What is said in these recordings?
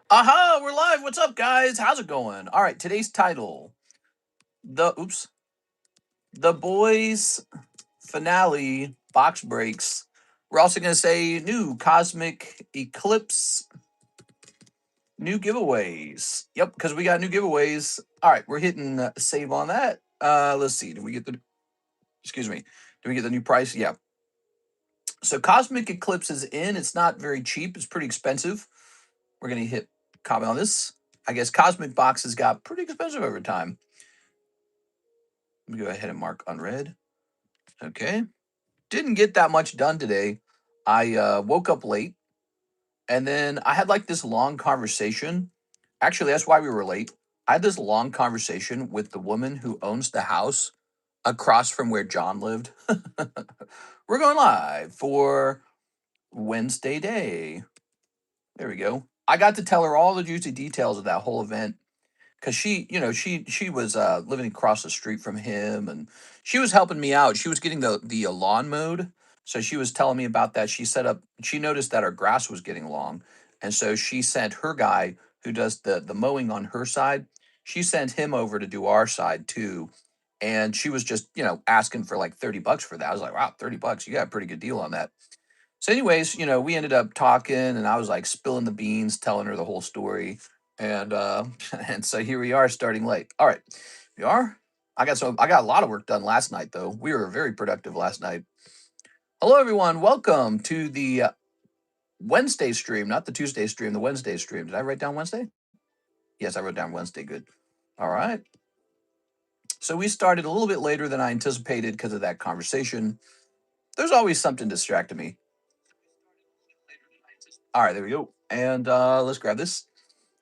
Aha, we're live. What's up, guys? How's it going? All right, today's title, The Boys Finale Box Breaks. We're also going to say new Cosmic Eclipse, new giveaways. Yep, because we got new giveaways. All right, we're hitting save on that. Let's see. Excuse me. Did we get the new price? Yeah. So Cosmic Eclipse is in. It's not very cheap. It's pretty expensive. We're going to hit comment on this. I guess Cosmic boxes got pretty expensive over time. Let me go ahead and mark unread. Okay. Didn't get that much done today. I woke up late and then I had like this long conversation. Actually, that's why we were late. I had this long conversation with the woman who owns the house across from where John lived. We're going live for Wednesday day. There we go. I got to tell her all the juicy details of that whole event because she was living across the street from him, and she was helping me out. She was getting the lawn mowed, so she was telling me about that. She noticed that our grass was getting long, and so she sent her guy who does the mowing on her side. She sent him over to do our side too, and she was just asking for like $30 for that. I was like, wow, $30, you got a pretty good deal on that. So, anyways, we ended up talking, and I was like spilling the beans, telling her the whole story, and and so here we are, starting late. All right, we are. I got a lot of work done last night, though. We were very productive last night. Hello, everyone. Welcome to the Wednesday stream, not the Tuesday stream, the Wednesday stream. Did I write down Wednesday? Yes, I wrote down Wednesday. Good. All right. So we started a little bit later than I anticipated because of that conversation. There's always something distracting me. All right, there we go. And let's grab this.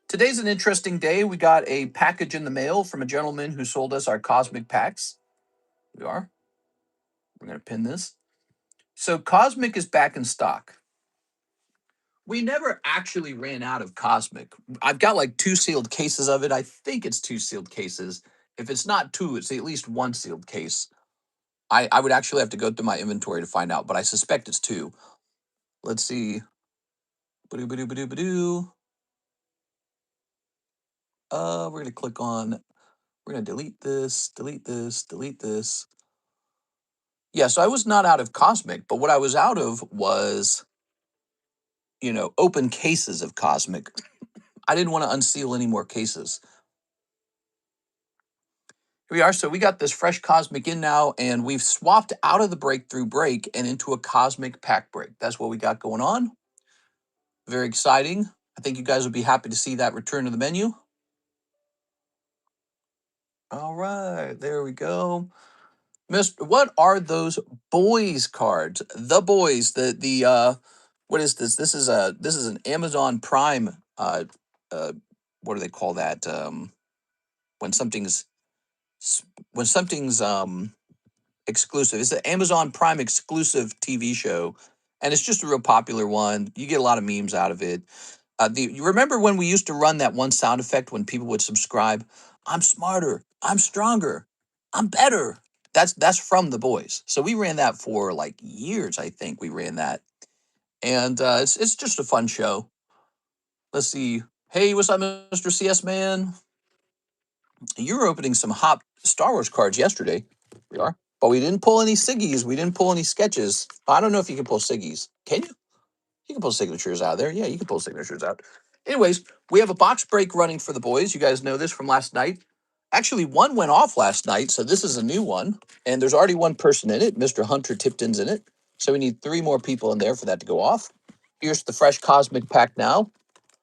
Today's an interesting day. We got a package in the mail from a gentleman who sold us our Cosmic packs. We are. We're going to pin this. So, Cosmic is back in stock. We never actually ran out of Cosmic. I've got like 2 sealed cases of it. I think it's 2 sealed cases. If it's not 2, it's at least 1 sealed case. I would actually have to go through my inventory to find out, but I suspect it's 2. Let's see. Badoo, badoo, badoo, badoo. We're going to click on, we're going to delete this, delete this, delete this. Yeah, so I was not out of Cosmic, but what I was out of was, open cases of Cosmic. I didn't want to unseal any more cases. Here we are. So we got this fresh Cosmic in now, and we've swapped out of the Breakthrough Break and into a Cosmic Pack Break. That's what we got going on. Very exciting. I think you guys would be happy to see that return to the menu. All right, there we go. Mr. What are those boys cards? The boys, what is this? This is an Amazon Prime what do they call that? When something's when something's exclusive. It's an Amazon Prime exclusive TV show, and it's just a real popular one. You get a lot of memes out of it. You remember when we used to run that one sound effect when people would subscribe? I'm smarter. I'm stronger. I'm better. That's from The Boys. So we ran that for like years. I think we ran that, and it's just a fun show. Let's see. Hey, what's up, Mr. CS Man? You were opening some hot Star Wars cards yesterday. We are, but we didn't pull any Siggies. We didn't pull any sketches. I don't know if you can pull Siggies. Can you? You can pull signatures out of there. Yeah, you can pull signatures out. Anyways, we have a box break running for the boys. You guys know this from last night. Actually, one went off last night, so this is a new one. And there's already one person in it. Mr. Hunter Tipton's in it. So we need 3 more people in there for that to go off. Here's the fresh Cosmic pack now.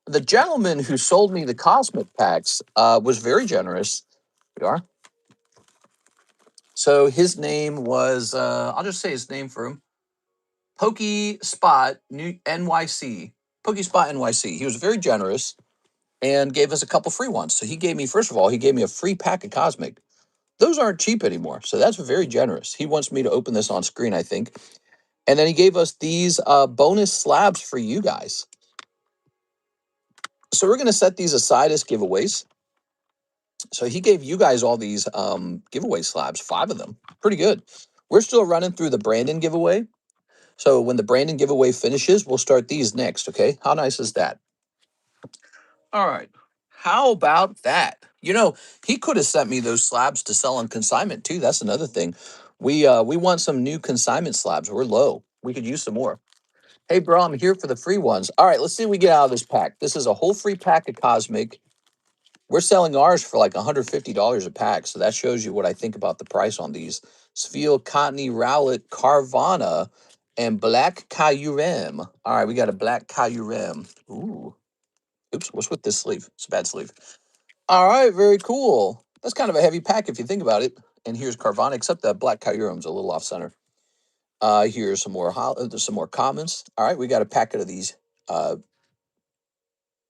The gentleman who sold me the Cosmic packs was very generous. We are. So his name was, I'll just say his name for him. Pokey Spot NYC. Pokey Spot NYC. He was very generous and gave us a couple free ones. So he gave me, first of all, he gave me a free pack of Cosmic. Those aren't cheap anymore. So that's very generous. He wants me to open this on screen, I think. And then he gave us these bonus slabs for you guys. So we're going to set these aside as giveaways. So he gave you guys all these giveaway slabs, 5 of them. Pretty good. We're still running through the Brandon giveaway. So when the Brandon giveaway finishes, we'll start these next, okay? How nice is that? All right. How about that? You know, he could have sent me those slabs to sell on consignment too. That's another thing. We want some new consignment slabs. We're low. We could use some more. Hey, bro, I'm here for the free ones. All right, let's see what we get out of this pack. This is a whole free pack of Cosmic. We're selling ours for like $150 a pack, so that shows you what I think about the price on these. Sfeel, Cottony, Rowlet, Carvana, and Black Kyurem. All right, we got a Black Kyurem. Ooh. Oops, what's with this sleeve? It's a bad sleeve. All right, very cool. That's kind of a heavy pack if you think about it. And here's Carvana, except that Black Kyurem's a little off center. Here's some more commons. All right, we got a packet of these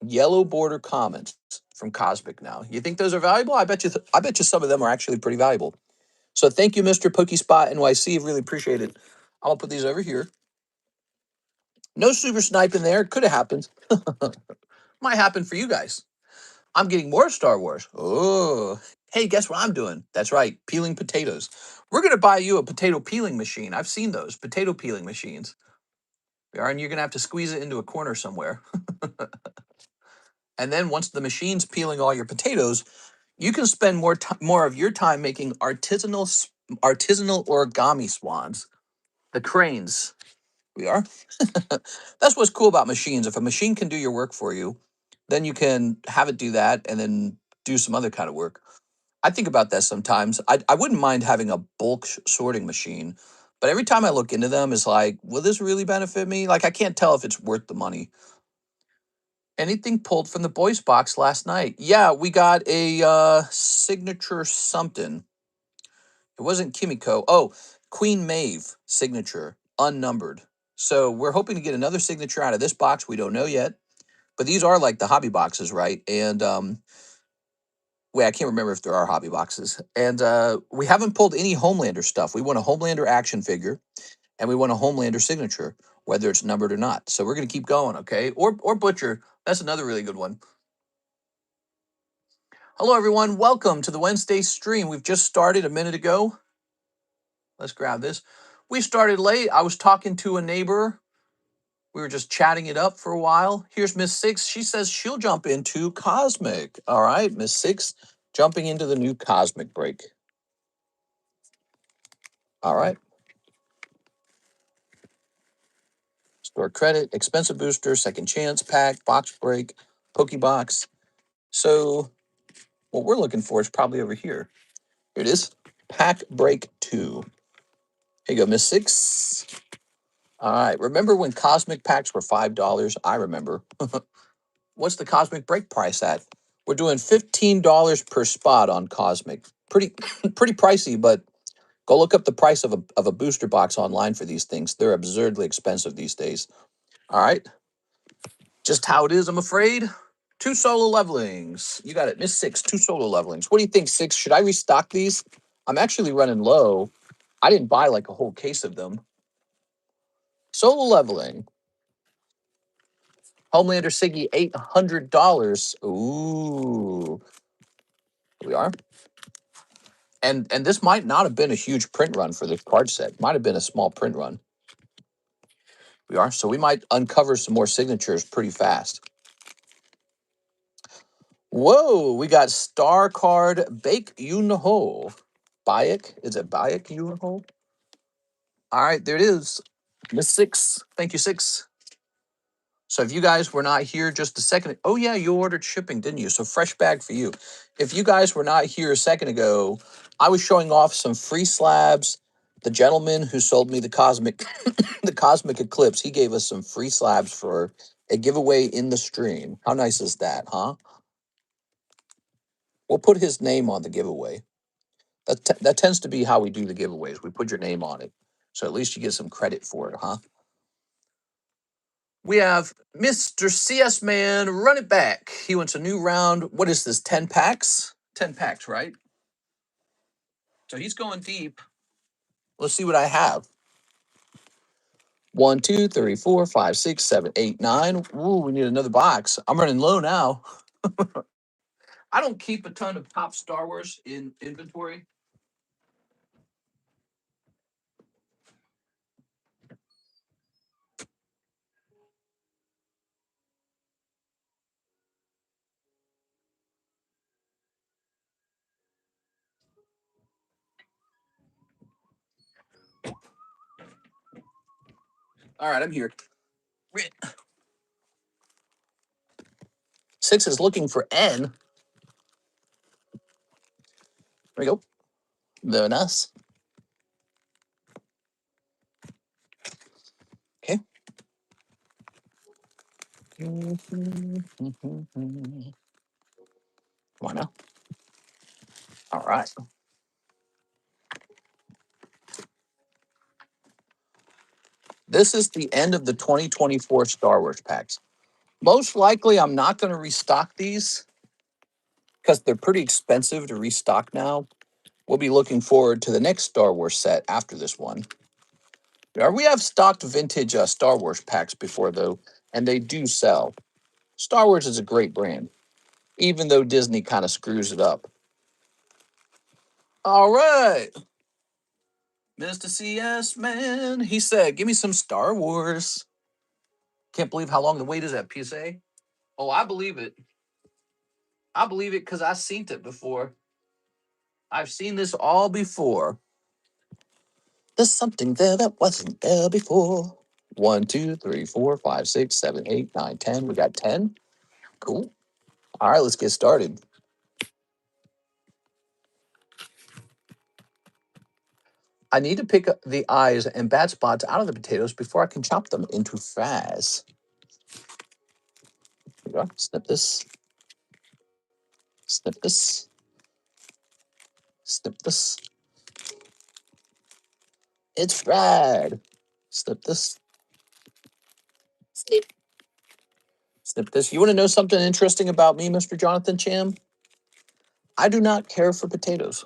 yellow border commons from Cosmic now. You think those are valuable? I bet you some of them are actually pretty valuable. So thank you, Mr. PokeSpot NYC. Really appreciate it. I'll put these over here. No super snipe in there. Could have happened. Might happen for you guys. I'm getting more Star Wars. Oh, hey, guess what I'm doing? That's right, peeling potatoes. We're going to buy you a potato peeling machine. I've seen those potato peeling machines. And you're going to have to squeeze it into a corner somewhere. And then once the machine's peeling all your potatoes, you can spend more of your time making artisanal origami swans. The cranes. We are. That's what's cool about machines. If a machine can do your work for you, then you can have it do that and then do some other kind of work. I think about that sometimes. I wouldn't mind having a bulk sorting machine, but every time I look into them, it's like, will this really benefit me? Like, I can't tell if it's worth the money. Anything pulled from the boys box last night? Yeah, we got a signature something. It wasn't Kimiko. Oh, Queen Maeve signature, unnumbered. So we're hoping to get another signature out of this box. We don't know yet, but these are like the hobby boxes, right? And wait, I can't remember if there are hobby boxes. And we haven't pulled any Homelander stuff. We want a Homelander action figure, and we want a Homelander signature, whether it's numbered or not. So we're gonna keep going, okay? Or Butcher. That's another really good one. Hello, everyone. Welcome to the Wednesday stream. We've just started a minute ago. Let's grab this. We started late. I was talking to a neighbor. We were just chatting it up for a while. Here's Miss Six. She says she'll jump into Cosmic. All right, Miss Six, jumping into the new Cosmic break. All right. Store credit, expensive booster, second chance pack, box break, Pokebox. So what we're looking for is probably over here. Here it is. Pack break 2. Here you go, Miss Six. All right. Remember when Cosmic packs were $5? I remember. What's the Cosmic break price at? We're doing $15 per spot on Cosmic. Pretty pretty pricey, but go look up the price of a booster box online for these things. They're absurdly expensive these days. All right. Just how it is, I'm afraid. 2 solo levelings. You got it. Miss Six, 2 solo levelings. What do you think, Six? Should I restock these? I'm actually running low. I didn't buy like a whole case of them. Solo leveling. Homelander Siggy, $800. Ooh. Here we are. And this might not have been a huge print run for this card set. Might have been a small print run. We are. So we might uncover some more signatures pretty fast. Whoa, we got Star Card Bake Yunho. Bayek? Is it Bayek Yunho? All right, there it is. Miss Six. Thank you, Six. So if you guys were not here just a second, oh yeah, you ordered shipping, didn't you? So fresh bag for you. If you guys were not here a second ago, I was showing off some free slabs. The gentleman who sold me the Cosmic, the Cosmic Eclipse, he gave us some free slabs for a giveaway in the stream. How nice is that, huh? We'll put his name on the giveaway. That tends to be how we do the giveaways. We put your name on it, so at least you get some credit for it, huh? We have Mr. CS Man, run it back. He wants a new round. What is this, 10 packs? 10 packs, right? So he's going deep. Let's see what I have. 1, 2, 3, 4, 5, 6, 7, 8, 9. Ooh, we need another box. I'm running low now. I don't keep a ton of top Star Wars in inventory. All right, I'm here. 6 is looking for N. There we go. Very nice. Okay. Come on now. All right. This is the end of the 2024 Star Wars packs. Most likely, I'm not going to restock these because they're pretty expensive to restock now. We'll be looking forward to the next Star Wars set after this one. We have stocked vintage Star Wars packs before, though, and they do sell. Star Wars is a great brand, even though Disney kind of screws it up. All right. Mr. CS, man, he said, give me some Star Wars. Can't believe how long the wait is at PSA. Oh, I believe it. I believe it because I've seen it before. I've seen this all before. There's something there that wasn't there before. 1, 2, 3, 4, 5, 6, 7, 8, 9, 10. We got 10. Cool. All right, let's get started. I need to pick up the eyes and bad spots out of the potatoes before I can chop them into fries. Here we go. Snip this. Snip this. Snip this. It's fried. Snip this. Snip. Snip this. You want to know something interesting about me, Mr. Jonathan Cham? I do not care for potatoes.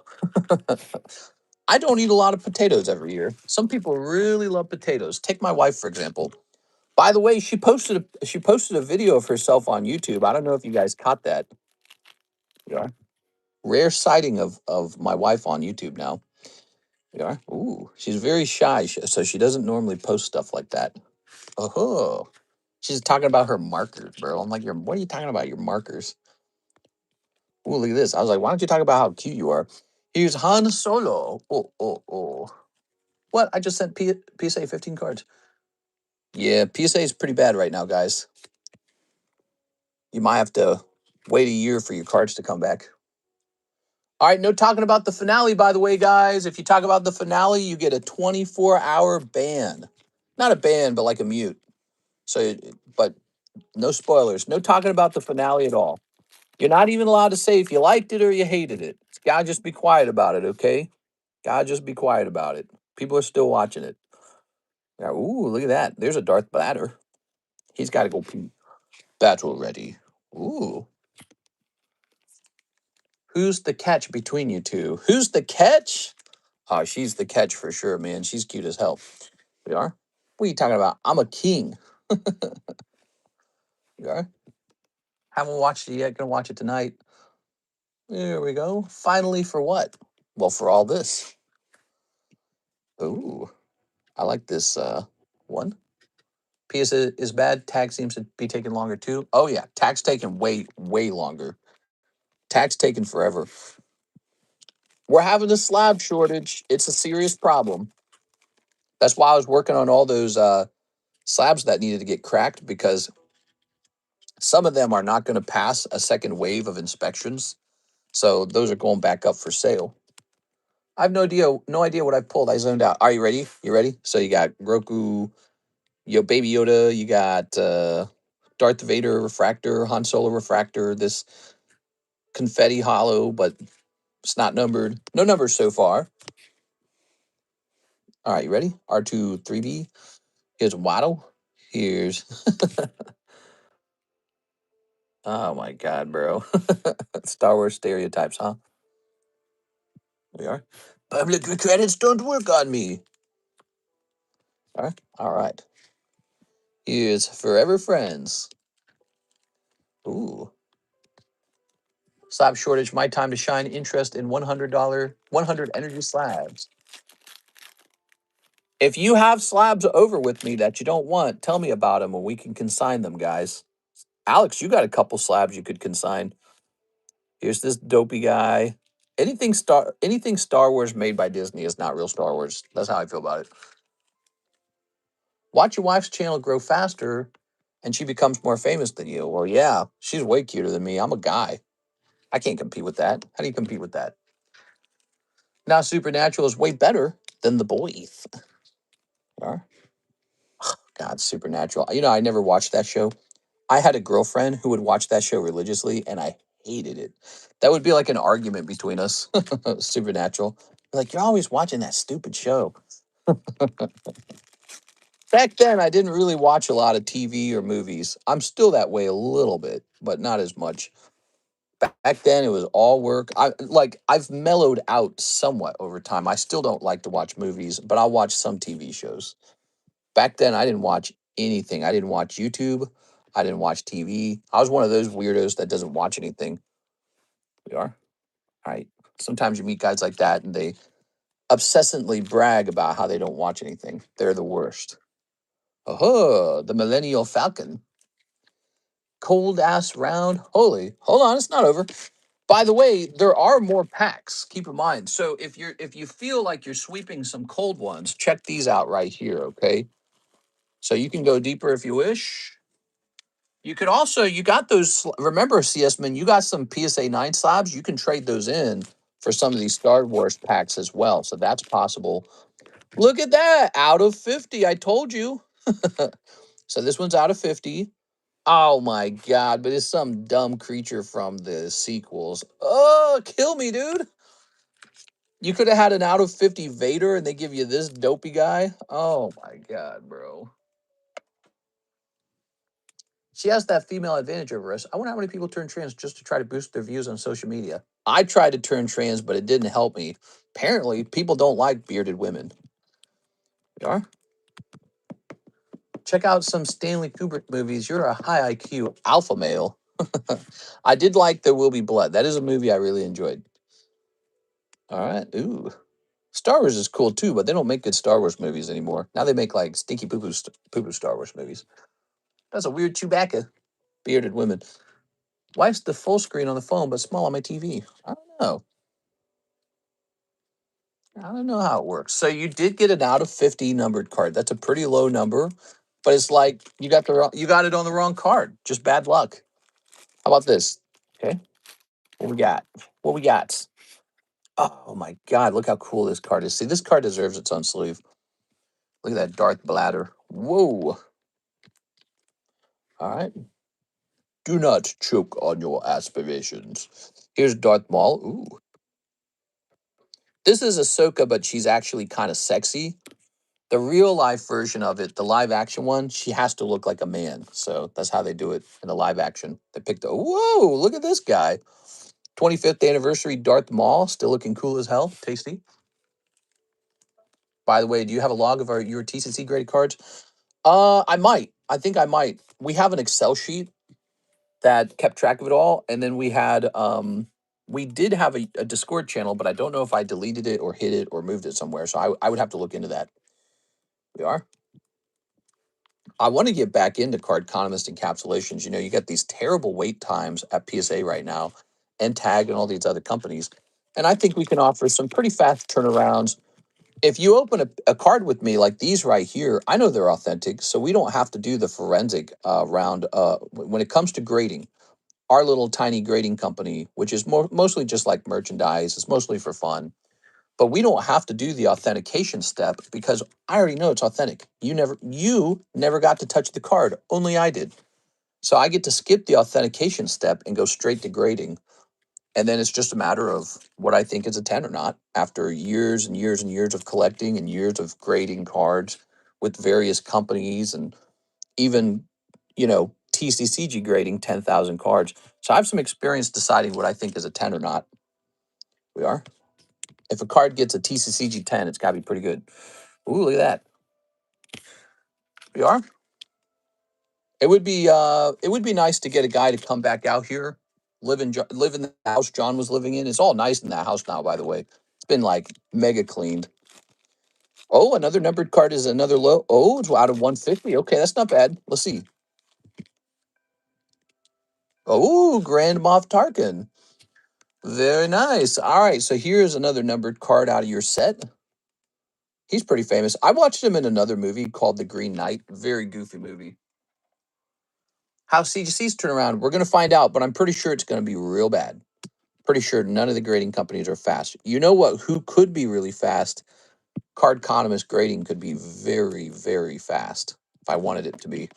I don't eat a lot of potatoes every year. Some people really love potatoes. Take my wife, for example. By the way, she posted a video of herself on YouTube. I don't know if you guys caught that. Yeah. Rare sighting of my wife on YouTube now. Yeah. Ooh, she's very shy, so she doesn't normally post stuff like that. Oh, she's talking about her markers, bro. I'm like, what are you talking about? Your markers? Ooh, look at this. I was like, why don't you talk about how cute you are? Here's Han Solo. Oh. What? I just sent PSA 15 cards. Yeah, PSA is pretty bad right now, guys. You might have to wait a year for your cards to come back. All right, no talking about the finale, by the way, guys. If you talk about the finale, you get a 24-hour ban. Not a ban, but like a mute. So, but no spoilers. No talking about the finale at all. You're not even allowed to say if you liked it or you hated it. Gotta just be quiet about it, okay? Gotta just be quiet about it. People are still watching it. Yeah, ooh, look at that. There's a Darth Vader. He's got to go pee. Battle ready. Ooh. Who's the catch between you two? Who's the catch? Oh, she's the catch for sure, man. She's cute as hell. We are? What are you talking about? I'm a king. You are? Haven't watched it yet. Gonna watch it tonight. There we go. Finally, for what? Well, for all this. Ooh. I like this one. PS is bad. Tag seems to be taking longer too. Oh yeah, tag's taking way longer. Tag's taking forever. We're having a slab shortage. It's a serious problem. That's why I was working on all those slabs that needed to get cracked because some of them are not going to pass a second wave of inspections. So those are going back up for sale. I have no idea what I pulled. I zoned out. Are you ready? You ready? So you got Roku, Baby Yoda, you got Darth Vader refractor, Han Solo refractor, this confetti hollow, but it's not numbered. No numbers so far. All right, you ready? R2 3B. Here's Waddle. Here's oh my god, bro. Star Wars stereotypes, huh? We are. Public credits don't work on me. All right. All right. Here's Forever Friends. Ooh. Slab shortage, my time to shine. Interest in $100, 100 energy slabs. If you have slabs over with me that you don't want, tell me about them and we can consign them, guys. Alex, you got a couple slabs you could consign. Here's this dopey guy. Anything Star Wars made by Disney is not real Star Wars. That's how I feel about it. Watch your wife's channel grow faster and she becomes more famous than you. Well, yeah, she's way cuter than me. I'm a guy. I can't compete with that. How do you compete with that? Now, Supernatural is way better than The Boys. Are. God, Supernatural. You know, I never watched that show. I had a girlfriend who would watch that show religiously, and I hated it. That would be like an argument between us. Supernatural. Like, you're always watching that stupid show. Back then, I didn't really watch a lot of TV or movies. I'm still that way a little bit, but not as much. Back then, it was all work. I've mellowed out somewhat over time. I still don't like to watch movies, but I'll watch some TV shows. Back then, I didn't watch anything. I didn't watch YouTube. I didn't watch TV. I was one of those weirdos that doesn't watch anything. We are. All right. Sometimes you meet guys like that and they obsessively brag about how they don't watch anything. They're the worst. Oh, the Millennial Falcon. Cold ass round. Holy. Hold on, it's not over. By the way, there are more packs. Keep in mind. So if you feel like you're sweeping some cold ones, check these out right here, okay? So you can go deeper if you wish. You could also, you got those, remember, CSman, you got some PSA 9 slabs. You can trade those in for some of these Star Wars packs as well. So that's possible. Look at that. Out of 50. I told you. So this one's out of 50. Oh my God. But it's some dumb creature from the sequels. Oh, kill me, dude. You could have had an out of 50 Vader and they give you this dopey guy. Oh my God, bro. She has that female advantage over us. I wonder how many people turn trans just to try to boost their views on social media. I tried to turn trans, but it didn't help me. Apparently, people don't like bearded women. You are? Check out some Stanley Kubrick movies. You're a high IQ alpha male. I did like There Will Be Blood. That is a movie I really enjoyed. All right. Ooh. Star Wars is cool too, but they don't make good Star Wars movies anymore. Now they make like stinky poo-poo Star Wars movies. That's a weird Chewbacca. Bearded women. Why is the full screen on the phone but small on my TV? I don't know. I don't know how it works. So you did get an out of 50 numbered card. That's a pretty low number, but it's like you got you got it on the wrong card. Just bad luck. How about this? Okay. What we got? What we got? Oh my God, look how cool this card is. See, this card deserves its own sleeve. Look at that Darth Bladder. Whoa. All right. Do not choke on your aspirations. Here's Darth Maul. Ooh. This is Ahsoka, but she's actually kind of sexy. The real life version of it, the live action one, she has to look like a man. So that's how they do it in the live action. They picked the, whoa, look at this guy. 25th anniversary Darth Maul, still looking cool as hell. Tasty. By the way, do you have a log of your TCC graded cards? I might. I think I might. We have an Excel sheet that kept track of it all. And then we did have a Discord channel, but I don't know if I deleted it or hid it or moved it somewhere. So I would have to look into that. We are. I want to get back into Cardconomist encapsulations. You know, you got these terrible wait times at PSA right now and Tag and all these other companies. And I think we can offer some pretty fast turnarounds. If you open a card with me like these right here, I know they're authentic, so we don't have to do the forensic round. When it comes to grading, our little tiny grading company, which is mostly just like merchandise, it's mostly for fun. But we don't have to do the authentication step because I already know it's authentic. You never got to touch the card. Only I did. So I get to skip the authentication step and go straight to grading. And then it's just a matter of what I think is a 10 or not after years and years and years of collecting and years of grading cards with various companies and even, TCCG grading 10,000 cards. So I have some experience deciding what I think is a 10 or not. We are. If a card gets a TCCG 10, it's got to be pretty good. Ooh, look at that. We are. It would be nice to get a guy to come back out here, live in the house John was living in. It's all nice in that house now, by the way. It's been like mega cleaned. Oh, another numbered card is another low. Oh, it's out of 150. Okay, that's not bad. Let's see. Oh, Grand Moff Tarkin. Very nice. All right, so here's another numbered card out of your set. He's pretty famous. I watched him in another movie called The Green Knight. Very goofy movie. How CGC's turn around, we're going to find out, but I'm pretty sure it's going to be real bad. Pretty sure none of the grading companies are fast. You know what? Who could be really fast? Cardconomist grading could be very, very fast if I wanted it to be.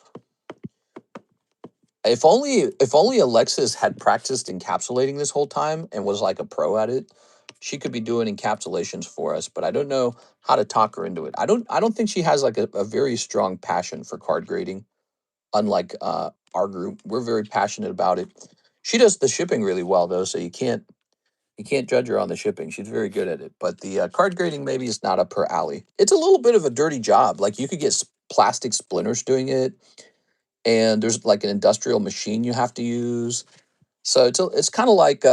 If only Alexis had practiced encapsulating this whole time and was like a pro at it, she could be doing encapsulations for us, but I don't know how to talk her into it. I don't think she has like a very strong passion for card grading, unlike our group. We're very passionate about it. She does the shipping really well though, so you can't judge her on the shipping. She's very good at it. But the card grading maybe is not up her alley. It's a little bit of a dirty job. Like you could get plastic splinters doing it, and there's like an industrial machine you have to use. So it's kind of like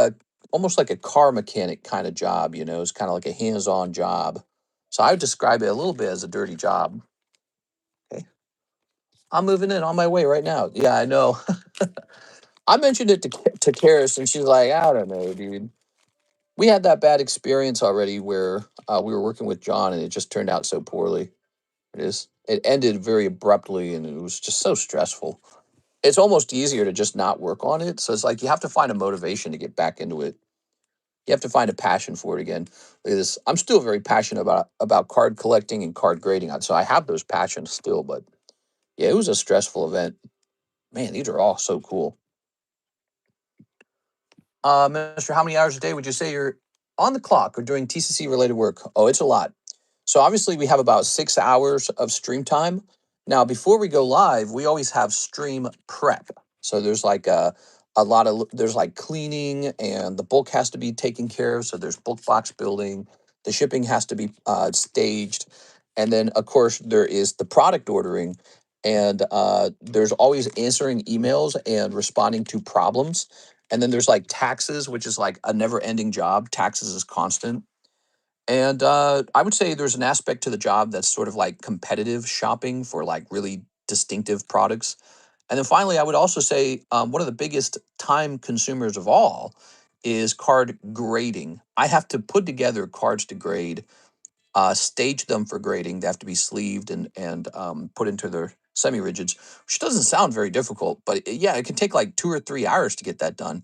almost like a car mechanic kind of job. It's kind of like a hands-on job. So I would describe it a little bit as a dirty job. Okay, I'm moving in on my way right now. Yeah, I know. I mentioned it to Karis, and she's like, I don't know, dude. We had that bad experience already where we were working with John, and it just turned out so poorly. It ended very abruptly, and it was just so stressful. It's almost easier to just not work on it. So it's like you have to find a motivation to get back into it. You have to find a passion for it again. Look at this. I'm still very passionate about card collecting and card grading. So I have those passions still, but yeah, it was a stressful event. Man, these are all so cool. Mister, how many hours a day would you say you're on the clock or doing TCC related work? Oh, it's a lot. So obviously we have about 6 hours of stream time. Now, before we go live, we always have stream prep. So there's like a lot of there's like cleaning, and the bulk has to be taken care of. So there's bulk box building. The shipping has to be staged, and then of course there is the product ordering, and there's always answering emails and responding to problems. And then there's like taxes, which is like a never ending job. Taxes is constant. And I would say there's an aspect to the job that's sort of like competitive shopping for like really distinctive products. And then finally, I would also say one of the biggest time consumers of all is card grading. I have to put together cards to grade, stage them for grading. They have to be sleeved and put into their semi rigids, which doesn't sound very difficult, but yeah, it can take like 2 or 3 hours to get that done.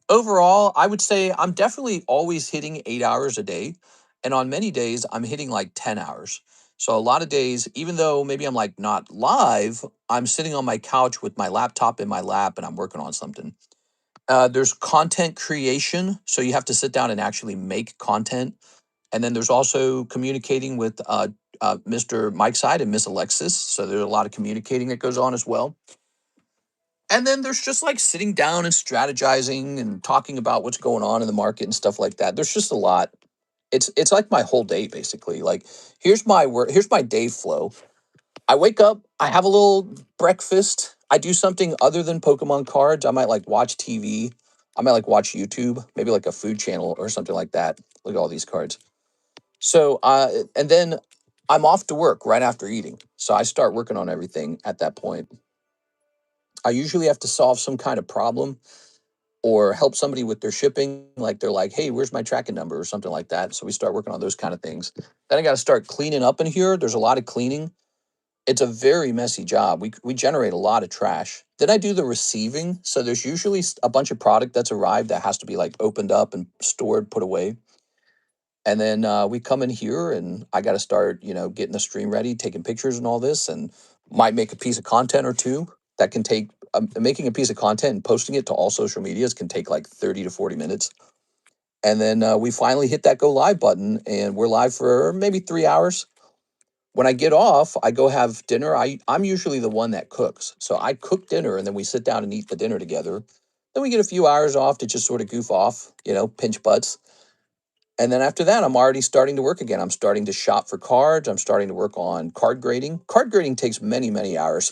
Overall, I would say I'm definitely always hitting 8 hours a day. And on many days, I'm hitting like 10 hours. So a lot of days, even though maybe I'm like not live, I'm sitting on my couch with my laptop in my lap and I'm working on something. There's content creation. So you have to sit down and actually make content. And then there's also communicating with Mr. Mike Side and Miss Alexis. So there's a lot of communicating that goes on as well. And then there's just like sitting down and strategizing and talking about what's going on in the market and stuff like that. There's just a lot. It's like my whole day basically. Like here's my work, here's my day flow. I wake up, I have a little breakfast. I do something other than Pokemon cards. I might like watch TV. I might like watch YouTube, maybe like a food channel or something like that. Look at all these cards. So and then I'm off to work right after eating. So I start working on everything at that point. I usually have to solve some kind of problem or help somebody with their shipping. Like they're like, hey, where's my tracking number or something like that. So we start working on those kind of things. Then I got to start cleaning up in here. There's a lot of cleaning. It's a very messy job. We generate a lot of trash. Then I do the receiving. So there's usually a bunch of product that's arrived that has to be like opened up and stored, put away. And then we come in here and I got to start, getting the stream ready, taking pictures and all this, and might make a piece of content or two that can take, making a piece of content and posting it to all social medias can take like 30 to 40 minutes. And then we finally hit that go live button and we're live for maybe 3 hours. When I get off, I go have dinner. I'm usually the one that cooks. So I cook dinner and then we sit down and eat the dinner together. Then we get a few hours off to just sort of goof off, pinch butts. And then after that, I'm already starting to work again. I'm starting to shop for cards. I'm starting to work on card grading. Card grading takes many, many hours.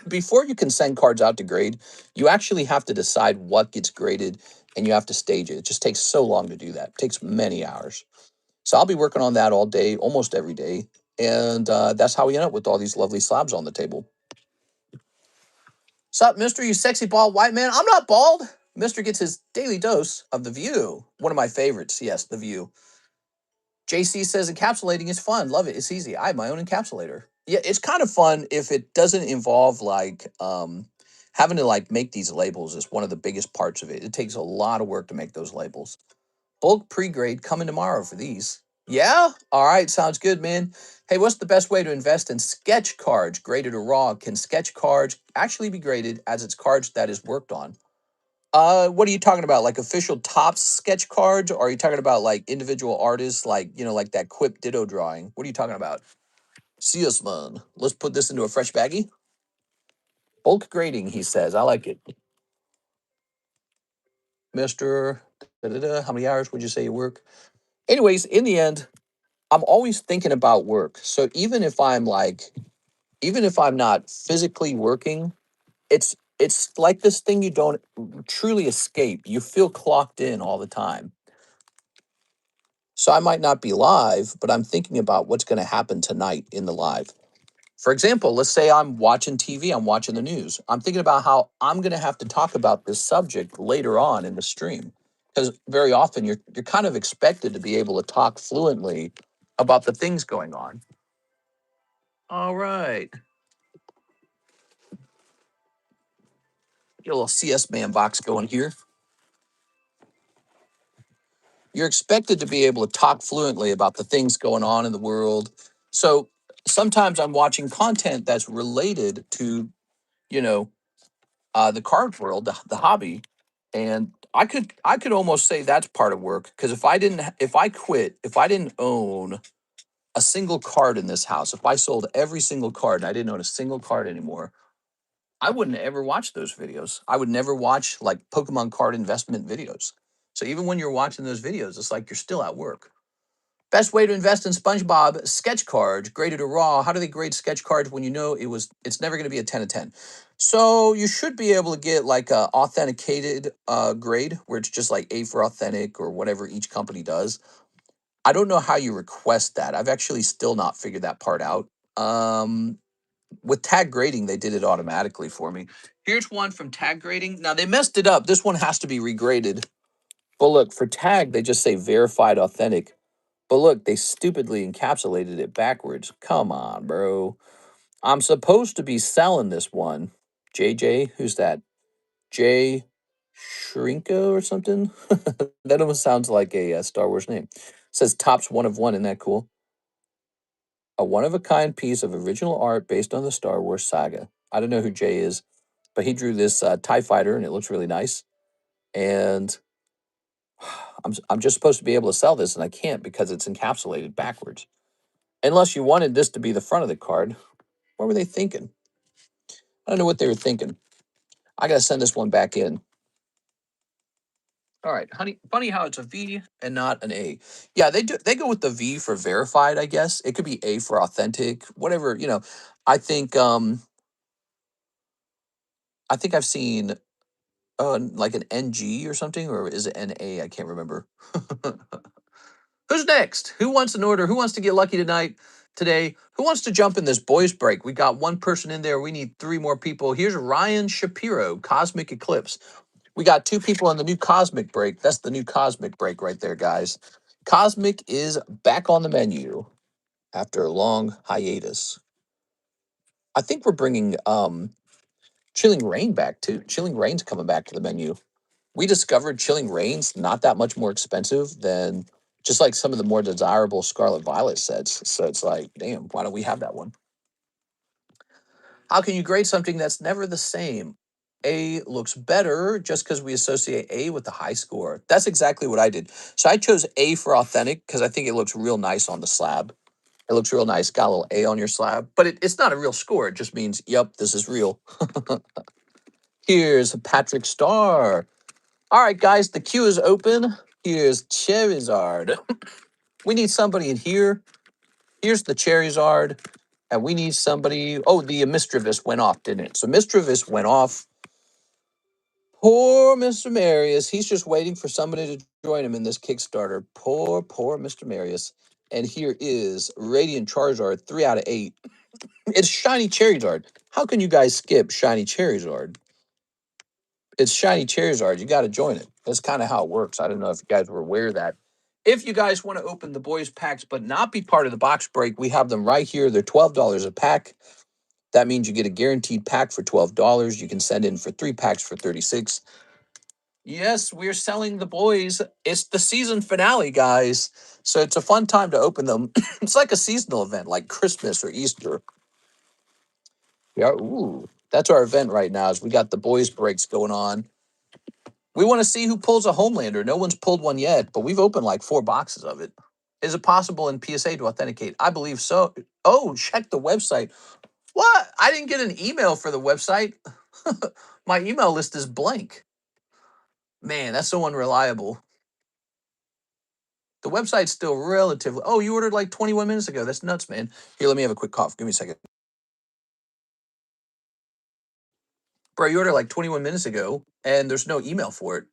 Before you can send cards out to grade, you actually have to decide what gets graded and you have to stage it. It just takes so long to do that. It takes many hours. So I'll be working on that all day, almost every day. And that's how we end up with all these lovely slabs on the table. Sup, mister, you sexy bald white man? I'm not bald. Mister gets his daily dose of The View. One of my favorites. Yes, The View. JC says encapsulating is fun. Love it. It's easy. I have my own encapsulator. Yeah, it's kind of fun if it doesn't involve like having to like make these labels is one of the biggest parts of it. It takes a lot of work to make those labels. Bulk pre-grade coming tomorrow for these. Yeah? All right, sounds good, man. Hey, what's the best way to invest in sketch cards, graded or raw? Can sketch cards actually be graded as it's cards that is worked on? What are you talking about? Like official Topps sketch cards? Or are you talking about like individual artists, like, you know, like that Quip Ditto drawing? What are you talking about? See us, man. Let's put this into a fresh baggie. Bulk grading, he says. I like it. Mr. How many hours would you say you work? Anyways, in the end, I'm always thinking about work. So even if I'm not physically working, it's like this thing you don't truly escape. You feel clocked in all the time. So I might not be live, but I'm thinking about what's going to happen tonight in the live. For example, let's say I'm watching TV, I'm watching the news. I'm thinking about how I'm going to have to talk about this subject later on in the stream. Because very often you're kind of expected to be able to talk fluently about the things going on. All right. Get a little CS man box going here. You're expected to be able to talk fluently about the things going on in the world. So sometimes I'm watching content that's related to, you know, the card world, the hobby, and I could almost say that's part of work because if I quit, if I didn't own a single card in this house, if I sold every single card and I didn't own a single card anymore, I wouldn't ever watch those videos. I would never watch like Pokemon card investment videos. So even when you're watching those videos, it's like you're still at work. Best way to invest in Spongebob sketch cards, graded or raw. How do they grade sketch cards when you know it's never going to be a 10 of 10? So you should be able to get like a authenticated grade where it's just like A for authentic or whatever each company does. I don't know how you request that. I've actually still not figured that part out. Um, with tag grading, they did it automatically for me. Here's one from tag grading. Now they messed it up. This one has to be regraded. But look, for tag, they just say verified authentic. But look, they stupidly encapsulated it backwards. Come on, bro. I'm supposed to be selling this one. JJ, who's that? J Shrinko or something? That almost sounds like a Star Wars name. It says Topps one of one. Isn't that cool? A one of a kind piece of original art based on the Star Wars saga. I don't know who Jay is, but he drew this TIE fighter and it looks really nice. And I'm just supposed to be able to sell this and I can't because it's encapsulated backwards. Unless you wanted this to be the front of the card. What were they thinking? I don't know what they were thinking. I got to send this one back in. All right, honey. Funny how it's a V and not an A. Yeah, they do. They go with the V for verified. I guess it could be A for authentic. Whatever you know. I think. I think I've seen like an NG or something, or is it NA? I can't remember. Who's next? Who wants an order? Who wants to get lucky tonight? Today, who wants to jump in this boys break? We got one person in there. We need three more people. Here's Ryan Shapiro, Cosmic Eclipse. We got two people on the new Cosmic break. That's the new Cosmic break right there, guys. Cosmic is back on the menu after a long hiatus. I think we're bringing Chilling Rain back too. Chilling Rain's coming back to the menu. We discovered Chilling Rain's not that much more expensive than just like some of the more desirable Scarlet Violet sets. So it's like, damn, why don't we have that one? How can you grade something that's never the same? A looks better just because we associate A with the high score. That's exactly what I did. So I chose A for authentic because I think it looks real nice on the slab. It looks real nice. Got a little A on your slab, but it's not a real score. It just means, yep, this is real. Here's Patrick Starr. All right, guys, the queue is open. Here's Charizard. We need somebody in here. Here's the Charizard. And we need somebody. Oh, the Misdreavus went off, didn't it? So Misdreavus went off. Poor Mr. Marius. He's just waiting for somebody to join him in this Kickstarter. Poor Mr. Marius. And here is Radiant Charizard, 3 out of 8. It's Shiny Charizard. How can you guys skip Shiny Charizard? It's Shiny Charizard. You got to join it. That's kind of how it works. I don't know if you guys were aware of that. If you guys want to open the boys packs but not be part of the box break, we have them right here. They're $12 a pack. That means you get a guaranteed pack for $12. You can send in for 3 packs for $36. Yes, we're selling the boys. It's the season finale, guys. So it's a fun time to open them. It's like a seasonal event, like Christmas or Easter. Yeah, ooh. That's our event right now. Is we got the boys breaks going on. We want to see who pulls a Homelander. No one's pulled one yet, but we've opened like 4 boxes of it. Is it possible in PSA to authenticate? I believe so. Oh, check the website. What? I didn't get an email for the website. My email list is blank. Man, that's so unreliable. The website's still relatively. Oh, you ordered like 21 minutes ago. That's nuts, man. Here, let me have a quick cough. Give me a second. Bro, you ordered like 21 minutes ago, and there's no email for it.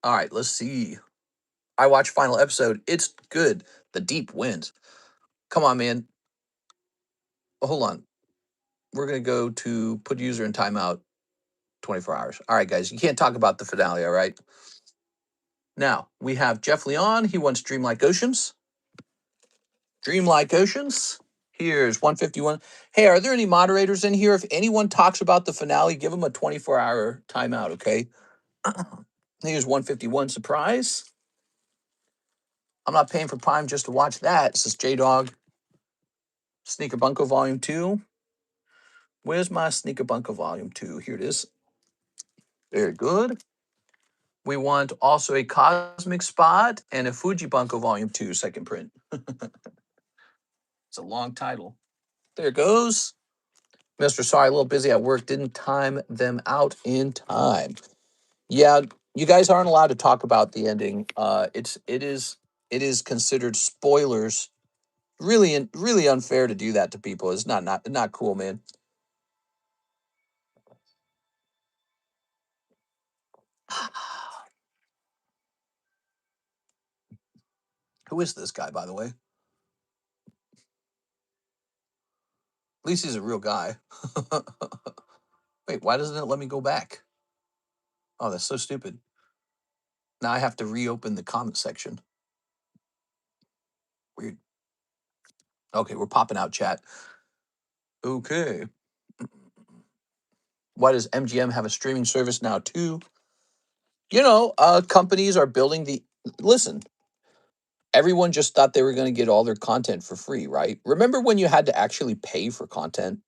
All right, let's see. I watched final episode. It's good. The deep wins. Come on, man. Oh, hold on. We're going to go to put user in timeout 24 hours. All right, guys. You can't talk about the finale, all right? Now, we have Jeff Leon. He wants Dreamlike Oceans. Dreamlike Oceans. Here's 151. Hey, are there any moderators in here? If anyone talks about the finale, give them a 24-hour timeout, okay? Here's 151 Surprise. I'm not paying for Prime just to watch that. This is J-Dog. Sneaker Bunko Volume 2. Where's my Sneaker Bunko Volume 2? Here it is. Very good. We want also a Cosmic Spot and a Fuji Bunko Volume 2 second print. It's a long title. There it goes. Mr. Sorry, a little busy at work. Didn't time them out in time. Yeah, you guys aren't allowed to talk about the ending. It is considered spoilers. Really unfair to do that to people. It's not cool, man. Who is this guy, by the way? At least he's a real guy. Wait, why doesn't it let me go back? Oh, that's so stupid. Now I have to reopen the comment section. Weird. Okay, we're popping out, chat. Okay. Why does MGM have a streaming service now too? Companies are building the. Listen, everyone just thought they were going to get all their content for free, right? Remember when you had to actually pay for content?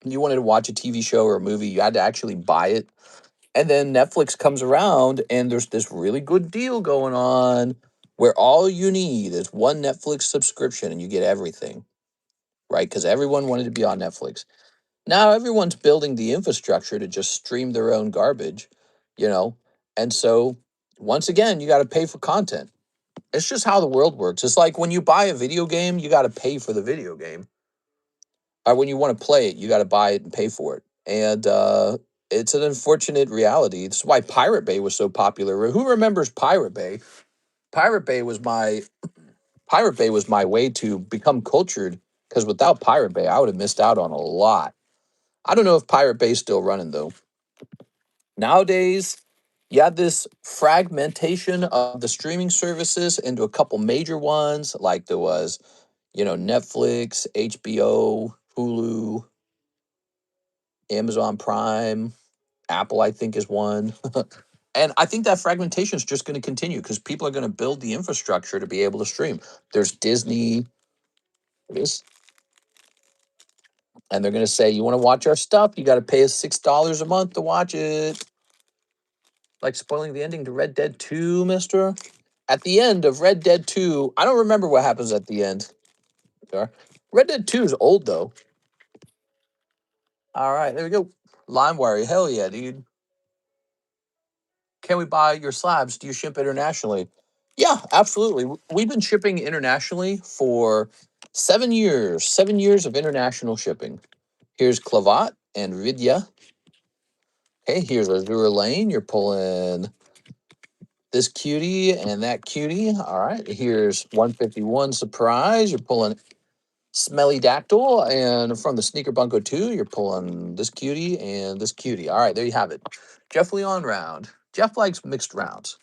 You wanted to watch a TV show or a movie, you had to actually buy it. And then Netflix comes around and there's this really good deal going on where all you need is one Netflix subscription and you get everything, right? Because everyone wanted to be on Netflix. Now everyone's building the infrastructure to just stream their own garbage, you know? And so once again, you got to pay for content. It's just how the world works. It's like when you buy a video game, you got to pay for the video game. Or when you want to play it, you got to buy it and pay for it. And it's an unfortunate reality. It's why Pirate Bay was so popular. Who remembers Pirate Bay? Pirate Bay was my Pirate Bay was my way to become cultured because without Pirate Bay, I would have missed out on a lot. I don't know if Pirate Bay's still running though. Nowadays, you have this fragmentation of the streaming services into a couple major ones, like there was, Netflix, HBO, Hulu, Amazon Prime, Apple, I think, is one. And I think that fragmentation is just going to continue because people are going to build the infrastructure to be able to stream. There's Disney, and they're going to say, you want to watch our stuff? You got to pay us $6 a month to watch it. Like spoiling the ending to Red Dead 2, mister? At the end of Red Dead 2, I don't remember what happens at the end. Red Dead 2 is old, though. All right, there we go. LimeWire, hell yeah, dude. Can we buy your slabs? Do you ship internationally? Yeah, absolutely. We've been shipping internationally for 7 years. 7 years of international shipping. Here's Clavat and Vidya. Okay, here's Azure Lane. You're pulling this cutie and that cutie. All right, here's 151 Surprise. You're pulling Smelly Dactyl. And from the Sneaker Bunko 2, you're pulling this cutie and this cutie. All right, there you have it. Jeff Leon round. Jeff likes mixed rounds.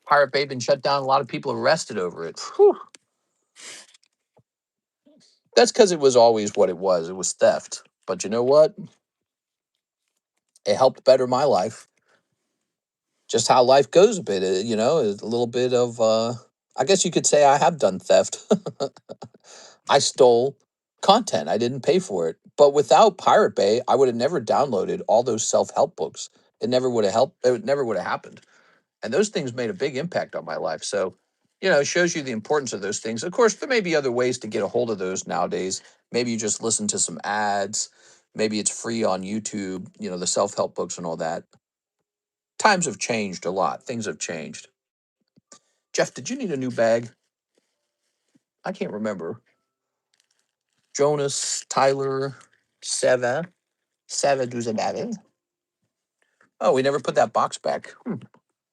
Pirate Bay been shut down. A lot of people arrested over it. Whew. That's because it was always what it was. It was theft. But you know what? It helped better my life. Just how life goes a bit, you know, a little bit of, I guess you could say I have done theft. I stole content. I didn't pay for it. But without Pirate Bay, I would have never downloaded all those self-help books. It never would have helped. It never would have happened. And those things made a big impact on my life. So, you know, it shows you the importance of those things. Of course, there may be other ways to get a hold of those nowadays. Maybe you just listen to some ads. Maybe it's free on YouTube, you know, the self-help books and all that. Times have changed a lot. Things have changed. Jeff, did you need a new bag? I can't remember. Jonas, Tyler, Seva. Seva does an adding. Oh, we never put that box back.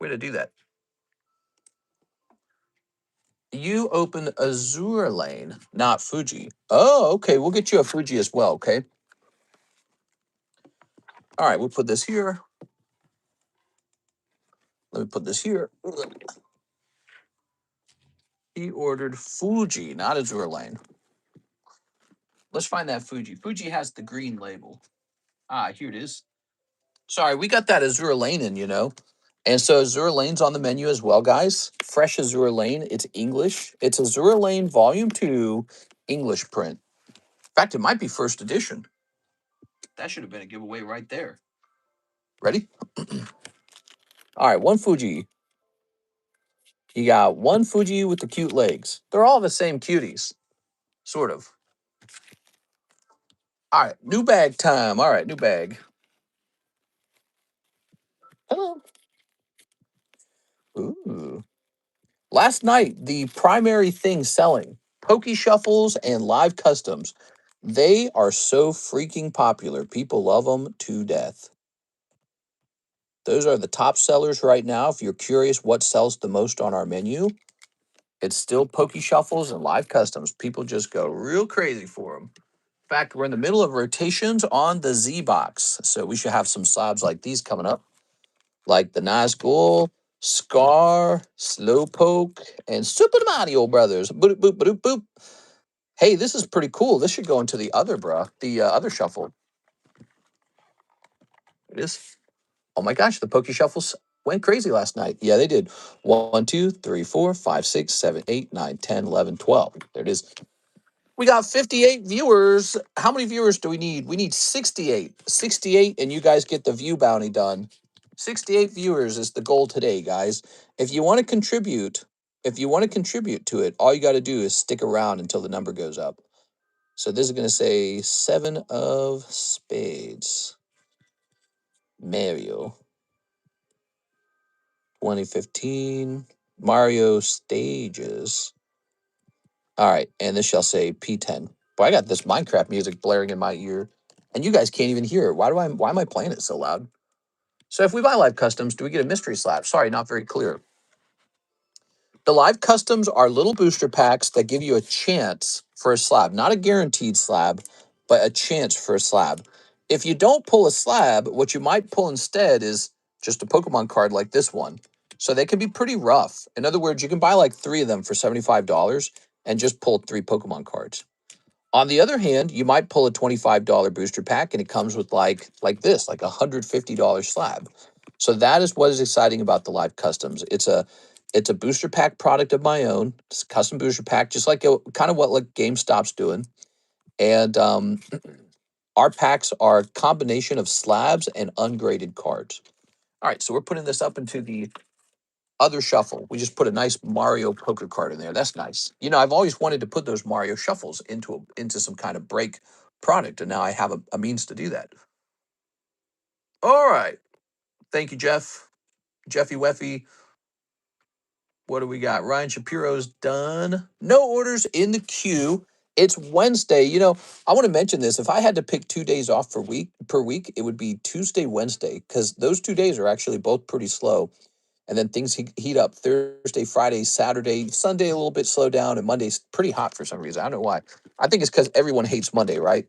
Way to do that. You opened Azure Lane, not Fuji. Oh, okay. We'll get you a Fuji as well, okay? All right, we'll put this here. Let me put this here. He ordered Fuji, not Azure Lane. Let's find that Fuji. Fuji has the green label. Ah, here it is. Sorry, we got that Azure Lane in, you know. And so Azure Lane's on the menu as well, guys. Fresh Azure Lane. It's English. It's Azure Lane Volume 2 English print. In fact, it might be first edition. That should have been a giveaway right there. Ready? All right, one Fuji. You got one Fuji with the cute legs. They're all the same cuties, sort of. All right, new bag time. All right, new bag. Hello. Ooh. Last night, the primary thing selling, Pokey Shuffles and Live Customs. They are so freaking popular. People love them to death. Those are the top sellers right now. If you're curious what sells the most on our menu, it's still Pokey Shuffles and Live Customs. People just go real crazy for them. In fact, we're in the middle of rotations on the Z box. So we should have some slabs like these coming up, like the Nazgul, Scar, Slowpoke, and Super Mario Brothers. Boop, boop, boop, boop. Hey, this is pretty cool. This should go into the other, bruh, the other shuffle. It is. Oh my gosh, the Poke Shuffles went crazy last night. Yeah, they did. 1, 2, 3, 4, 5, 6, 7, 8, 9, 10, 11, 12. There it is. We got 58 viewers. How many viewers do we need? We need 68. 68, and you guys get the view bounty done. 68 viewers is the goal today, guys. If you want to contribute, to it, all you got to do is stick around until the number goes up. So this is going to say 7 of spades. Mario. 2015. Mario stages. All right, and this shall say P10. Boy, I got this Minecraft music blaring in my ear, and you guys can't even hear it. Why am I playing it so loud? So if we buy live customs, do we get a mystery slab? Sorry, not very clear. The live customs are little booster packs that give you a chance for a slab, not a guaranteed slab, but a chance for a slab. If you don't pull a slab, what you might pull instead is just a Pokemon card like this one. So they can be pretty rough. In other words, you can buy like 3 of them for $75 and just pull 3 Pokemon cards. On the other hand, you might pull a $25 booster pack and it comes with like this, like a $150 slab. So that is what is exciting about the live customs. It's a booster pack product of my own. It's a custom booster pack, just like kind of what like GameStop's doing. And our packs are a combination of slabs and ungraded cards. All right, so we're putting this up into the other shuffle. We just put a nice Mario poker card in there. That's nice. You know, I've always wanted to put those Mario shuffles into some kind of break product, and now I have a means to do that. All right. Thank you, Jeff. Jeffy Weffy. What do we got? Ryan Shapiro's done. No orders in the queue. It's Wednesday. You know, I want to mention this. If I had to pick 2 days off per week, it would be Tuesday, Wednesday, because those 2 days are actually both pretty slow. And then things heat up Thursday, Friday, Saturday, Sunday a little bit slow down, and Monday's pretty hot for some reason. I don't know why. I think it's because everyone hates Monday, right?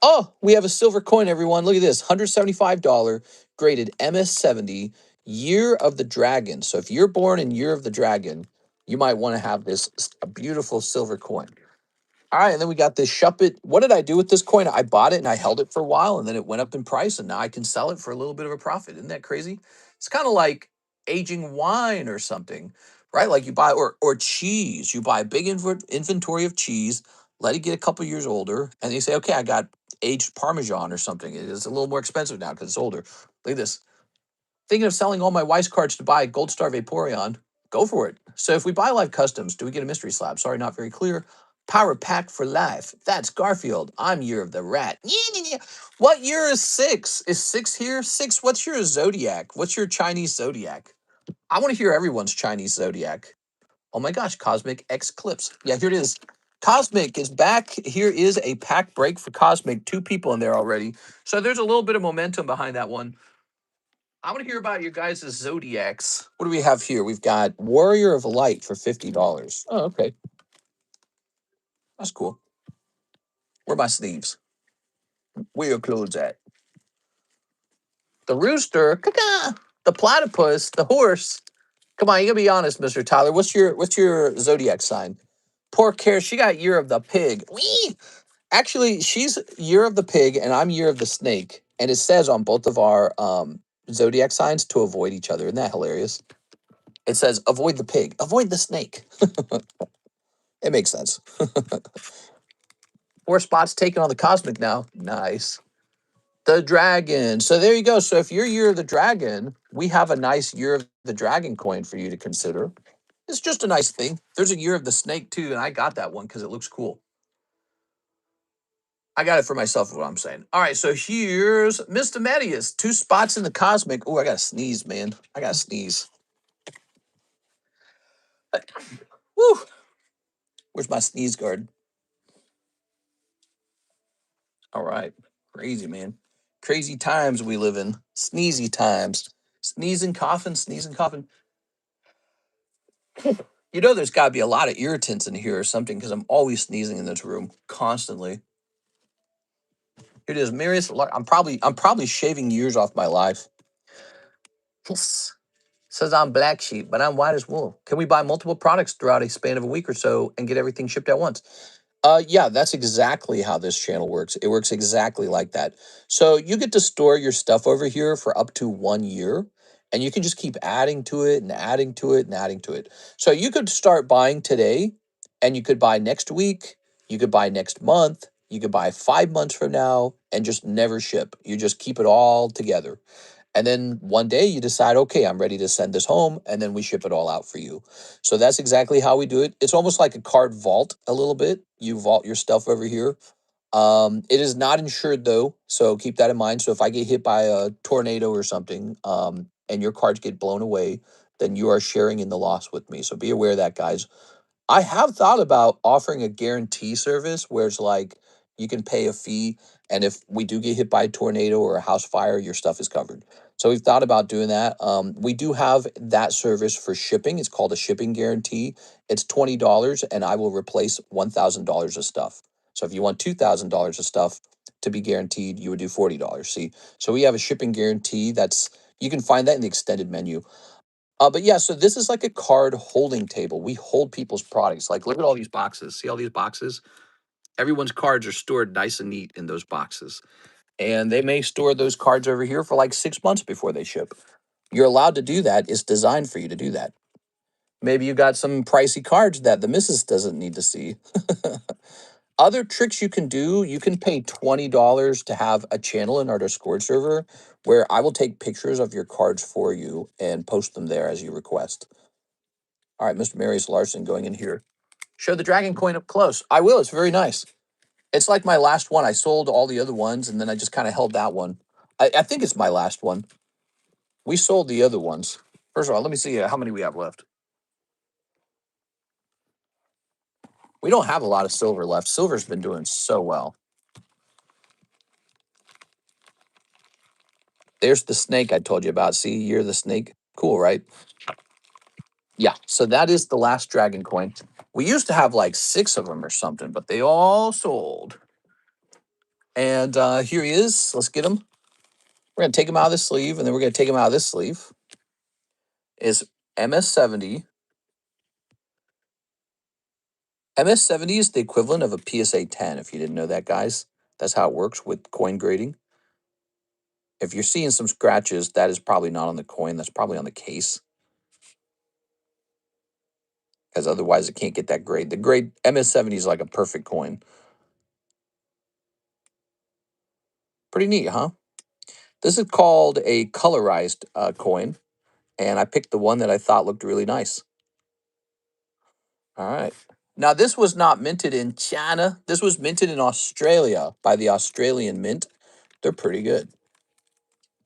Oh, we have a silver coin, everyone. Look at this. $175 graded MS70 Year of the Dragon. So if you're born in Year of the Dragon, you might want to have this a beautiful silver coin. All right, and then we got this Shuppet. What did I do with this coin? I bought it and I held it for a while, and then it went up in price, and now I can sell it for a little bit of a profit. Isn't that crazy? It's kind of like aging wine or something, right? Like you buy or cheese. You buy a big inventory of cheese, let it get a couple years older, and you say, okay, I got aged Parmesan or something. It is a little more expensive now because it's older. Look at this. Thinking of selling all my Weiss cards to buy Gold Star Vaporeon. Go for it. So if we buy live customs, do we get a mystery slab? Sorry, not very clear. Power pack for life. That's Garfield. I'm Year of the Rat. What year is 6? Is 6 here? 6, what's your zodiac? What's your Chinese zodiac? I want to hear everyone's Chinese zodiac. Oh my gosh, Cosmic Eclipse. Yeah, here it is. Cosmic is back. Here is a pack break for Cosmic. 2 people in there already. So there's a little bit of momentum behind that one. I want to hear about your guys' zodiacs. What do we have here? We've got Warrior of Light for $50. Oh, okay. That's cool. Where are my sleeves? Where your clothes at? The rooster, caca, the platypus, the horse. Come on, you gotta be honest, Mr. Tyler. What's your zodiac sign? Poor Care, she got Year of the Pig. Wee! Actually, she's Year of the Pig, and I'm Year of the Snake. And it says on both of our zodiac signs to avoid each other. Isn't that hilarious? It says avoid the pig, avoid the snake. It makes sense. 4 spots taken on the Cosmic now. Nice. The Dragon. So there you go. So if you're Year of the Dragon, we have a nice Year of the Dragon coin for you to consider. It's just a nice thing. There's a Year of the Snake too, and I got that one because it looks cool. I got it for myself, is what I'm saying. All right, so here's Mr. Medius. 2 spots in the Cosmic. Oh, I got to sneeze, man. I got to sneeze. Woo. Where's my sneeze guard? All right. Crazy, man. Crazy times we live in. Sneezy times. Sneezing, coughing, sneezing, coughing. You know, there's got to be a lot of irritants in here or something because I'm always sneezing in this room constantly. Here it is, Marius. I'm probably shaving years off my life. Yes. Says I'm black sheep, but I'm white as wool. Can we buy multiple products throughout a span of a week or so and get everything shipped at once? Yeah, that's exactly how this channel works. It works exactly like that. So you get to store your stuff over here for up to 1 year, and you can just keep adding to it and adding to it and adding to it. So you could start buying today, and you could buy next week, you could buy next month, you could buy 5 months from now, and just never ship. You just keep it all together. And then one day you decide, okay, I'm ready to send this home, and then we ship it all out for you. So that's exactly how we do it. It's almost like a card vault a little bit. You vault your stuff over here. It is not insured though, so keep that in mind. So if I get hit by a tornado or something, and your cards get blown away, then you are sharing in the loss with me. So be aware of that, guys. I have thought about offering a guarantee service where it's like you can pay a fee, and if we do get hit by a tornado or a house fire, your stuff is covered. So we've thought about doing that. We do have that service for shipping. It's called a shipping guarantee. It's $20, and I will replace $1,000 of stuff. So if you want $2,000 of stuff to be guaranteed, you would do $40. See, so we have a shipping guarantee. That's you can find that in the extended menu. But yeah, so this is like a card holding table. We hold people's products. Like, look at all these boxes. See all these boxes? Everyone's cards are stored nice and neat in those boxes. And they may store those cards over here for like 6 months before they ship. You're allowed to do that. It's designed for you to do that. Maybe you got some pricey cards that the missus doesn't need to see. Other tricks you can do, you can pay $20 to have a channel in our Discord server where I will take pictures of your cards for you and post them there as you request. All right, Mr. Marius Larson going in here. Show the dragon coin up close. I will. It's very nice. It's like my last one. I sold all the other ones, and then I just kind of held that one. I think it's my last one. We sold the other ones. First of all, let me see how many we have left. We don't have a lot of silver left. Silver's been doing so well. There's the snake I told you about. See, you're the snake. Cool, right? Yeah, so that is the last dragon coin. We used to have like 6 of them or something, but they all sold. And here he is. Let's get him. We're going to take him out of this sleeve, and then we're going to take him out of this sleeve. is MS70. MS70 is the equivalent of a PSA 10, if you didn't know that, guys. That's how it works with coin grading. If you're seeing some scratches, that is probably not on the coin. That's probably on the case. Because otherwise it can't get that grade. The grade MS70 is like a perfect coin. Pretty neat, huh? This is called a colorized coin, and I picked the one that I thought looked really nice. All right. Now, this was not minted in China. This was minted in Australia by the Australian Mint. They're pretty good.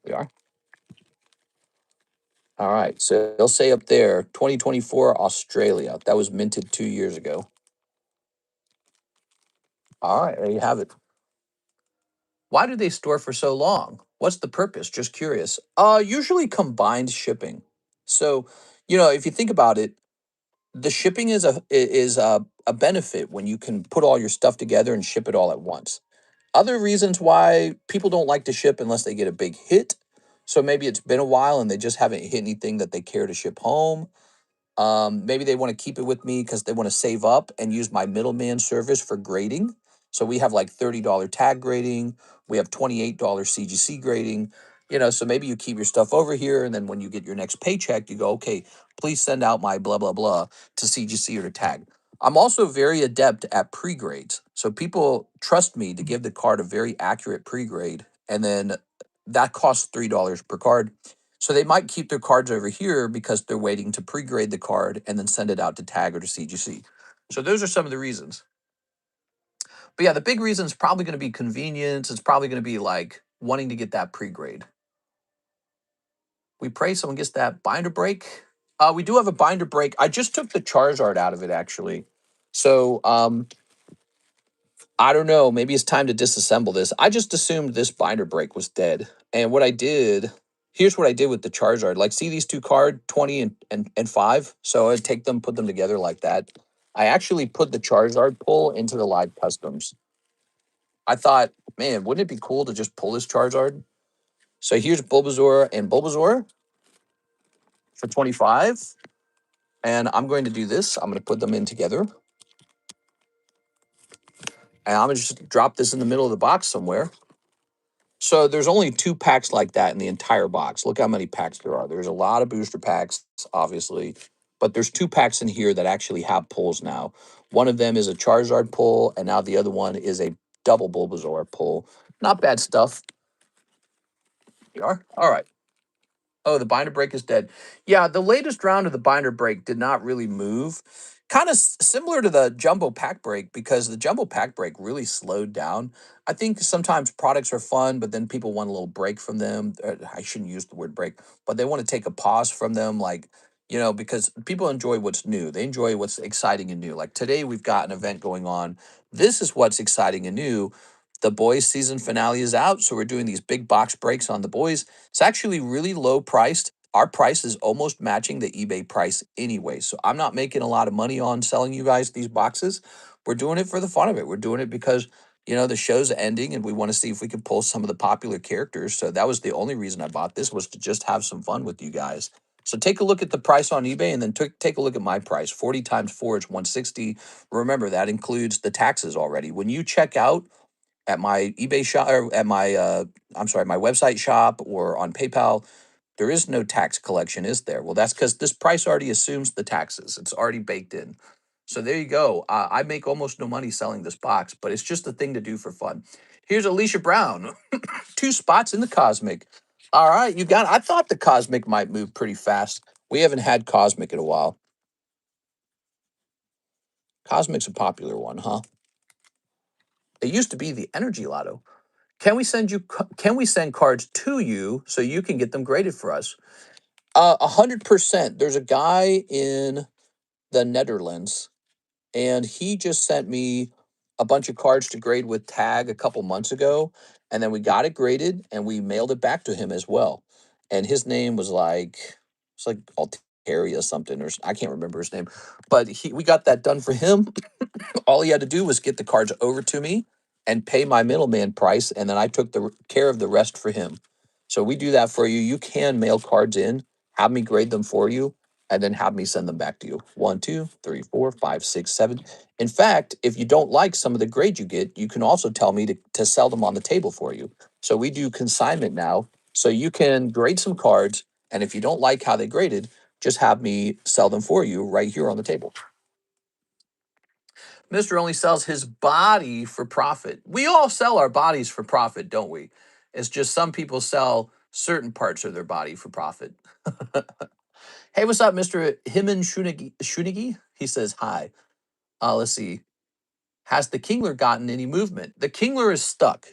We are. All right. So they'll say up there 2024 Australia. That was minted 2 years ago. All right. There you have it. Why do they store for so long? What's the purpose? Just curious. Usually combined shipping. So, if you think about it, the shipping is a benefit when you can put all your stuff together and ship it all at once. Other reasons why people don't like to ship unless they get a big hit. So maybe it's been a while and they just haven't hit anything that they care to ship home. Maybe they want to keep it with me because they want to save up and use my middleman service for grading. So we have like $30 tag grading. We have $28 CGC grading. So maybe you keep your stuff over here, and then when you get your next paycheck, you go, okay, please send out my blah, blah, blah to CGC or to tag. I'm also very adept at pre-grades. So people trust me to give the card a very accurate pre-grade, and then that costs $3 per card. So they might keep their cards over here because they're waiting to pre-grade the card and then send it out to tag or to CGC. So those are some of the reasons. But yeah, the big reason is probably going to be convenience. It's probably going to be like wanting to get that pre-grade. We pray someone gets that binder break. We do have a binder break. I just took the Charizard out of it, actually. So I don't know. Maybe it's time to disassemble this. I just assumed this binder break was dead. And what I did, here's what I did with the Charizard. Like, see these two cards, 20 and 5? So I'd take them, put them together like that. I actually put the Charizard pull into the live customs. I thought, man, wouldn't it be cool to just pull this Charizard? So here's Bulbasaur and Bulbasaur for 25. And I'm going to do this. I'm going to put them in together. And I'm going to just drop this in the middle of the box somewhere. So there's only 2 packs like that in the entire box. Look how many packs there are. There's a lot of booster packs, obviously, but there's 2 packs in here that actually have pulls now. One of them is a Charizard pull, and now the other one is a double Bulbasaur pull. Not bad stuff. We are? All right. Oh, the binder break is dead. Yeah, the latest round of the binder break did not really move. Kind of similar to the jumbo pack break, because the jumbo pack break really slowed down. I think sometimes products are fun, but then people want a little break from them. I shouldn't use the word break, but they want to take a pause from them, like, because people enjoy what's new. They enjoy what's exciting and new. Like today, we've got an event going on. This is what's exciting and new. The boys season finale is out, so we're doing these big box breaks on the boys. It's actually really low priced. Our price is almost matching the eBay price anyway. So I'm not making a lot of money on selling you guys these boxes. We're doing it for the fun of it. We're doing it because, the show's ending and we want to see if we can pull some of the popular characters. So that was the only reason I bought this, was to just have some fun with you guys. So take a look at the price on eBay and then take a look at my price. 40 times 4 is 160. Remember, that includes the taxes already. When you check out at my eBay shop, or at my my website shop, or on PayPal, there is no tax collection, is there? Well, that's because this price already assumes the taxes. It's already baked in. So there you go. I make almost no money selling this box, but it's just a thing to do for fun. Here's Alicia Brown. 2 spots in the Cosmic. All right, you got it. I thought the Cosmic might move pretty fast. We haven't had Cosmic in a while. Cosmic's a popular one, huh? It used to be the Energy Lotto. Can we send cards to you so you can get them graded for us? 100%. There's a guy in the Netherlands, and he just sent me a bunch of cards to grade with tag a couple months ago, and then we got it graded and we mailed it back to him as well. And his name was like Altaria something, or I can't remember his name, but we got that done for him. All he had to do was get the cards over to me and pay my middleman price, and then I took the care of the rest for him. So we do that for you. You can mail cards in have me grade them for you, and then have me send them back to you. 1, 2, 3, 4, 5, 6, 7. In fact, if you don't like some of the grades you get, you can also tell me to sell them on the table for you. So we do consignment now. So you can grade some cards, and if you don't like how they graded, just have me sell them for you right here on the table. Mr. only sells his body for profit. We all sell our bodies for profit, don't we? It's just some people sell certain parts of their body for profit. Hey, what's up, Mr. Himan Shunigi? He says hi. Let's see. Has the Kingler gotten any movement? The Kingler is stuck.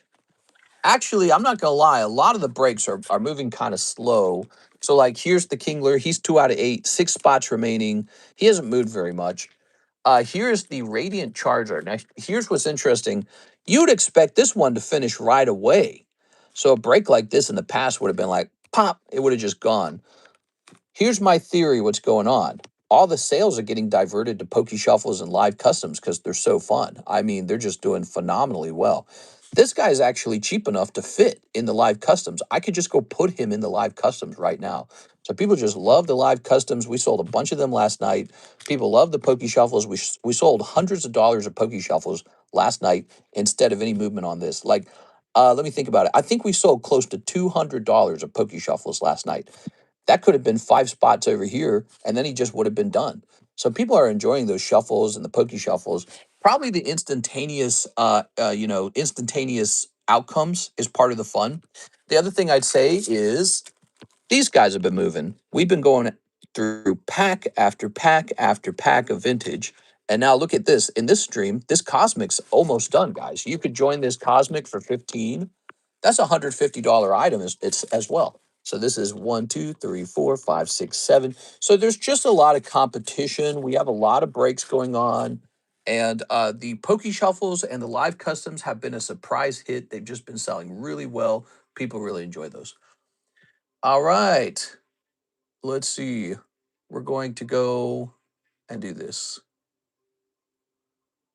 Actually, I'm not gonna lie, a lot of the breaks are moving kind of slow. So, like, here's the Kingler. He's 2 out of 8, 6 spots remaining. He hasn't moved very much. Here's the Radiant Charger. Now, here's what's interesting. You'd expect this one to finish right away. So a break like this in the past would have been like, pop, it would have just gone. Here's my theory what's going on. All the sales are getting diverted to Poke Shuffles and live customs because they're so fun. I mean, they're just doing phenomenally well. This guy is actually cheap enough to fit in the live customs. I could just go put him in the live customs right now. So people just love the live customs. We sold a bunch of them last night. People love the Poke Shuffles. We sold hundreds of dollars of Poke Shuffles last night instead of any movement on this. Like, let me think about it. I think we sold close to $200 of Poke Shuffles last night. That could have been 5 spots over here, and then he just would have been done. So people are enjoying those shuffles and the pokey shuffles. Probably the instantaneous outcomes is part of the fun. The other thing I'd say is these guys have been moving. We've been going through pack after pack after pack of vintage. And now look at this. In this stream, this Cosmic's almost done, guys. You could join this Cosmic for 15. That's a $150 item it's as well. So this is 1, 2, 3, 4, 5, 6, 7. So there's just a lot of competition. We have a lot of breaks going on. And the Pokey Shuffles and the live customs have been a surprise hit. They've just been selling really well. People really enjoy those. All right. Let's see. We're going to go and do this.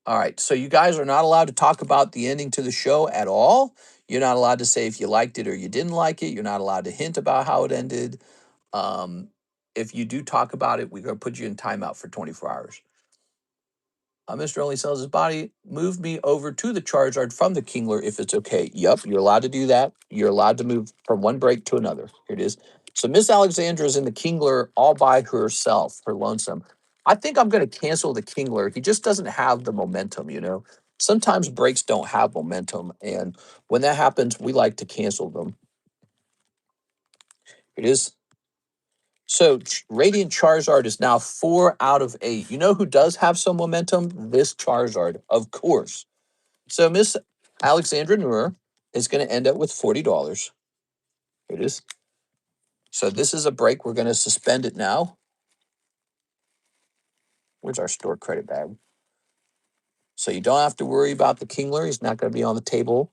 All right. So you guys are not allowed to talk about the ending to the show at all. You're not allowed to say if you liked it or you didn't like it. You're not allowed to hint about how it ended. Um, if you do talk about it, we're going to put you in timeout for 24 hours. Mr. Only sells his body. Move me over to the Charizard from the Kingler if it's okay. Yep, you're allowed to do that. You're allowed to move from one break to another. Here it is. So Miss Alexandra is in the Kingler all by herself, her lonesome. I think I'm going to cancel the Kingler. He just doesn't have the momentum, you know. Sometimes breaks don't have momentum, and when that happens, we like to cancel them. It is. So Radiant Charizard is now 4 out of 8. You know who does have some momentum? This Charizard, of course. So Miss Alexandra Noor is going to end up with $40. Here it is. So this is a break. We're going to suspend it now. Where's our store credit bag? So you don't have to worry about the Kingler. He's not going to be on the table.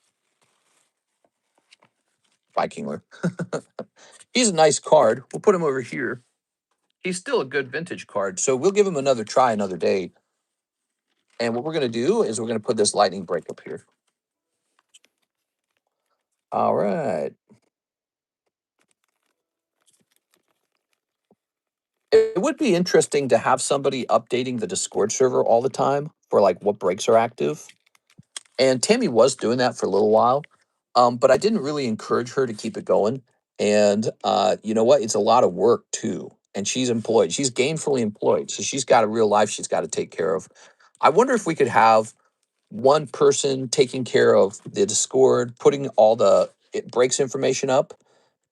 Bye, Kingler. He's a nice card. We'll put him over here. He's still a good vintage card. So we'll give him another try another day. And what we're going to do is we're going to put this lightning break up here. All right. It would be interesting to have somebody updating the Discord server all the time for like what breaks are active. And Tammy was doing that for a little while, but I didn't really encourage her to keep it going. And you know what? It's a lot of work too. And she's employed. She's gainfully employed. So she's got a real life she's got to take care of. I wonder if we could have one person taking care of the Discord, putting all the breaks information up,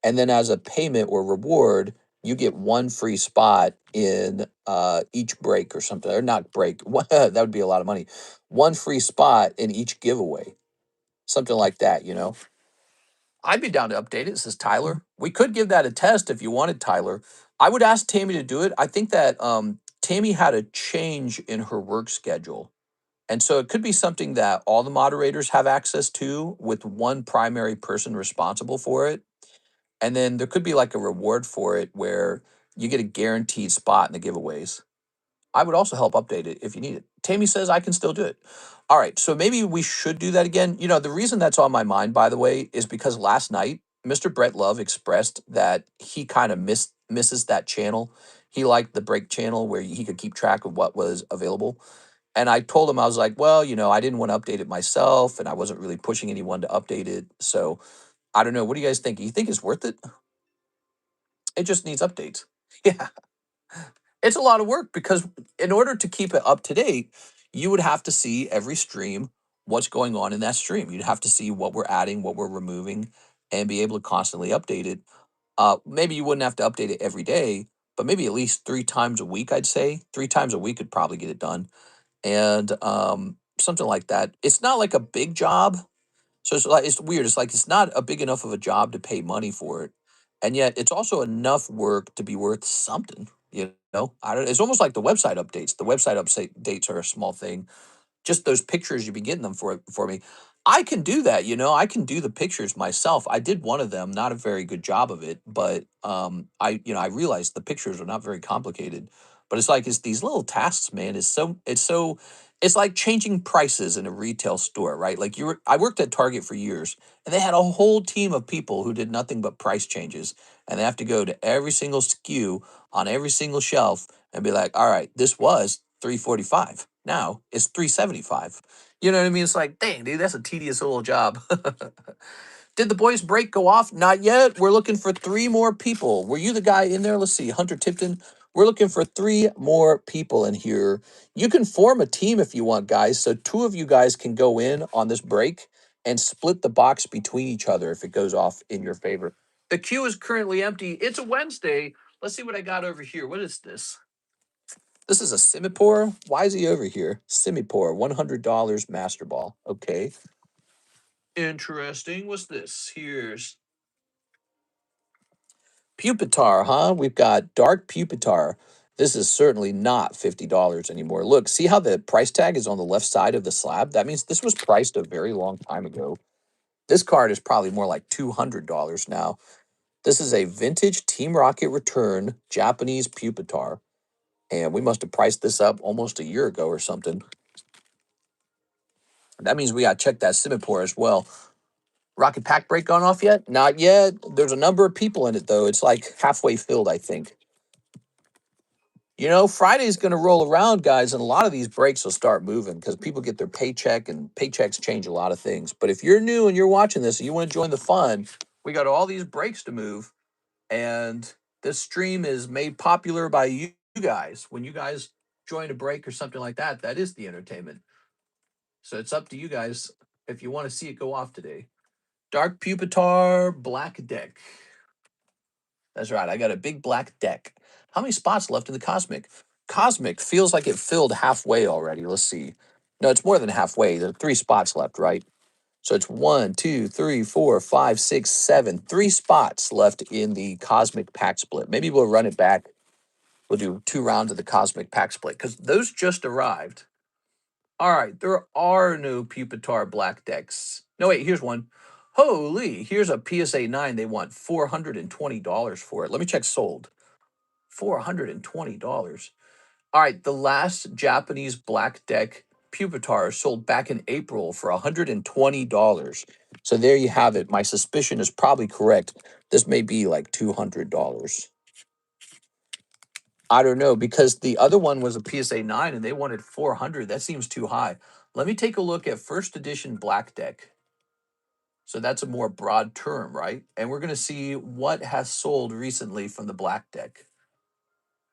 and then as a payment or reward, you get one free spot in each break or something, or not break. That would be a lot of money. One free spot in each giveaway, something like that. You know, I'd be down to update it. Says Tyler. We could give that a test if you wanted, Tyler. I would ask Tammy to do it. I think that Tammy had a change in her work schedule. And so it could be something that all the moderators have access to with one primary person responsible for it. And then there could be like a reward for it where you get a guaranteed spot in the giveaways. I would also help update it if you need it. Tammy says I can still do it. All right, so maybe we should do that again. You know, the reason that's on my mind, by the way, is because last night Mr. Brett Love expressed that he kind of misses that channel. He liked the break channel where he could keep track of what was available. And I told him, I was like, well, I didn't want to update it myself, and I wasn't really pushing anyone to update it. So I don't know. What do you guys think? You think it's worth it? It just needs updates. Yeah. It's a lot of work because in order to keep it up to date, you would have to see every stream, what's going on in that stream. You'd have to see what we're adding, what we're removing, and be able to constantly update it. Maybe you wouldn't have to update it every day, but maybe at least 3 times a week, I'd say. 3 times a week could probably get it done. And something like that. It's not like a big job, so it's weird. It's like it's not a big enough of a job to pay money for it, and yet it's also enough work to be worth something. I don't. It's almost like the website updates. The website updates are a small thing, just those pictures you've been getting them for me. I can do that, I can do the pictures myself. I did one of them, not a very good job of it, but I realized the pictures are not very complicated. But it's these little tasks, man. It's like changing prices in a retail store, right? Like I worked at Target for years, and they had a whole team of people who did nothing but price changes, and they have to go to every single SKU on every single shelf and be like, all right, this was 345. Now it's 375. You know what I mean? It's like, dang, dude, that's a tedious little job. Did the boys break go off? Not yet. We're looking for 3 more people. Were you the guy in there? Let's see. Hunter Tipton. We're looking for 3 more people in here. You can form a team if you want, guys. So 2 of you guys can go in on this break and split the box between each other if it goes off in your favor. The queue is currently empty. It's a Wednesday. Let's see what I got over here. What is this? This is a Simipore. Why is he over here? Simipore, $100 Master Ball. Okay. Interesting. What's this? Here's Pupitar, huh? We've got Dark Pupitar. This is certainly not $50 anymore. Look, see how the price tag is on the left side of the slab? That means this was priced a very long time ago. This card is probably more like $200 now. This is a vintage Team Rocket return Japanese Pupitar. And we must have priced this up almost a year ago or something. That means we got to check that Simipore as well. Rocket pack break gone off yet? Not yet. There's a number of people in it, though. It's like halfway filled, I think. Friday's going to roll around, guys, and a lot of these breaks will start moving because people get their paycheck, and paychecks change a lot of things. But if you're new and you're watching this and you want to join the fun, we got all these breaks to move, and this stream is made popular by you guys. When you guys join a break or something like that, that is the entertainment. So it's up to you guys if you want to see it go off today. Dark Pupitar Black Deck. That's right. I got a big black deck. How many spots left in the Cosmic? Cosmic feels like it filled halfway already. Let's see. No, it's more than halfway. There are 3 spots left, right? So it's 1, 2, 3, 4, 5, 6, 7. 3 spots left in the Cosmic Pack Split. Maybe we'll run it back. We'll do 2 rounds of the Cosmic Pack Split because those just arrived. All right, there are no Pupitar black decks. No, wait, here's one. Holy, here's a PSA 9. They want $420 for it. Let me check sold. $420. All right, the last Japanese black deck Pupitar sold back in April for $120. So there you have it. My suspicion is probably correct. This may be like $200. I don't know, because the other one was a PSA 9 and they wanted 400. That seems too high. Let me take a look at first edition black deck. So that's a more broad term, right? And we're going to see what has sold recently from the black deck.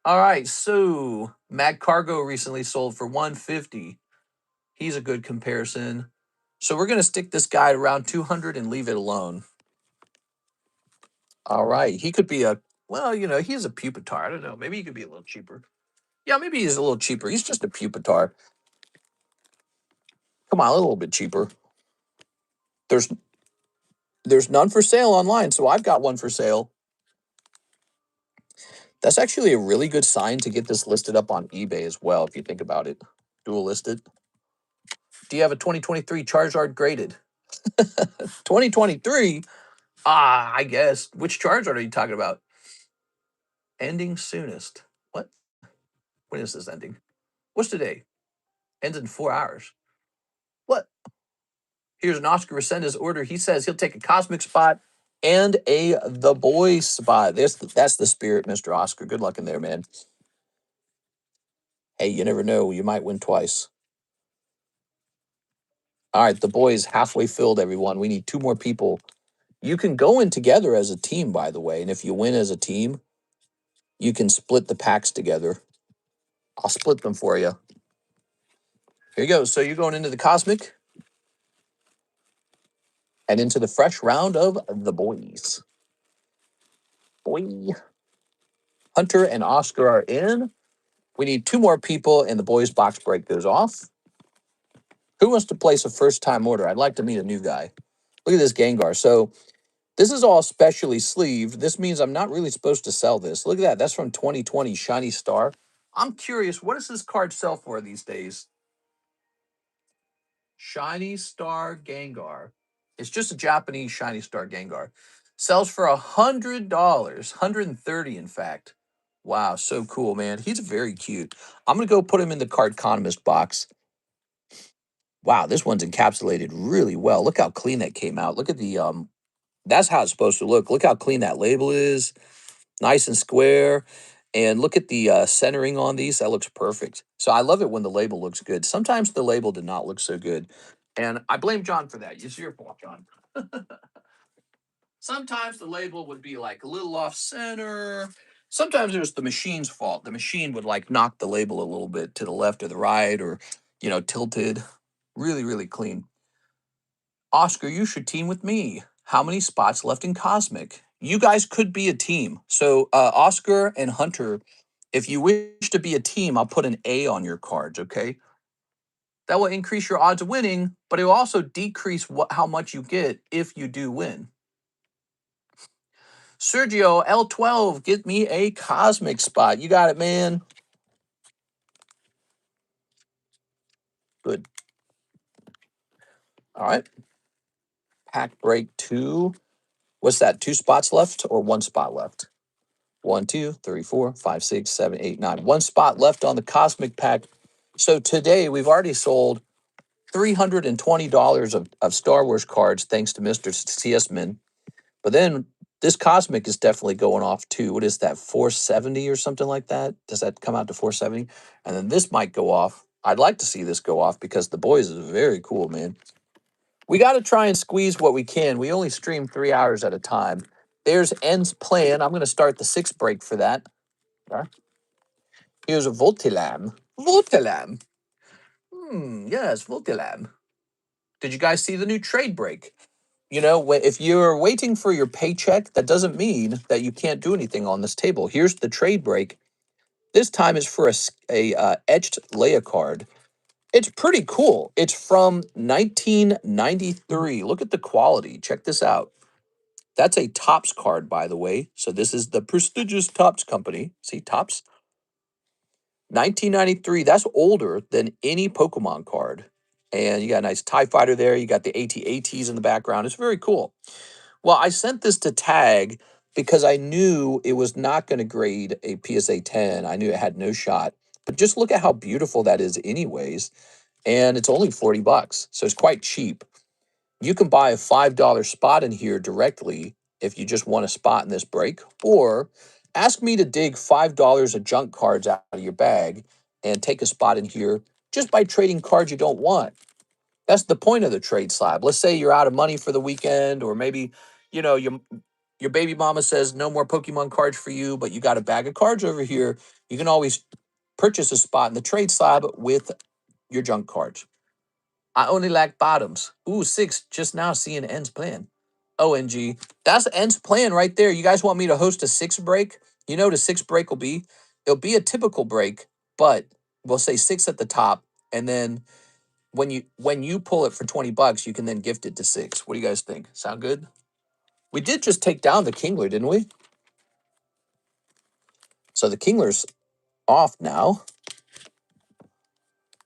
All right, so Mag Cargo recently sold for 150. He's a good comparison. So we're going to stick this guy around 200 and leave it alone. All right, he could be he's a Pupitar. I don't know. Maybe he could be a little cheaper. Yeah, maybe he's a little cheaper. He's just a Pupitar. Come on, a little bit cheaper. There's none for sale online, so I've got one for sale. That's actually a really good sign to get this listed up on eBay as well, if you think about it. Dual listed. Do you have a 2023 Charizard graded? 2023? I guess. Which Charizard are you talking about? Ending soonest. What? When is this ending? What's today? Ends in 4 hours. What? Here's an Oscar Resendez order. He says he'll take a Cosmic spot and a The Boys spot. That's the spirit, Mr. Oscar. Good luck in there, man. Hey, you never know. You might win twice. All right, The Boys halfway filled, everyone. We need 2 more people. You can go in together as a team, by the way. And if you win as a team, you can split the packs together. I'll split them for you. Here you go. So you're going into the Cosmic and into the fresh round of The Boys. Boy. Hunter and Oscar are in. We need 2 more people, and The Boys box break goes off. Who wants to place a first-time order? I'd like to meet a new guy. Look at this Gengar. So this is all specially sleeved. This means I'm not really supposed to sell this. Look at that. That's from 2020 Shiny Star. I'm curious, what does this card sell for these days? Shiny Star Gengar. It's just a Japanese Shiny Star Gengar. Sells for $100, $130 in fact. Wow, so cool, man. He's very cute. I'm gonna go put him in the Cardconomist box. Wow, this one's encapsulated really well. Look how clean that came out. Look at the that's how it's supposed to look. Look how clean that label is. Nice and square. And look at the centering on these. That looks perfect. So I love it when the label looks good. Sometimes the label did not look so good. And I blame John for that. It's your fault, John. Sometimes the label would be like a little off center. Sometimes it was the machine's fault. The machine would like knock the label a little bit to the left or the right or, tilted. Really, really clean. Oscar, you should team with me. How many spots left in Cosmic? You guys could be a team. So, Oscar and Hunter, if you wish to be a team, I'll put an A on your cards, okay? That will increase your odds of winning, but it will also decrease how much you get if you do win. Sergio, L12, get me a Cosmic spot. You got it, man. Good. All right. Pack break 2. What's that? 2 spots left or 1 spot left? 1, 2, 3, 4, 5, 6, 7, 8, 9. 1 spot left on the Cosmic pack. So today we've already sold $320 of Star Wars cards thanks to Mr. CS Min. But then this Cosmic is definitely going off too. What is that, 470 or something like that? Does that come out to 470? And then this might go off. I'd like to see this go off because The Boys is very cool, man. We got to try and squeeze what we can. We only stream 3 hours at a time. There's End's Plan. I'm going to start the 6th break for that. Here's a Voltilam. Voltilam. Yes, Voltilam. Did you guys see the new trade break? If you're waiting for your paycheck, that doesn't mean that you can't do anything on this table. Here's the trade break. This time is for a etched Leia card. It's pretty cool. It's from 1993. Look at the quality. Check this out. That's a Topps card, by the way. So this is the prestigious Topps company. See, Topps? 1993. That's older than any Pokemon card. And you got a nice TIE Fighter there. You got the AT-ATs in the background. It's very cool. Well, I sent this to Tag because I knew it was not going to grade a PSA 10. I knew it had no shot. But just look at how beautiful that is anyways. And it's only $40. So it's quite cheap. You can buy a $5 spot in here directly if you just want a spot in this break, or ask me to dig $5 of junk cards out of your bag and take a spot in here just by trading cards you don't want. That's the point of the trade slab. Let's say you're out of money for the weekend, or maybe, your baby mama says no more Pokemon cards for you, but you got a bag of cards over here. You can always purchase a spot in the trade slab with your junk cards. I only like bottoms. Ooh, 6, just now seeing End's Plan. ONG. That's End's Plan right there. You guys want me to host a 6 break? You know what a 6 break will be? It'll be a typical break, but we'll say 6 at the top, and then when you pull it for $20, you can then gift it to 6. What do you guys think? Sound good? We did just take down the Kingler, didn't we? So the Kingler's off now.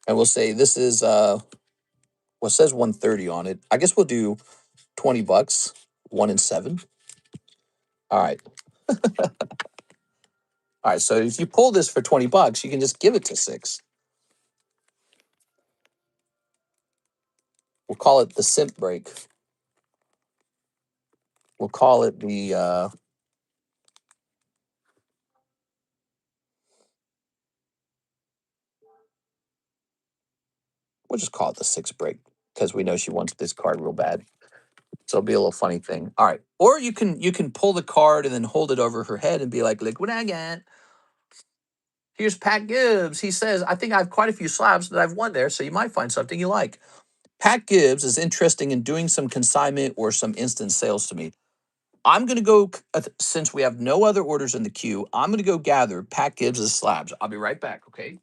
And we'll say this is it says 130 on it. I guess we'll do $20, 1 and 7. All right. All right, so if you pull this for $20, you can just give it to 6. We'll call it the simp break. We'll call it the we'll just call it the 6 break because we know she wants this card real bad. So it'll be a little funny thing. All right. Or you can pull the card and then hold it over her head and be like, look what I got. Here's Pat Gibbs. He says, I think I have quite a few slabs that I've won there, so you might find something you like. Pat Gibbs is interested in doing some consignment or some instant sales to me. I'm going to go, since we have no other orders in the queue, I'm going to go gather Pat Gibbs' slabs. I'll be right back, okay?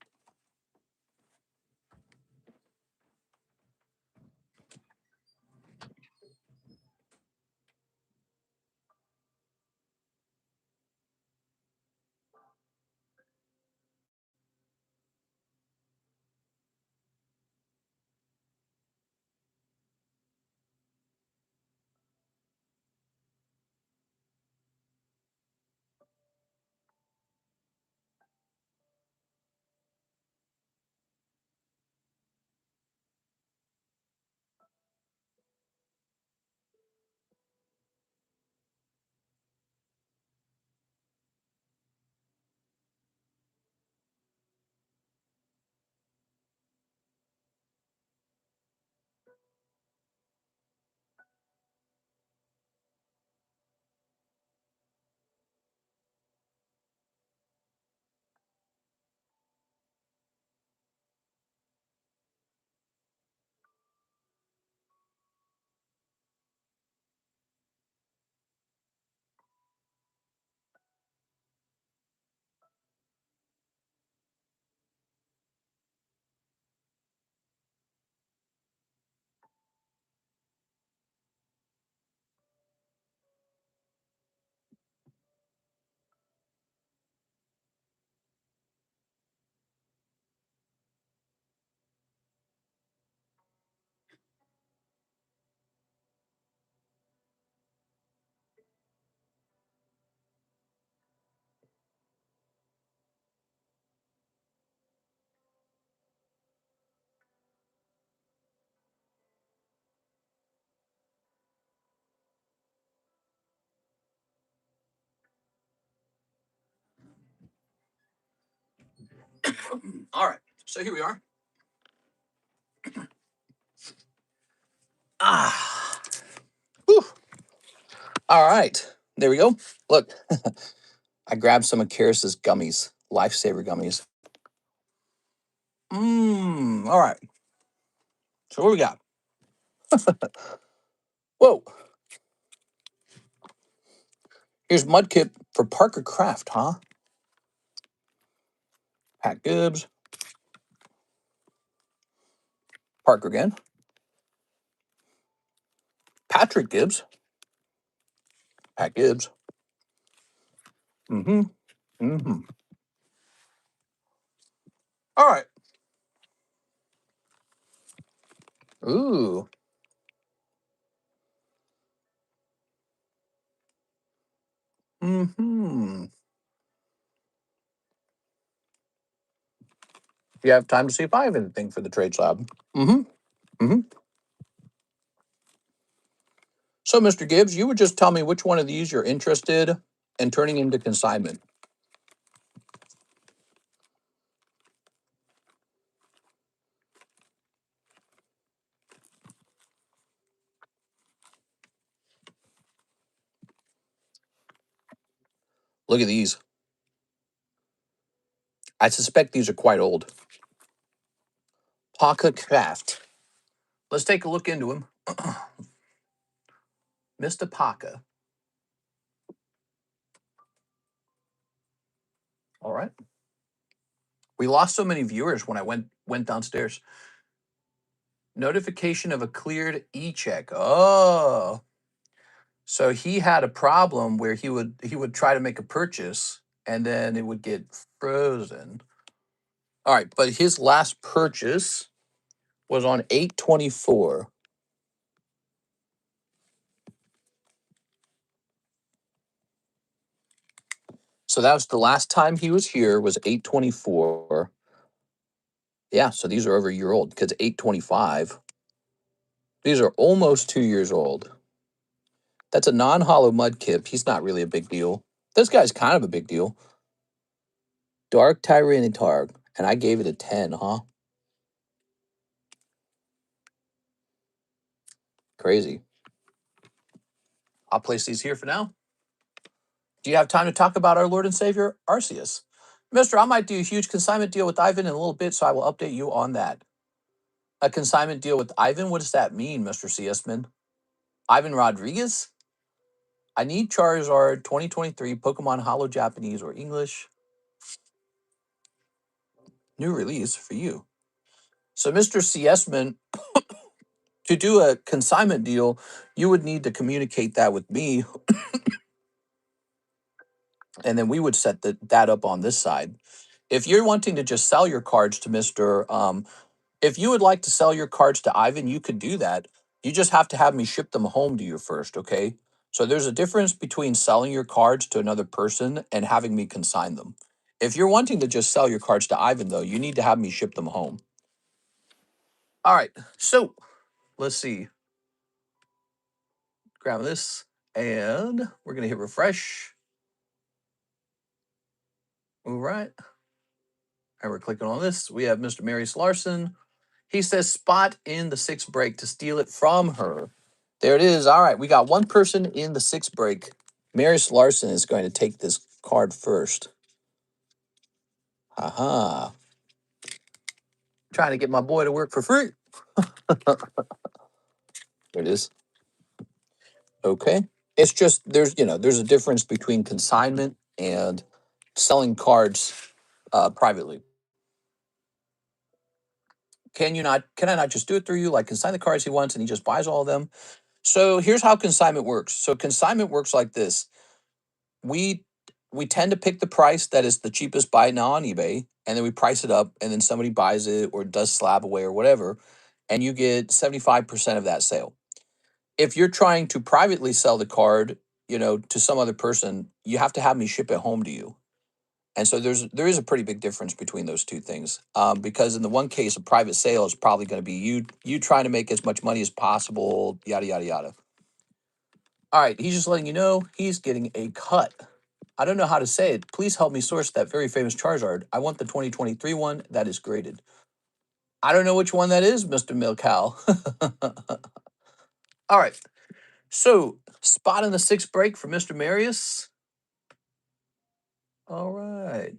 All right. So here we are. Ah. Whew. All right. There we go. Look, I grabbed some of Karis's gummies, Lifesaver gummies. All right. So what we got? Whoa. Here's Mudkip for Parker Craft, huh? Pat Gibbs. Parker again. Patrick Gibbs. Pat Gibbs. Mm-hmm. Mm-hmm. All right. Ooh. Mm-hmm. You have time to see if I have anything for the trade slab. Mm-hmm. Mm-hmm. So, Mr. Gibbs, you would just tell me which one of these you're interested in turning into consignment. Look at these. I suspect these are quite old. Parker Craft. Let's take a look into him. Mr. Parker. All right. We lost so many viewers when I went downstairs. Notification of a cleared e-check. Oh. So he had a problem where he would try to make a purchase and then it would get frozen. All right, but his last purchase was on 8/24. So that was the last time he was here was 8/24. Yeah, so these are over a year old because 8/25. These are almost 2 years old. That's a non-hollow Mudkip. He's not really a big deal. This guy's kind of a big deal. Dark Tyranitar, and I gave it a 10, huh? Crazy. I'll place these here for now. Do you have time to talk about our Lord and Savior, Arceus? Mister, I might do a huge consignment deal with Ivan in a little bit, so I will update you on that. A consignment deal with Ivan? What does that mean, Mr. CSman? Ivan Rodriguez? I need Charizard 2023 Pokemon Holo Japanese or English. New release for you. So, Mr. CSman, to do a consignment deal, you would need to communicate that with me, and then we would set that up on this side. If you're wanting to just sell your cards to Mr. If you would like to sell your cards to Ivan, you could do that. You just have to have me ship them home to you first, okay? So there's a difference between selling your cards to another person and having me consign them. If you're wanting to just sell your cards to Ivan, though, you need to have me ship them home. All right, so let's see. Grab this, and we're going to hit refresh. All right. And we're clicking on this. We have Mr. Marius Larson. He says spot in the 6th break to steal it from her. There it is. All right, we got one person in the 6th break. Marius Larson is going to take this card first. Aha. Trying to get my boy to work for free. There it is. Okay. It's just there's a difference between consignment and selling cards privately. Can I not just do it through you? Like consign the cards he wants and he just buys all of them? So here's how consignment works. So consignment works like this. We we tend to pick the price that is the cheapest buy now on eBay, and then we price it up, and then somebody buys it or does slab away or whatever, and you get 75% of that sale. If you're trying to privately sell the card, to some other person, you have to have me ship it home to you. And so there is a pretty big difference between those two things. Because in the one case, a private sale is probably going to be you trying to make as much money as possible, yada yada yada. All right, he's just letting you know he's getting a cut. I don't know how to say it. Please help me source that very famous Charizard. I want the 2023 one that is graded. I don't know which one that is, Mr. Milcow. All right. So, spot in the 6th break for Mr. Marius. All right.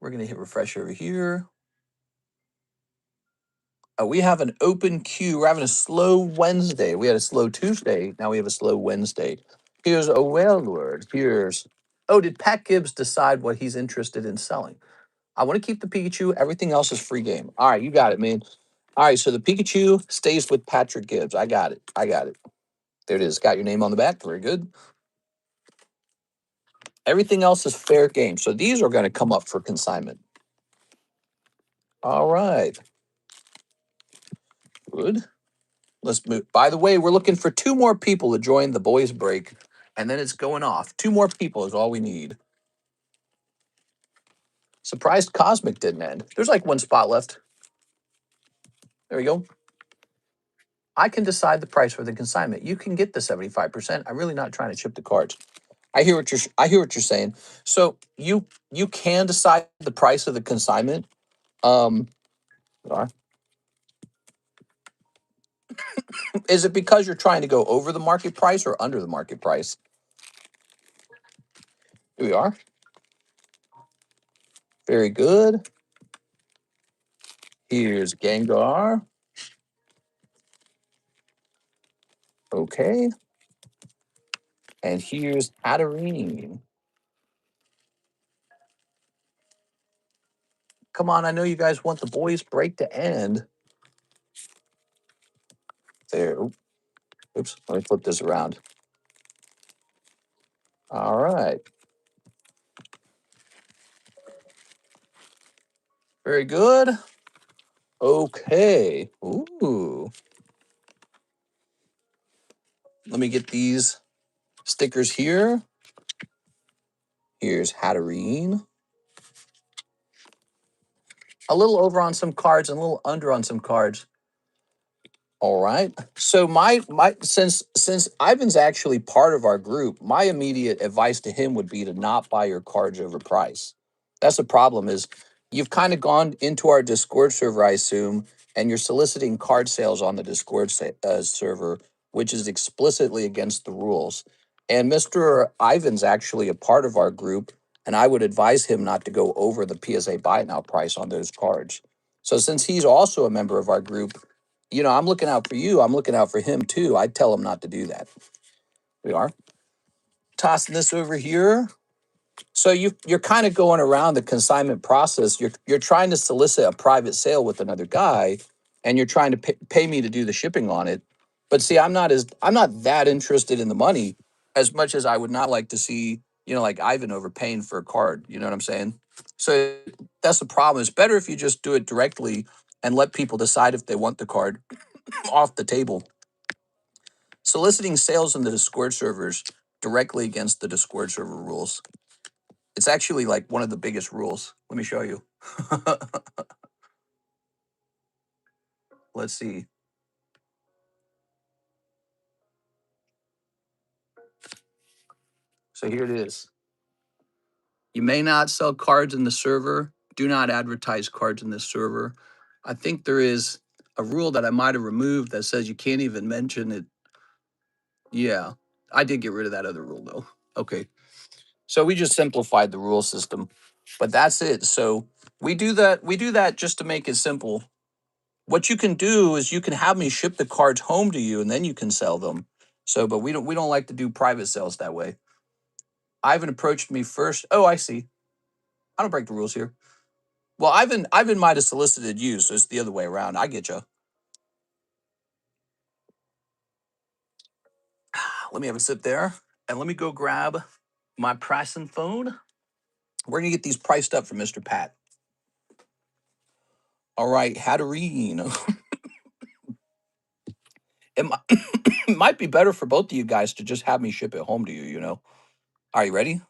We're going to hit refresh over here. We have an open queue. We're having a slow Wednesday. We had a slow Tuesday. Now we have a slow Wednesday. Here's a whale word. Did Pat Gibbs decide what he's interested in selling? I want to keep the Pikachu. Everything else is free game. All right, you got it, man. All right, so the Pikachu stays with Patrick Gibbs. I got it. There it is. Got your name on the back. Very good. Everything else is fair game. So these are going to come up for consignment. All right. Good. Let's move. By the way, we're looking for 2 more people to join the boys' break, and then it's going off. 2 more people is all we need. Surprised Cosmic didn't end. There's like 1 spot left. There we go. I can decide the price for the consignment. You can get the 75%. I'm really not trying to chip the cards. I hear what you're saying. So you can decide the price of the consignment. Is it because you're trying to go over the market price or under the market price? Here we are. Very good. Here's Gengar. Okay. And here's Hatterene. Come on, I know you guys want the boys' break to end. There. Oops, let me flip this around. All right. Very good. Okay. Ooh. Let me get these stickers here. Here's Hatterene. A little over on some cards and a little under on some cards. All right. So my since Ivan's actually part of our group, my immediate advice to him would be to not buy your cards overpriced. That's the problem is you've kind of gone into our Discord server, I assume, and you're soliciting card sales on the Discord server, which is explicitly against the rules. And Mr. Ivan's actually a part of our group, and I would advise him not to go over the PSA buy now price on those cards. So since he's also a member of our group, I'm looking out for you. I'm looking out for him too. I'd tell him not to do that. We are tossing this over here. So you're kind of going around the consignment process. You're trying to solicit a private sale with another guy, and you're trying to pay me to do the shipping on it. But see, I'm not that interested in the money as much as I would not like to see like Ivan overpaying for a card. You know what I'm saying? So that's the problem. It's better if you just do it directly and let people decide if they want the card off the table. Soliciting sales in the Discord servers directly against the Discord server rules. It's actually like one of the biggest rules. Let me show you. Let's see. So here it is. You may not sell cards in the server. Do not advertise cards in this server. I think there is a rule that I might have removed that says you can't even mention it. Yeah, I did get rid of that other rule though. Okay. So we just simplified the rule system. But that's it. So we do that just to make it simple. What you can do is you can have me ship the cards home to you and then you can sell them. So, but we don't like to do private sales that way. Ivan approached me first. Oh, I see. I don't break the rules here. Well, Ivan might have solicited you, so it's the other way around. I get you. Let me have a sip there, and let me go grab my pricing phone. We're gonna get these priced up for Mr. Pat. All right, Hatterene. It might, it might be better for both of you guys to just have me ship it home to you. Are you ready?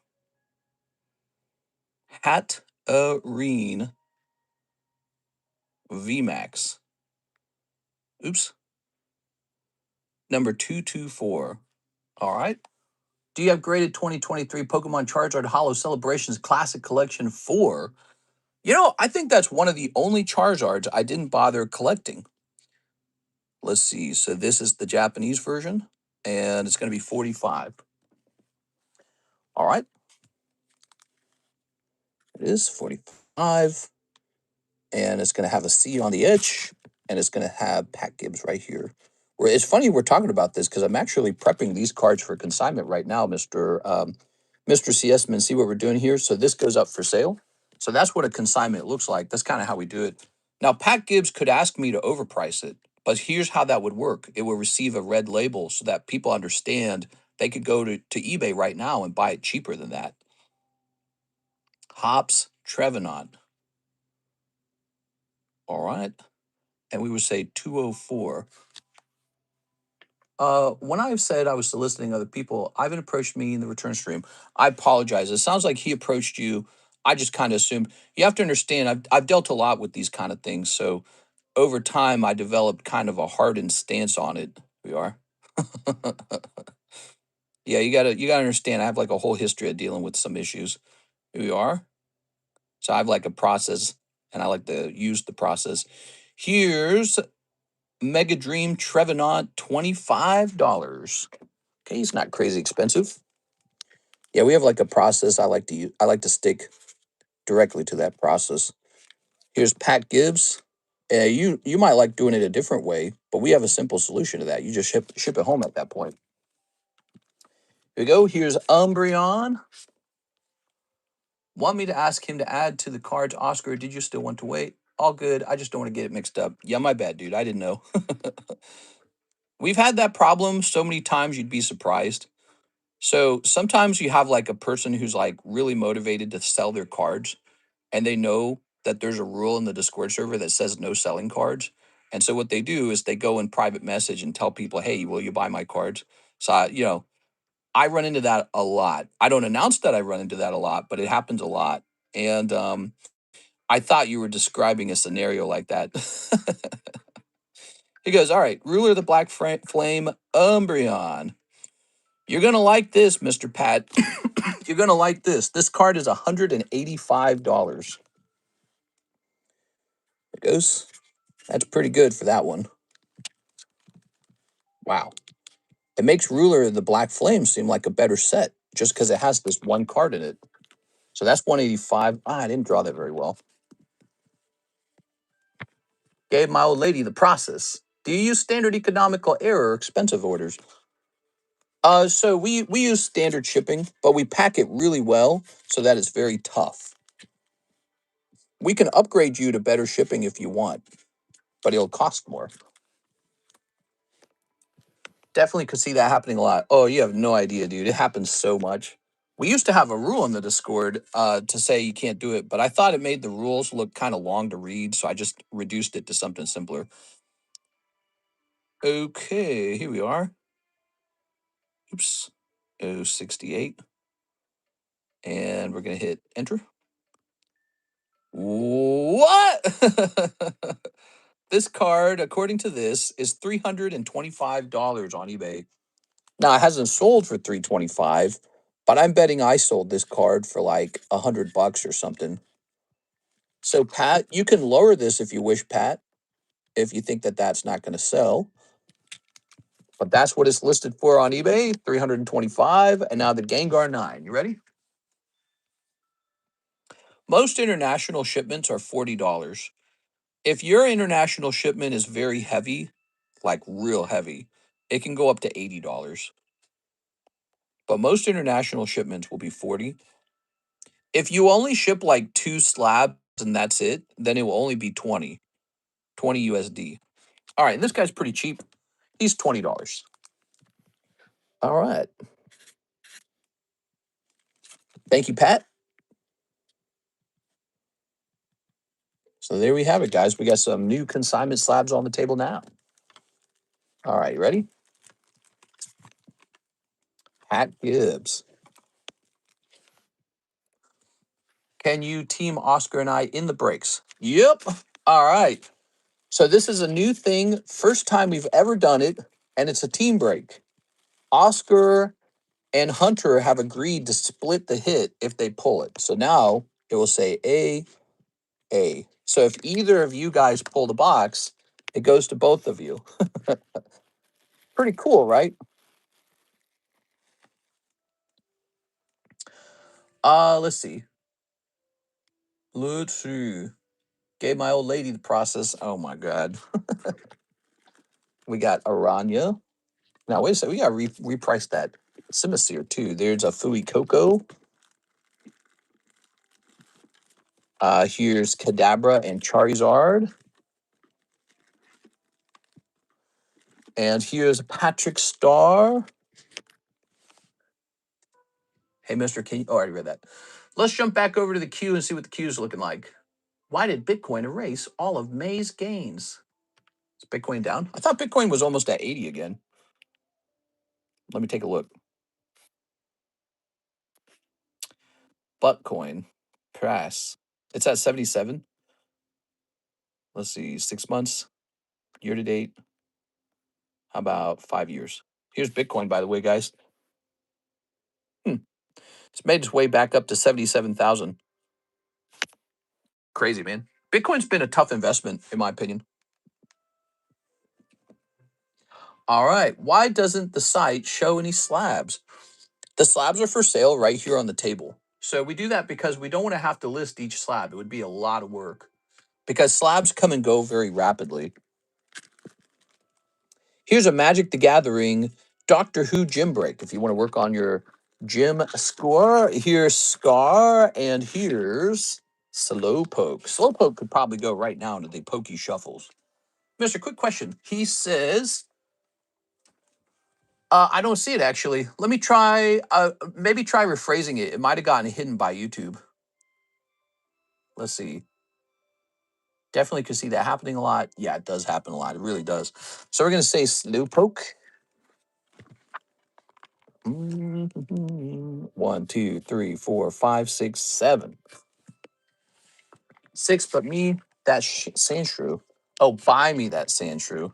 Hatterene VMAX. Oops. Number 224. All right. Do you have graded 2023 Pokemon Charizard Holo Celebrations Classic Collection 4? I think that's one of the only Charizards I didn't bother collecting. Let's see. So this is the Japanese version, and it's going to be 45. All right. It is 45. And it's going to have a C on the edge, and it's going to have Pat Gibbs right here. It's funny we're talking about this because I'm actually prepping these cards for consignment right now, Mr. CS-Man. See what we're doing here? So this goes up for sale. So that's what a consignment looks like. That's kind of how we do it. Now, Pat Gibbs could ask me to overprice it, but here's how that would work. It will receive a red label so that people understand they could go to eBay right now and buy it cheaper than that. Hops Trevenant. All right. And we would say 204. When I've said I was soliciting other people, Ivan approached me in the return stream. I apologize. It sounds like he approached you. I just kind of assumed. You have to understand, I've dealt a lot with these kind of things. So over time, I developed kind of a hardened stance on it. We are. Yeah, you gotta understand. I have like a whole history of dealing with some issues. Here we are. So I have like a process, and I like to use the process. Here's Mega Dream Trevenant, $25. Okay, he's not crazy expensive. Yeah, we have like a process I like to use. I like to stick directly to that process. Here's Pat Gibbs. You might like doing it a different way, but we have a simple solution to that. You just ship it home at that point. Here we go. Here's Umbreon. Want me to ask him to add to the cards, Oscar? Or did you still want to wait? All good. I just don't want to get it mixed up. Yeah, my bad, dude. I didn't know. We've had that problem so many times you'd be surprised. So sometimes you have like a person who's like really motivated to sell their cards, and they know that there's a rule in the Discord server that says no selling cards. And so what they do is they go in private message and tell people, "Hey, will you buy my cards?" So I run into that a lot. I don't announce that I run into that a lot, but it happens a lot. And I thought you were describing a scenario like that. He goes, all right, Ruler of the Black Flame, Umbreon. You're going to like this, Mr. Pat. You're going to like this. This card is $185. There it goes. That's pretty good for that one. Wow. It makes Ruler of the Black Flame seem like a better set just because it has this one card in it. So that's 185. I didn't draw that very well. Gave my old lady the process. Do you use standard economical error or expensive orders? So we use standard shipping, but we pack it really well so that it's very tough. We can upgrade you to better shipping if you want, but it'll cost more. Definitely could see that happening a lot. Oh, you have no idea, dude. It happens so much. We used to have a rule in the Discord to say you can't do it, but I thought it made the rules look kind of long to read, so I just reduced it to something simpler. Okay, here we are. Oops. 068. And we're going to hit enter. What? This card, according to this, is $325 on eBay. Now, it hasn't sold for $325, but I'm betting I sold this card for like $100 or something. So, Pat, you can lower this if you wish, Pat, if you think that that's not going to sell. But that's what it's listed for on eBay, $325. And now the Gengar 9. You ready? Most international shipments are $40. If your international shipment is very heavy, like real heavy, it can go up to $80. But most international shipments will be 40. If you only ship like 2 slabs and that's it, then it will only be 20 USD. All right, and this guy's pretty cheap. He's $20. All right. Thank you, Pat. So there we have it, guys. We got some new consignment slabs on the table now. All right, you ready? Pat Gibbs. Can you team Oscar and I in the breaks? Yep. All right. So this is a new thing. First time we've ever done it, and it's a team break. Oscar and Hunter have agreed to split the hit if they pull it. So now it will say A, A. So if either of you guys pull the box, it goes to both of you. Pretty cool, right? Let's see. Let's see. Gave my old lady the process. Oh my God. We got Aranya. Now, wait a second. We got to reprice that Simisear too. There's a Fui Coco. Here's Kadabra and Charizard. And here's Patrick Star. Hey, Mr. King. Oh, I already read that. Let's jump back over to the queue and see what the queue is looking like. Why did Bitcoin erase all of May's gains? Is Bitcoin down? I thought Bitcoin was almost at 80 again. Let me take a look. Buttcoin price. It's at 77. Let's see, 6 months, year to date. How about 5 years? Here's Bitcoin, by the way, guys. It's made its way back up to 77,000. Crazy, man. Bitcoin's been a tough investment, in my opinion. All right. Why doesn't the site show any slabs? The slabs are for sale right here on the table. So we do that because we don't want to have to list each slab. It would be a lot of work because slabs come and go very rapidly. Here's a Magic the Gathering Doctor Who gym break. If you want to work on your gym score, here's Scar and here's Slowpoke. Slowpoke could probably go right now into the Pokey Shuffles. Mister, quick question. He says, I don't see it actually. Let me try, maybe try rephrasing it. It might have gotten hidden by YouTube. Let's see. Definitely could see that happening a lot. Yeah, it does happen a lot. It really does. So we're going to say Slowpoke. 1, 2, 3, 4, 5, 6, 7. 6, but me, that's Sandshrew. Oh, buy me that Sandshrew.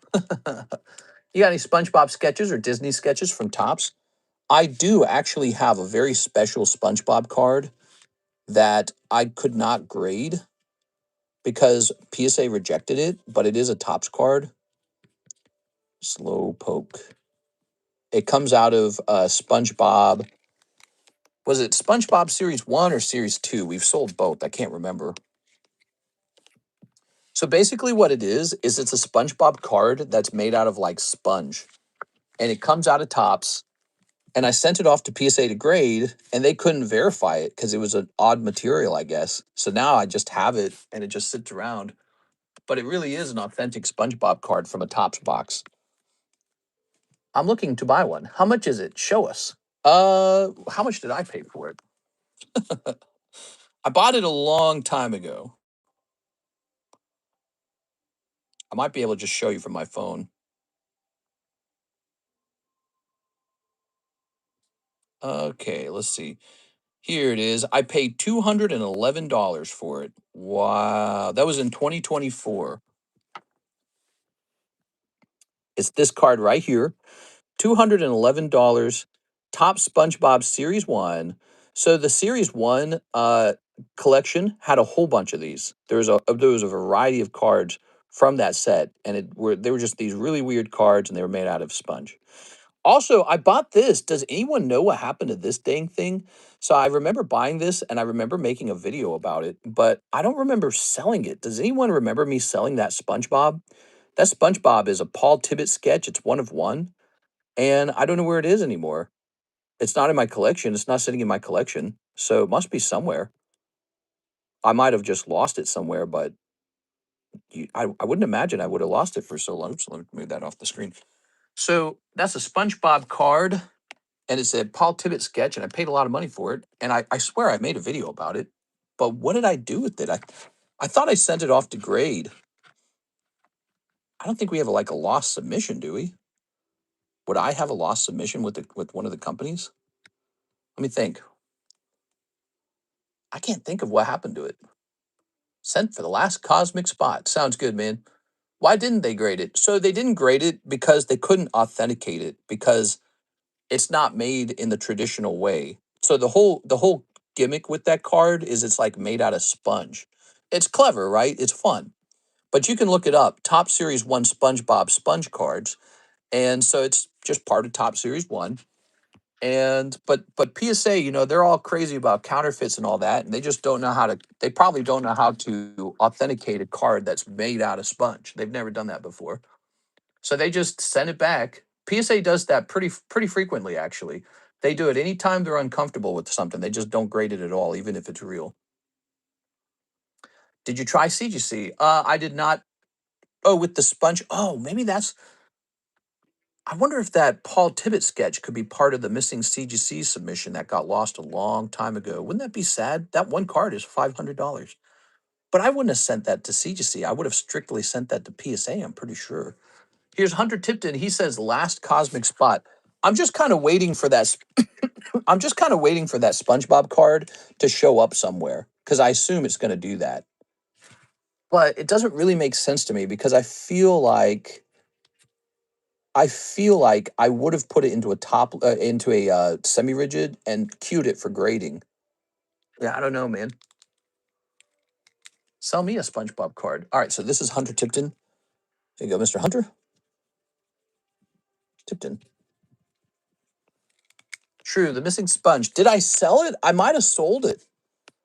You got any SpongeBob sketches or Disney sketches from Topps? I do actually have a very special SpongeBob card that I could not grade because PSA rejected it, but it is a Topps card. Slow poke. It comes out of SpongeBob. Was it SpongeBob Series 1 or Series 2? We've sold both. I can't remember. So basically what it is it's a SpongeBob card that's made out of like sponge. And it comes out of Topps. And I sent it off to PSA to grade, and they couldn't verify it because it was an odd material, I guess. So now I just have it, and it just sits around. But it really is an authentic SpongeBob card from a Topps box. I'm looking to buy one. How much is it? Show us. How much did I pay for it? I bought it a long time ago. I might be able to just show you from my phone. Okay, let's see. Here it is. I paid $211 for it. Wow. That was in 2024. It's this card right here. $211. Top SpongeBob Series 1. So the Series 1 collection had a whole bunch of these. There was a variety of cards from that set, and they were just these really weird cards, and they were made out of sponge. Also, I bought this. Does anyone know what happened to this dang thing? So I remember buying this and I remember making a video about it, but I don't remember selling it. Does anyone remember me selling that SpongeBob? That SpongeBob is a Paul Tibbet sketch. It's one of one, and I don't know where it is anymore. It's not in my collection. It's not sitting in my collection. So it must be somewhere. I might have just lost it somewhere, but I wouldn't imagine I would have lost it for so long. So let me move that off the screen. So that's a SpongeBob card, and it's a Paul Tibbet sketch, and I paid a lot of money for it. And I swear I made a video about it. But what did I do with it? I thought I sent it off to grade. I don't think we have like a lost submission, do we? Would I have a lost submission with one of the companies? Let me think. I can't think of what happened to it. Sent for the last cosmic spot. Sounds good, man. Why didn't they grade it? So they didn't grade it because they couldn't authenticate it because it's not made in the traditional way. So the whole gimmick with that card is it's like made out of sponge. It's clever, right? It's fun. But you can look it up. Top Series 1 SpongeBob sponge cards. And so it's just part of Top Series 1. And but PSA, they're all crazy about counterfeits and all that, and they just don't know how to. They probably don't know how to authenticate a card that's made out of sponge. They've never done that before, so they just send it back. PSA does that pretty frequently, actually. They do it anytime they're uncomfortable with something. They just don't grade it at all, even if it's real. Did you try CGC? I did not. Oh, with the sponge. Oh, maybe that's. I wonder if that Paul Tibbet sketch could be part of the missing CGC submission that got lost a long time ago. Wouldn't that be sad? That one card is $500. But I wouldn't have sent that to CGC. I would have strictly sent that to PSA, I'm pretty sure. Here's Hunter Tipton. He says last cosmic spot. I'm just kind of waiting for that. I'm just kind of waiting for that SpongeBob card to show up somewhere because I assume it's going to do that. But it doesn't really make sense to me because I feel like I would have put it into a semi-rigid and queued it for grading. Yeah, I don't know, man. Sell me a SpongeBob card. All right, so this is Hunter Tipton. There you go, Mr. Hunter Tipton. True, the missing sponge. Did I sell it? I might have sold it.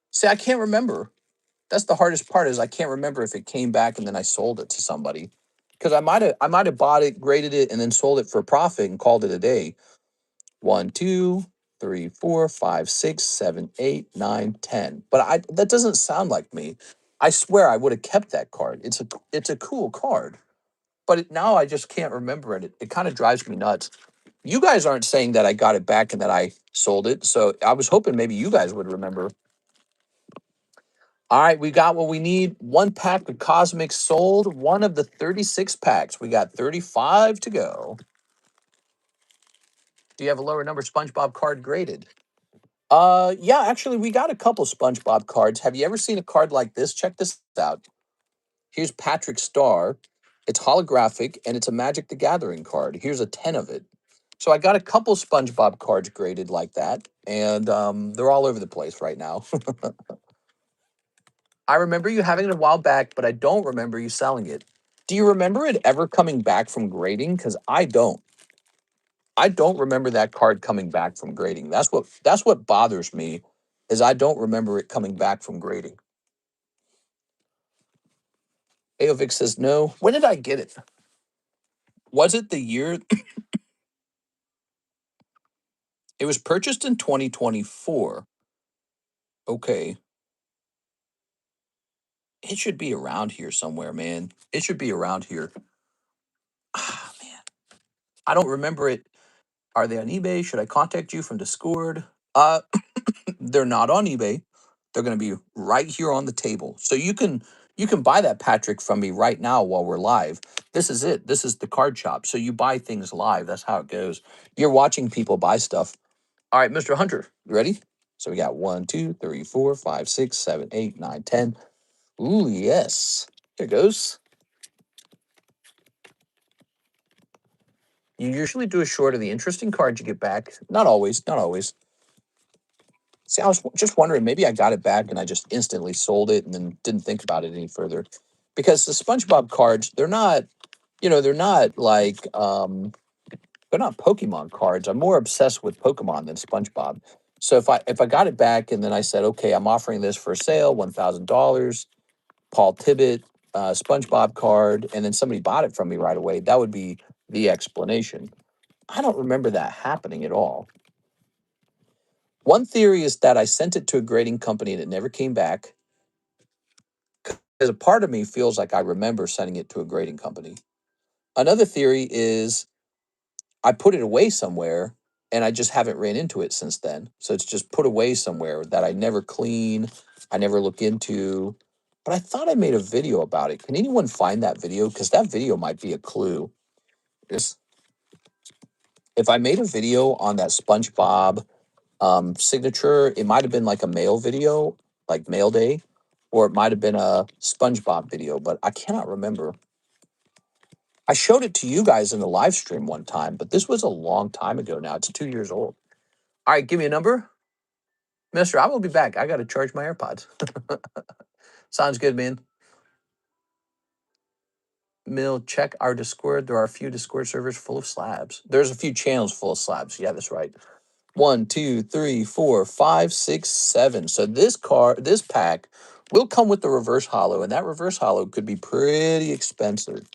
See, I can't remember. That's the hardest part is I can't remember if it came back and then I sold it to somebody. Because I might have bought it, graded it, and then sold it for a profit and called it a day. 1, 2, 3, 4, 5, 6, 7, 8, 9, 10. But that doesn't sound like me. I swear I would have kept that card. It's a cool card. But now I just can't remember it. It kind of drives me nuts. You guys aren't saying that I got it back and that I sold it. So I was hoping maybe you guys would remember. All right, we got what we need. One pack of Cosmic sold. One of the 36 packs. We got 35 to go. Do you have a lower number SpongeBob card graded? Yeah, actually, we got a couple SpongeBob cards. Have you ever seen a card like this? Check this out. Here's Patrick Star. It's holographic, and it's a Magic the Gathering card. Here's a 10 of it. So I got a couple SpongeBob cards graded like that, and they're all over the place right now. I remember you having it a while back, but I don't remember you selling it. Do you remember it ever coming back from grading? Because I don't. I don't remember that card coming back from grading. That's what bothers me, is I don't remember it coming back from grading. Aovic says no. When did I get it? Was it the year? It was purchased in 2024. Okay. It should be around here somewhere, man. It should be around here. Ah, man. I don't remember it. Are they on eBay? Should I contact you from Discord? They're not on eBay. They're going to be right here on the table. So you can buy that, Patrick, from me right now while we're live. This is it. This is the card shop. So you buy things live. That's how it goes. You're watching people buy stuff. All right, Mr. Hunter, you ready? So we got 1, 2, 3, 4, 5, 6, 7, 8, 9, 10. Ooh, yes. Here goes. You usually do a short of the interesting cards you get back. Not always, not always. See, I was just wondering, maybe I got it back and I just instantly sold it and then didn't think about it any further. Because the SpongeBob cards, they're not, they're not like, they're not Pokemon cards. I'm more obsessed with Pokemon than SpongeBob. So if I got it back and then I said, okay, I'm offering this for sale, $1,000, Paul Tibbet, SpongeBob card, and then somebody bought it from me right away, that would be the explanation. I don't remember that happening at all. One theory is that I sent it to a grading company and it never came back. Because a part of me feels like I remember sending it to a grading company. Another theory is I put it away somewhere and I just haven't ran into it since then. So it's just put away somewhere that I never clean, I never look into. But I thought I made a video about it. Can anyone find that video? Because that video might be a clue. Just, if I made a video on that SpongeBob signature, it might have been like a mail video, like mail day, or it might have been a SpongeBob video, but I cannot remember. I showed it to you guys in the live stream one time, but this was a long time ago now. It's 2 years old. All right, give me a number. Mister, I will be back. I got to charge my AirPods. Sounds good, man. Mill, check our Discord. There are a few Discord servers full of slabs. There's a few channels full of slabs. Yeah, that's right. 1, 2, 3, 4, 5, 6, 7. So this pack will come with the reverse hollow, and that reverse hollow could be pretty expensive.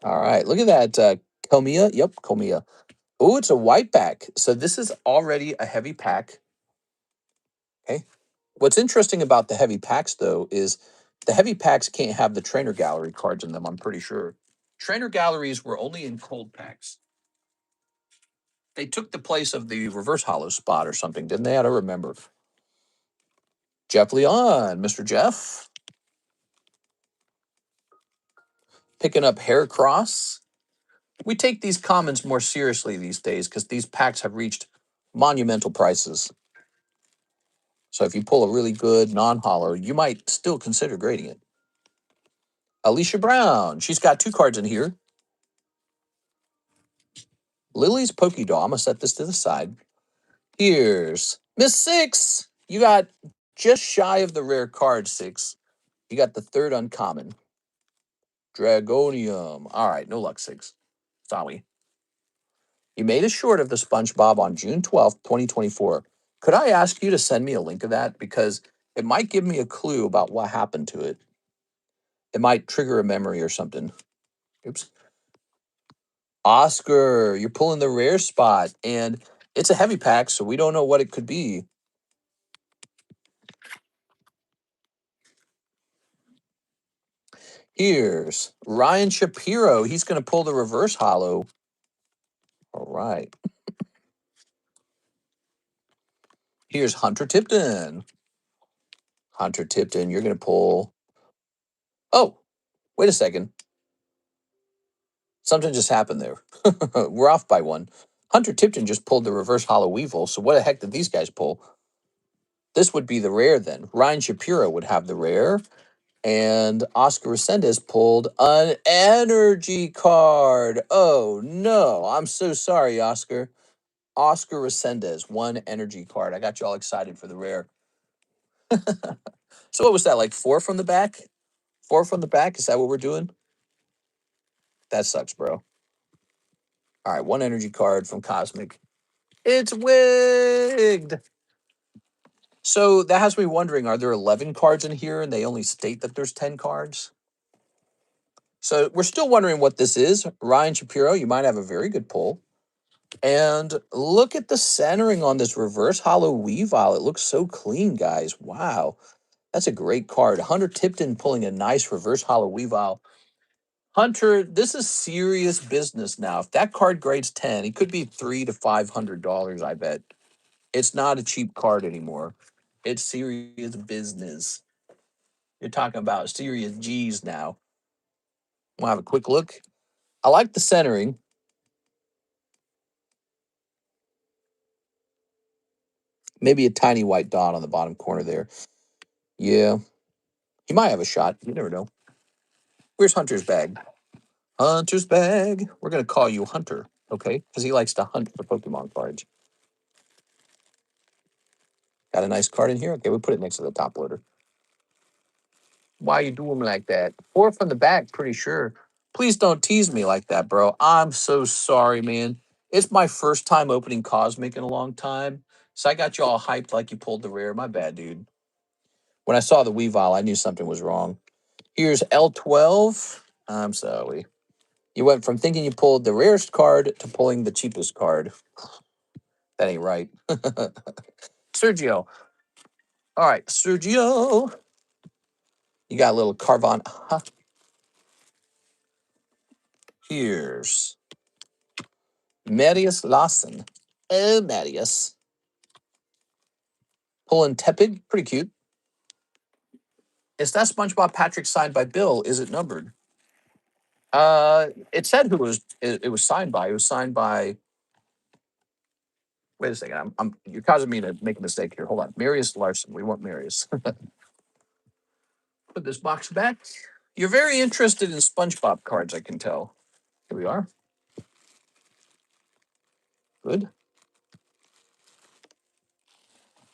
All right, look at that. Komiya. Yep, Komiya. Oh, it's a white pack. So this is already a heavy pack. Okay. What's interesting about the heavy packs, though, is the heavy packs can't have the trainer gallery cards in them, I'm pretty sure. Trainer galleries were only in cold packs. They took the place of the reverse hollow spot or something, didn't they? I don't remember. Jeff Leon, Mr. Jeff. Picking up Heracross. We take these commons more seriously these days because these packs have reached monumental prices. So if you pull a really good non-hollow, you might still consider grading it. Alicia Brown. She's got 2 cards in here. Lily's Pokédoll. I'm going to set this to the side. Here's Miss Six. You got just shy of the rare card, Six. You got the 3rd uncommon. Dragonium. All right, no luck, Six. Sorry. You made a short of the SpongeBob on June 12th, 2024. Could I ask you to send me a link of that? Because it might give me a clue about what happened to it. It might trigger a memory or something. Oops. Oscar, you're pulling the rare spot, and it's a heavy pack, so we don't know what it could be. Here's Ryan Shapiro. He's going to pull the reverse hollow. All right. Here's Hunter Tipton. Hunter Tipton, you're going to pull. Oh, wait a second. Something just happened there. We're off by 1. Hunter Tipton just pulled the reverse hollow Weevil. So what the heck did these guys pull? This would be the rare then. Ryan Shapiro would have the rare. And Oscar Resendez pulled an energy card. Oh no, I'm so sorry, Oscar. Oscar Resendez, one energy card. I got you all excited for the rare. So what was that, like 4 from the back? 4 from the back? Is that what we're doing? That sucks, bro. All right, one energy card from Cosmic. It's wigged. So that has me wondering, are there 11 cards in here and they only state that there's 10 cards? So we're still wondering what this is. Ryan Shapiro, you might have a very good pull. And look at the centering on this reverse hollow Weavile. It looks so clean, guys. Wow. That's a great card. Hunter Tipton pulling a nice reverse hollow Weavile. Hunter, this is serious business now. If that card grades 10, it could be $300 to $500, I bet. It's not a cheap card anymore. It's serious business. You're talking about serious G's now. We'll have a quick look. I like the centering. Maybe a tiny white dot on the bottom corner there. Yeah. He might have a shot. You never know. Where's Hunter's bag? Hunter's bag. We're going to call you Hunter, okay? Because he likes to hunt for Pokemon cards. Got a nice card in here? Okay, we'll put it next to the top loader. Why you doing like that? 4 from the back, pretty sure. Please don't tease me like that, bro. I'm so sorry, man. It's my first time opening Cosmic in a long time. So I got you all hyped like you pulled the rare. My bad, dude. When I saw the Weavile, I knew something was wrong. Here's L12. I'm sorry. You went from thinking you pulled the rarest card to pulling the cheapest card. That ain't right. Sergio. All right, Sergio. You got a little Carvon. Here's Marius Lawson. Oh, Marius. Pulling Tepid. Pretty cute. Is that SpongeBob Patrick signed by Bill? Is it numbered? It said who it was signed by. It was signed by. Wait a second. You're causing me to make a mistake here. Hold on. Marius Larson. We want Marius. Put this box back. You're very interested in SpongeBob cards, I can tell. Here we are. Good.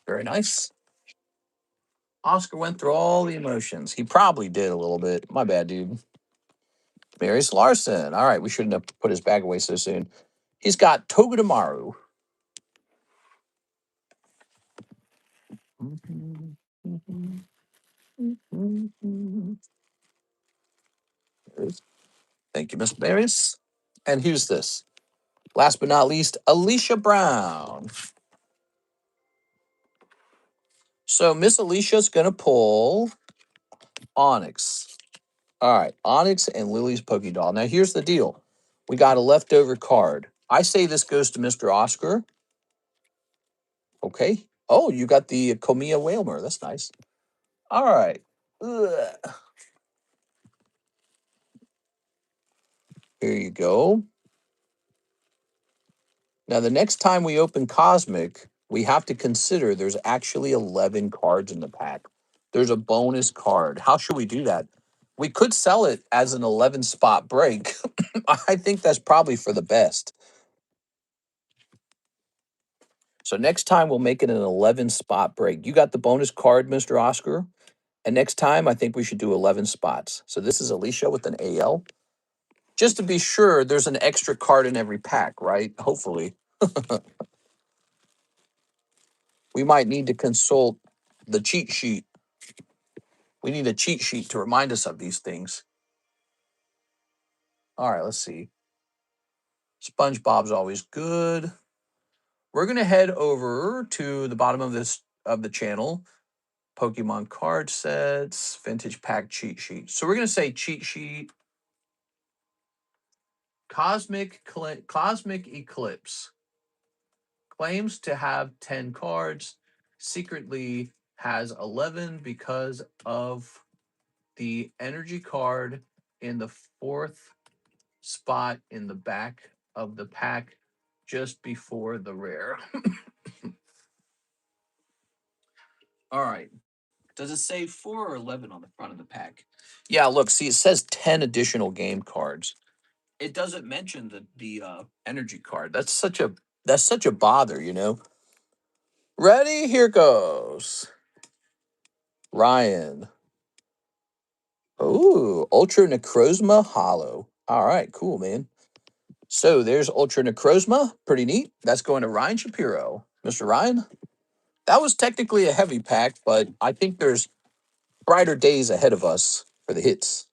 Very nice. Oscar went through all the emotions. He probably did a little bit. My bad, dude. Marius Larson. All right, we shouldn't have put his bag away so soon. He's got Togedemaru. Thank you, Miss Marius. And who's this? Last but not least, Alicia Brown. So Miss Alicia's going to pull Onyx. All right, Onyx and Lily's Pokédoll. Now, here's the deal. We got a leftover card. I say this goes to Mr. Oscar. Okay. Oh, you got the Comia Whalmer. That's nice. All right. Ugh. Here you go. Now, the next time we open Cosmic, we have to consider there's actually 11 cards in the pack. There's a bonus card. How should we do that? We could sell it as an 11 spot break. I think that's probably for the best. So next time we'll make it an 11 spot break. You got the bonus card, Mr. Oscar. And next time I think we should do 11 spots. So this is Alicia with an AL. Just to be sure, there's an extra card in every pack, right? Hopefully. We might need to consult the cheat sheet. We need a cheat sheet to remind us of these things. All right, let's see. SpongeBob's always good. We're gonna head over to the bottom of the channel. Pokemon card sets, vintage pack cheat sheet. So we're gonna say cheat sheet. Cosmic Eclipse claims to have 10 cards. Secretly has 11 because of the energy card in the 4th spot in the back of the pack just before the rare. All right. Does it say 4 or 11 on the front of the pack? Yeah, look, see, it says 10 additional game cards. It doesn't mention the energy card. That's such a bother, you know. Ready? Here goes. Ryan. Ooh, Ultra Necrozma Hollow. All right, cool, man. So there's Ultra Necrozma. Pretty neat. That's going to Ryan Shapiro. Mr. Ryan, that was technically a heavy pack, but I think there's brighter days ahead of us for the hits.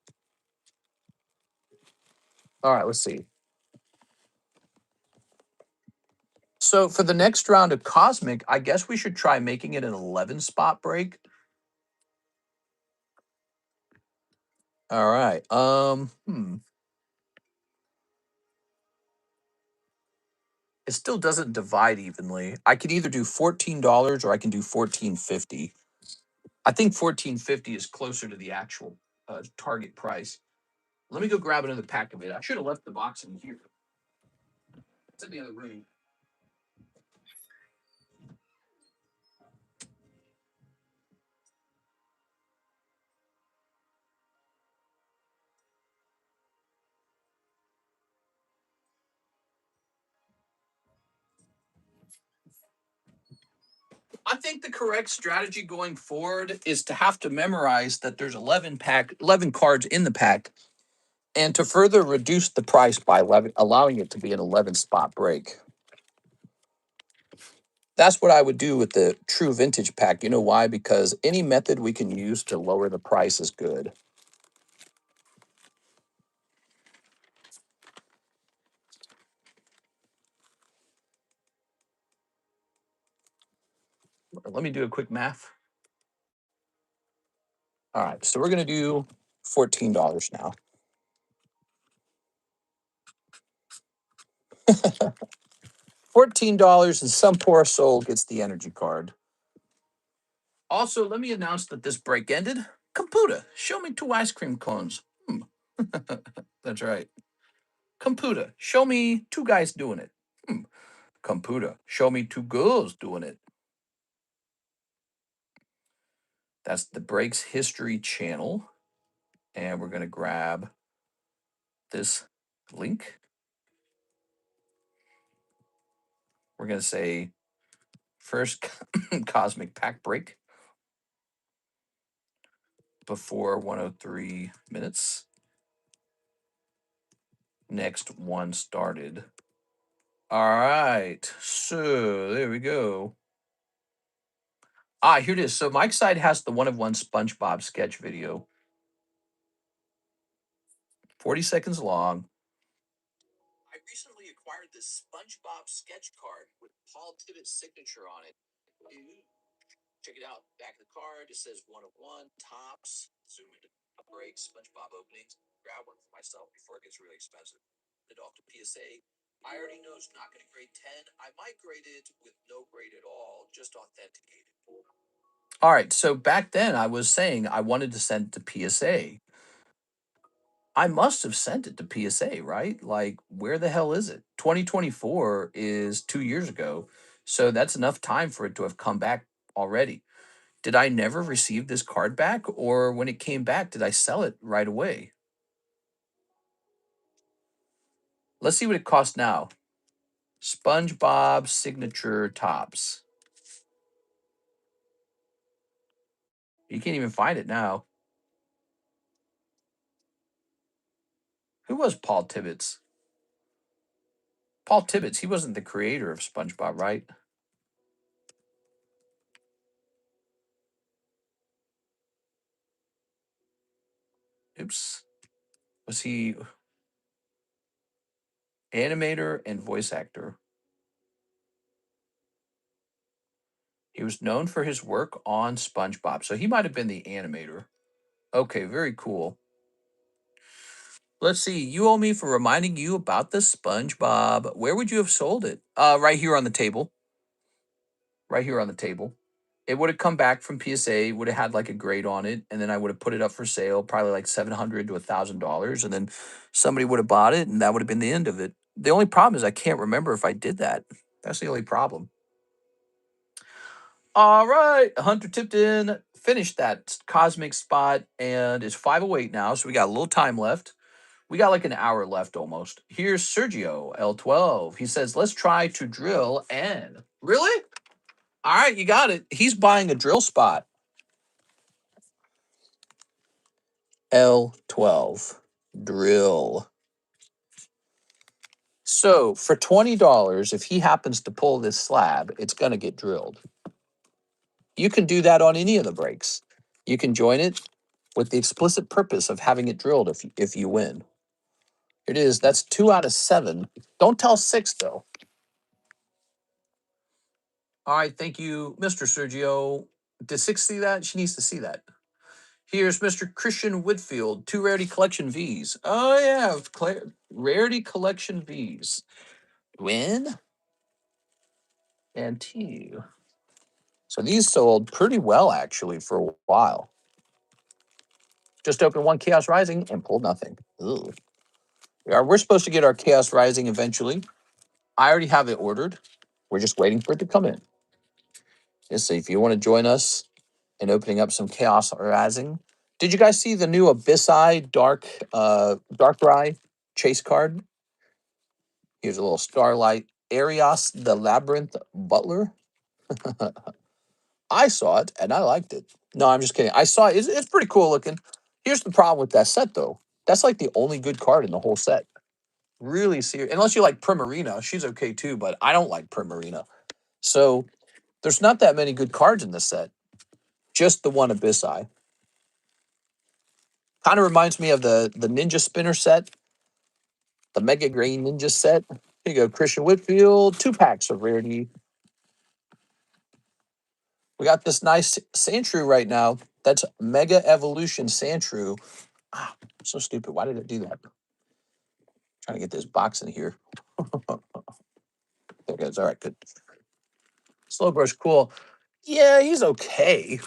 All right, let's see. So for the next round of Cosmic, I guess we should try making it an 11 spot break. All right. It still doesn't divide evenly. I could either do $14 or I can do $14.50. I think $14.50 is closer to the actual target price. Let me go grab another pack of it. I should have left the box in here. It's in the other room. I think the correct strategy going forward is to have to memorize that there's 11 cards in the pack, and to further reduce the price by allowing it to be an 11 spot break. That's what I would do with the true vintage pack. You know why? Because any method we can use to lower the price is good. Let me do a quick math. All right, so we're going to do $14 now. $14 and some poor soul gets the energy card. Also, let me announce that this break ended. Computer, show me 2 ice cream cones. That's right. Computer, show me 2 guys doing it. Computer, show me 2 girls doing it. That's the Breaks History channel. And we're going to grab this link. We're going to say first Cosmic Pack Break before 103 minutes. Next one started. All right. So there we go. Here it is. So Mike's side has the 1-of-1 SpongeBob sketch video. 40 seconds long. I recently acquired this SpongeBob sketch card with Paul Tibbetts' signature on it. Check it out. Back of the card, it says 1-of-1, tops, zoom into breaks, SpongeBob openings. Grab one for myself before it gets really expensive. It off to PSA. I already know it's not going to grade 10. I might grade it with no grade at all, just authenticated. All right, so back then I was saying I wanted to send it to PSA. I must have sent it to PSA, right? Like, where the hell is it? 2024 is 2 years ago. So that's enough time for it to have come back already. Did I never receive this card back? Or when it came back, did I sell it right away? Let's see what it costs now. SpongeBob signature tops. You can't even find it now. Who was Paul Tibbetts? Paul Tibbetts, he wasn't the creator of SpongeBob, right? Oops. Was he animator and voice actor? He was known for his work on SpongeBob, so he might have been the animator. Okay, very cool. Let's see. You owe me for reminding you about the SpongeBob. Where would you have sold it? Right here on the table. Right here on the table. It would have come back from PSA, would have had like a grade on it, and then I would have put it up for sale, probably like $700 to $1,000, and then somebody would have bought it, and that would have been the end of it. The only problem is I can't remember if I did that. That's the only problem. All right, Hunter tipped in finished that cosmic spot, and it's 5:08 now, so we got a little time left. We got like an hour left almost. Here's Sergio L12. He says, "Let's try to drill N." Really? All right, you got it. He's buying a drill spot. L12 drill. So for $20, if he happens to pull this slab, it's going to get drilled. You can do that on any of the breaks. You can join it with the explicit purpose of having it drilled if you win. It is. That's 2 out of 7. Don't tell 6 though. All right, thank you, Mr. Sergio. Did 6 see that? She needs to see that. Here's Mr. Christian Whitfield, 2 Rarity Collection Vs. Oh yeah, Rarity Collection Vs. Win and 2. So these sold pretty well actually for a while. Just opened 1 Chaos Rising and pulled nothing. Ugh. We're supposed to get our Chaos Rising eventually. I already have it ordered. We're just waiting for it to come in. Let's see if you want to join us in opening up some Chaos Rising. Did you guys see the new Abyssai Darkrai chase card? Here's a little Starlight Arios the Labyrinth Butler. I saw it and I liked it. No, I'm just kidding. I saw it. It's pretty cool looking. Here's the problem with that set though. That's like the only good card in the whole set. Really serious. Unless you like Primarina, she's okay too, but I don't like Primarina. So there's not that many good cards in this set. Just the one Abyssai. Kind of reminds me of the Ninja Spinner set, the Mega Green Ninja set. Here you go, Christian Whitfield, 2 packs of Rarity. We got this nice Sandshrew right now. That's Mega Evolution Sandshrew. Ah, so stupid. Why did it do that? Trying to get this box in here. There it goes. All right, good. Slowbrush, cool. Yeah, he's okay.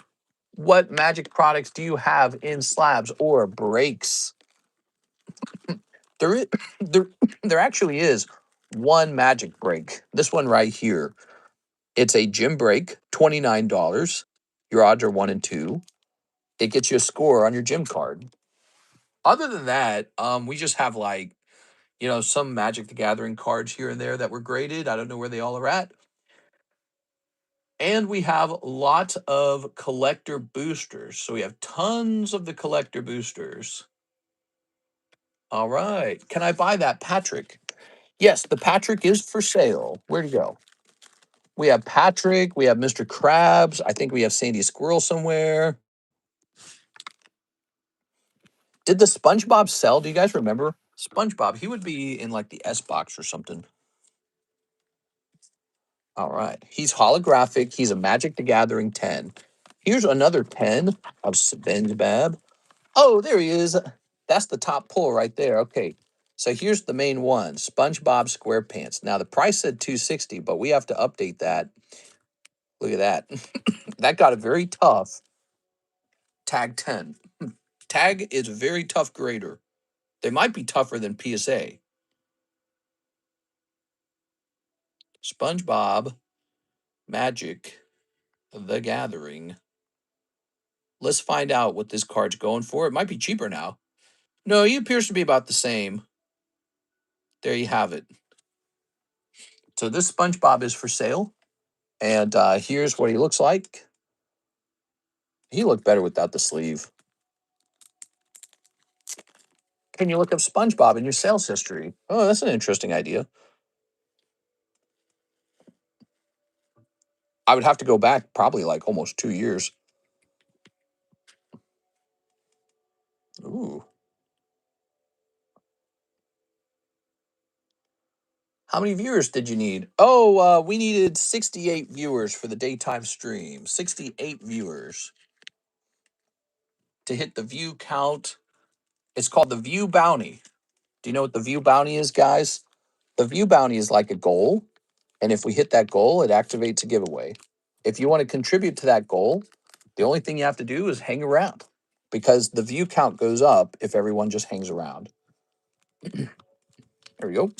What magic products do you have in slabs or breaks? There, is, there, there actually is one magic break. This one right here. It's a gym break, $29. Your odds are 1 and 2. It gets you a score on your gym card. Other than that, we just have like, some Magic the Gathering cards here and there that were graded. I don't know where they all are at. And we have lots of collector boosters. So we have tons of the collector boosters. All right. Can I buy that Patrick? Yes, the Patrick is for sale. Where'd he go? We have Patrick. We have Mr. Krabs. I think we have Sandy Squirrel somewhere. Did the Spongebob sell? Do you guys remember? Spongebob, he would be in like the S box or something. All right. He's holographic. He's a Magic the Gathering 10. Here's another 10 of Spongebob. Oh, there he is. That's the top pull right there. Okay. So here's the main one, SpongeBob SquarePants. Now the price said $260, but we have to update that. Look at that. That got a very tough tag 10. Tag is a very tough grader. They might be tougher than PSA. SpongeBob Magic the Gathering. Let's find out what this card's going for. It might be cheaper now. No, he appears to be about the same. There you have it. So this SpongeBob is for sale. And here's what he looks like. He looked better without the sleeve. Can you look up SpongeBob in your sales history? Oh, that's an interesting idea. I would have to go back probably like almost 2 years. Ooh. How many viewers did you need? Oh, we needed 68 viewers for the daytime stream. 68 viewers to hit the view count. It's called the view bounty. Do you know what the view bounty is, guys? The view bounty is like a goal. And if we hit that goal, it activates a giveaway. If you want to contribute to that goal, the only thing you have to do is hang around because the view count goes up if everyone just hangs around. There we go.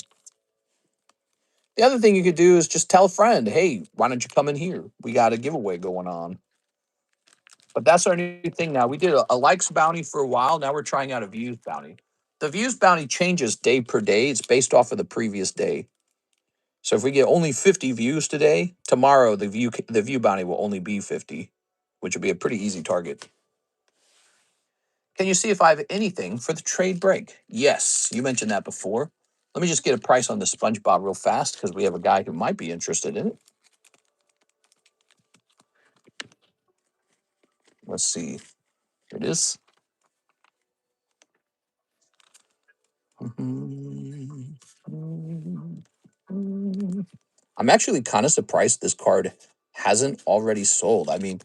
The other thing you could do is just tell a friend, hey, why don't you come in here? We got a giveaway going on. But that's our new thing now. We did a likes bounty for a while. Now we're trying out a views bounty. The views bounty changes day per day. It's based off of the previous day. So if we get only 50 views today, tomorrow the view bounty will only be 50, which would be a pretty easy target. Can you see if I have anything for the trade break? Yes, you mentioned that before. Let me just get a price on the Spongebob real fast because we have a guy who might be interested in it. Let's see. Here it is. I'm actually kind of surprised this card hasn't already sold. I mean,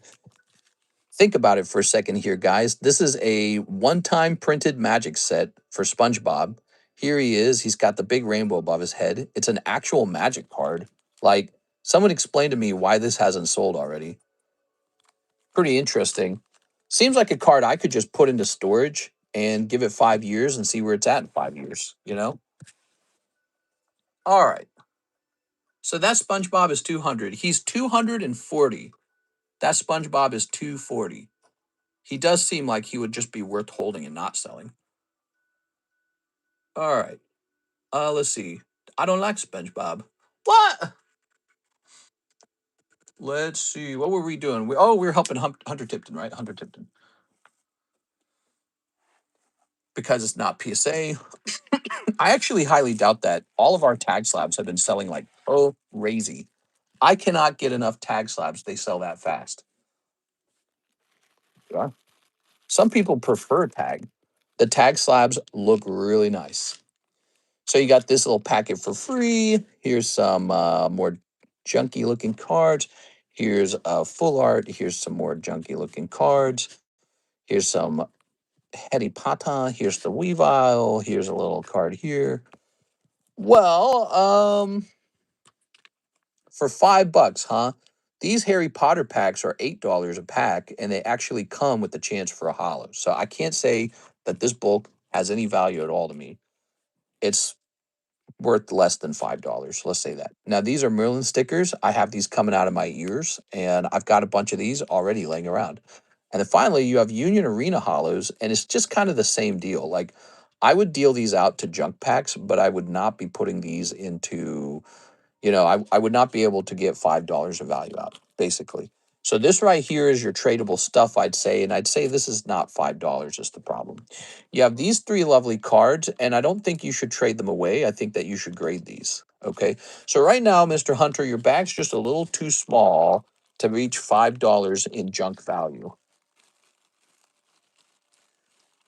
think about it for a second here, guys. This is a one-time printed magic set for SpongeBob. Here he is. He's got the big rainbow above his head. It's an actual magic card. Like, someone explain to me why this hasn't sold already. Pretty interesting. Seems like a card I could just put into storage and give it 5 years and see where it's at in 5 years, you know? All right. So that SpongeBob is 200. He's 240. That SpongeBob is 240. He does seem like he would just be worth holding and not selling. All right. Let's see. I don't like SpongeBob. What? Let's see. What were we doing? We were helping Hunter Tipton, right? Hunter Tipton. Because it's not PSA. I actually highly doubt that. All of our tag slabs have been selling like crazy. I cannot get enough tag slabs. They sell that fast. Yeah. Some people prefer tag. The tag slabs look really nice. So you got this little packet for free. Here's some more junky looking cards. Here's full art. Here's some more junky looking cards. Here's some Hetty Pata. Here's the Weavile. Here's a little card here. Well, for $5, huh? These Harry Potter packs are $8 a pack, and they actually come with the chance for a holo. So I can't say that this bulk has any value at all to me. It's worth less than $5. Let's say that. Now, these are Merlin stickers. I have these coming out of my ears, and I've got a bunch of these already laying around. And then finally, you have Union Arena hollows, and it's just kind of the same deal. Like, I would deal these out to junk packs, but I would not be putting these into, I would not be able to get $5 of value out, basically. So this right here is your tradable stuff, I'd say, and I'd say this is not $5 is the problem. You have these three lovely cards, and I don't think you should trade them away. I think that you should grade these, okay? So right now, Mr. Hunter, your bag's just a little too small to reach $5 in junk value.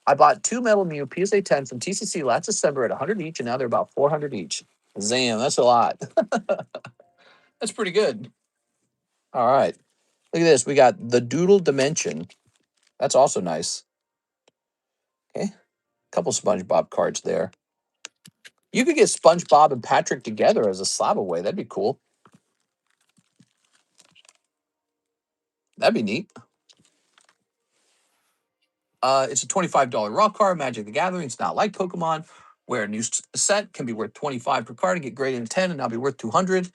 I bought two Metal Mew PSA 10 from TCC last December at 100 each, and now they're about 400 each. Damn, that's a lot. That's pretty good. All right. Look at this. We got the Doodle Dimension. That's also nice. Okay. Couple SpongeBob cards there. You could get SpongeBob and Patrick together as a slab away. That'd be cool. That'd be neat. It's a $25 raw card, Magic the Gathering. It's not like Pokemon, where a new set can be worth 25 per card and get graded in 10 and now be worth 200.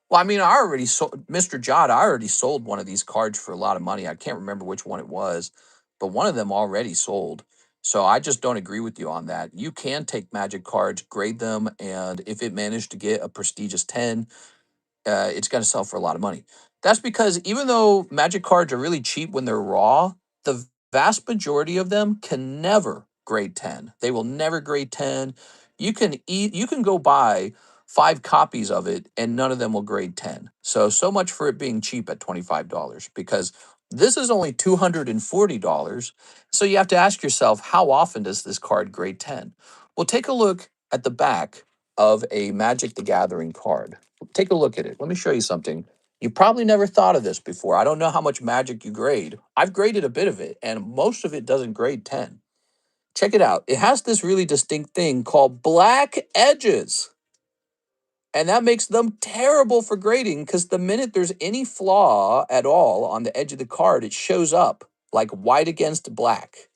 Well, I mean, I already sold Mr. Jod. I already sold one of these cards for a lot of money. I can't remember which one it was, but one of them already sold. So I just don't agree with you on that. You can take Magic cards, grade them, and if it managed to get a prestigious 10, it's going to sell for a lot of money. That's because even though Magic cards are really cheap when they're raw, the vast majority of them can never grade 10. They will never grade 10. You can go buy 5 copies of it and none of them will grade 10. So much for it being cheap at $25 because this is only $240. So you have to ask yourself, how often does this card grade 10? Well, take a look at the back of a Magic the Gathering card. Take a look at it. Let me show you something. You probably never thought of this before. I don't know how much Magic you grade. I've graded a bit of it, and most of it doesn't grade 10. Check it out. It has this really distinct thing called black edges. And that makes them terrible for grading because the minute there's any flaw at all on the edge of the card, it shows up like white against black.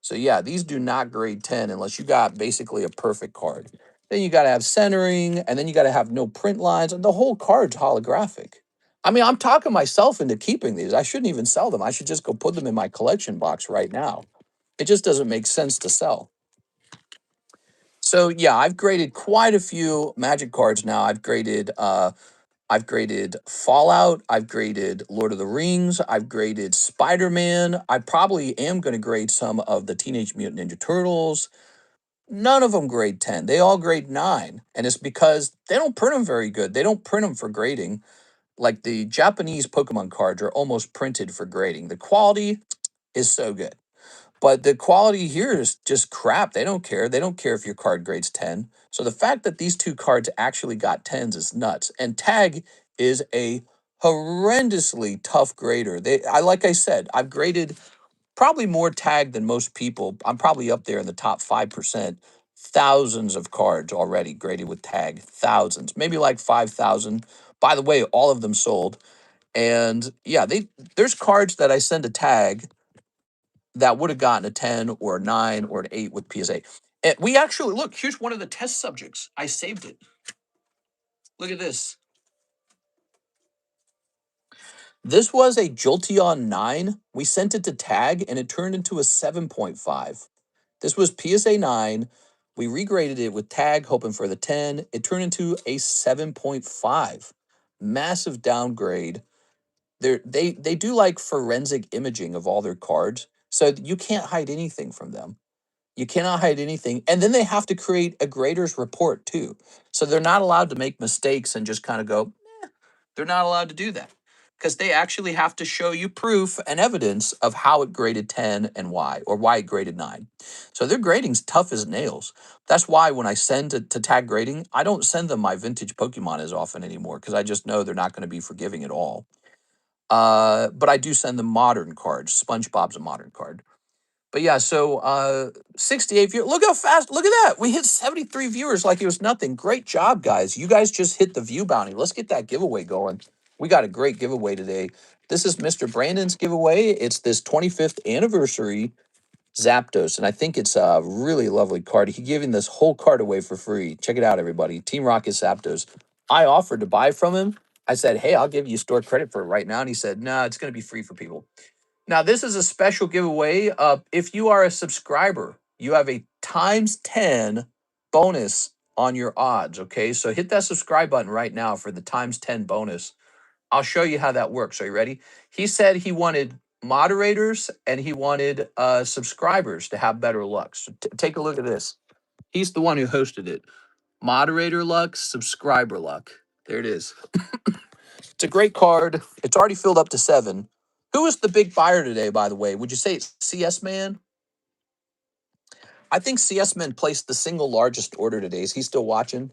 So yeah, these do not grade 10 unless you got basically a perfect card. Then you got to have centering, and then you got to have no print lines, and the whole card's holographic. I mean, I'm talking myself into keeping these. I shouldn't even sell them. I should just go put them in my collection box right now. It just doesn't make sense to sell. So yeah, I've graded quite a few Magic cards now. I've graded Fallout, I've graded Lord of the Rings, I've graded Spider-Man. I probably am going to grade some of the Teenage Mutant Ninja Turtles. None of them grade 10. They all grade 9. And it's because they don't print them very good. They don't print them for grading. Like the Japanese Pokemon cards are almost printed for grading. The quality is so good. But the quality here is just crap. They don't care. They don't care if your card grades 10. So the fact that these two cards actually got 10s is nuts. And Tag is a horrendously tough grader. Like I said, I've graded probably more Tag than most people. I'm probably up there in the top 5%. Thousands of cards already graded with Tag. Thousands. Maybe like 5,000. By the way, all of them sold. And yeah, there's cards that I send a Tag that would have gotten a 10 or a 9 or an 8 with PSA. And we actually, look, here's one of the test subjects. I saved it. Look at this. This was a Jolteon 9. We sent it to Tag and it turned into a 7.5. This was PSA 9. We regraded it with Tag, hoping for the 10. It turned into a 7.5. Massive downgrade. They do like forensic imaging of all their cards, so you can't hide anything from them. You cannot hide anything. And then they have to create a grader's report too. So they're not allowed to make mistakes and just kind of go, they're not allowed to do that because they actually have to show you proof and evidence of how it graded 10 and why, or why it graded 9. So their grading's tough as nails. That's why when I send to Tag Grading, I don't send them my vintage Pokemon as often anymore because I just know they're not going to be forgiving at all. But I do send them modern cards. Spongebob's a modern card. But yeah, so 68 viewers. Look how fast. Look at that. We hit 73 viewers like it was nothing. Great job, guys. You guys just hit the view bounty. Let's get that giveaway going. We got a great giveaway today. This is Mr. Brandon's giveaway. It's this 25th anniversary Zapdos, and I think it's a really lovely card. He giving this whole card away for free. Check it out, everybody. Team Rocket Zapdos. I offered to buy from him. I said, hey, I'll give you store credit for it right now. And he said, no, it's going to be free for people. Now, this is a special giveaway. If you are a subscriber, you have a times 10 bonus on your odds, okay? So hit that subscribe button right now for the times 10 bonus. I'll show you how that works. Are you ready? He said he wanted moderators and he wanted subscribers to have better luck. So take a look at this. He's the one who hosted it. Moderator luck, subscriber luck. There it is. It's a great card. It's already filled up to 7. Who is the big buyer today, by the way? Would you say it's CS Man? I think CS Man placed the single largest order today. Is he still watching?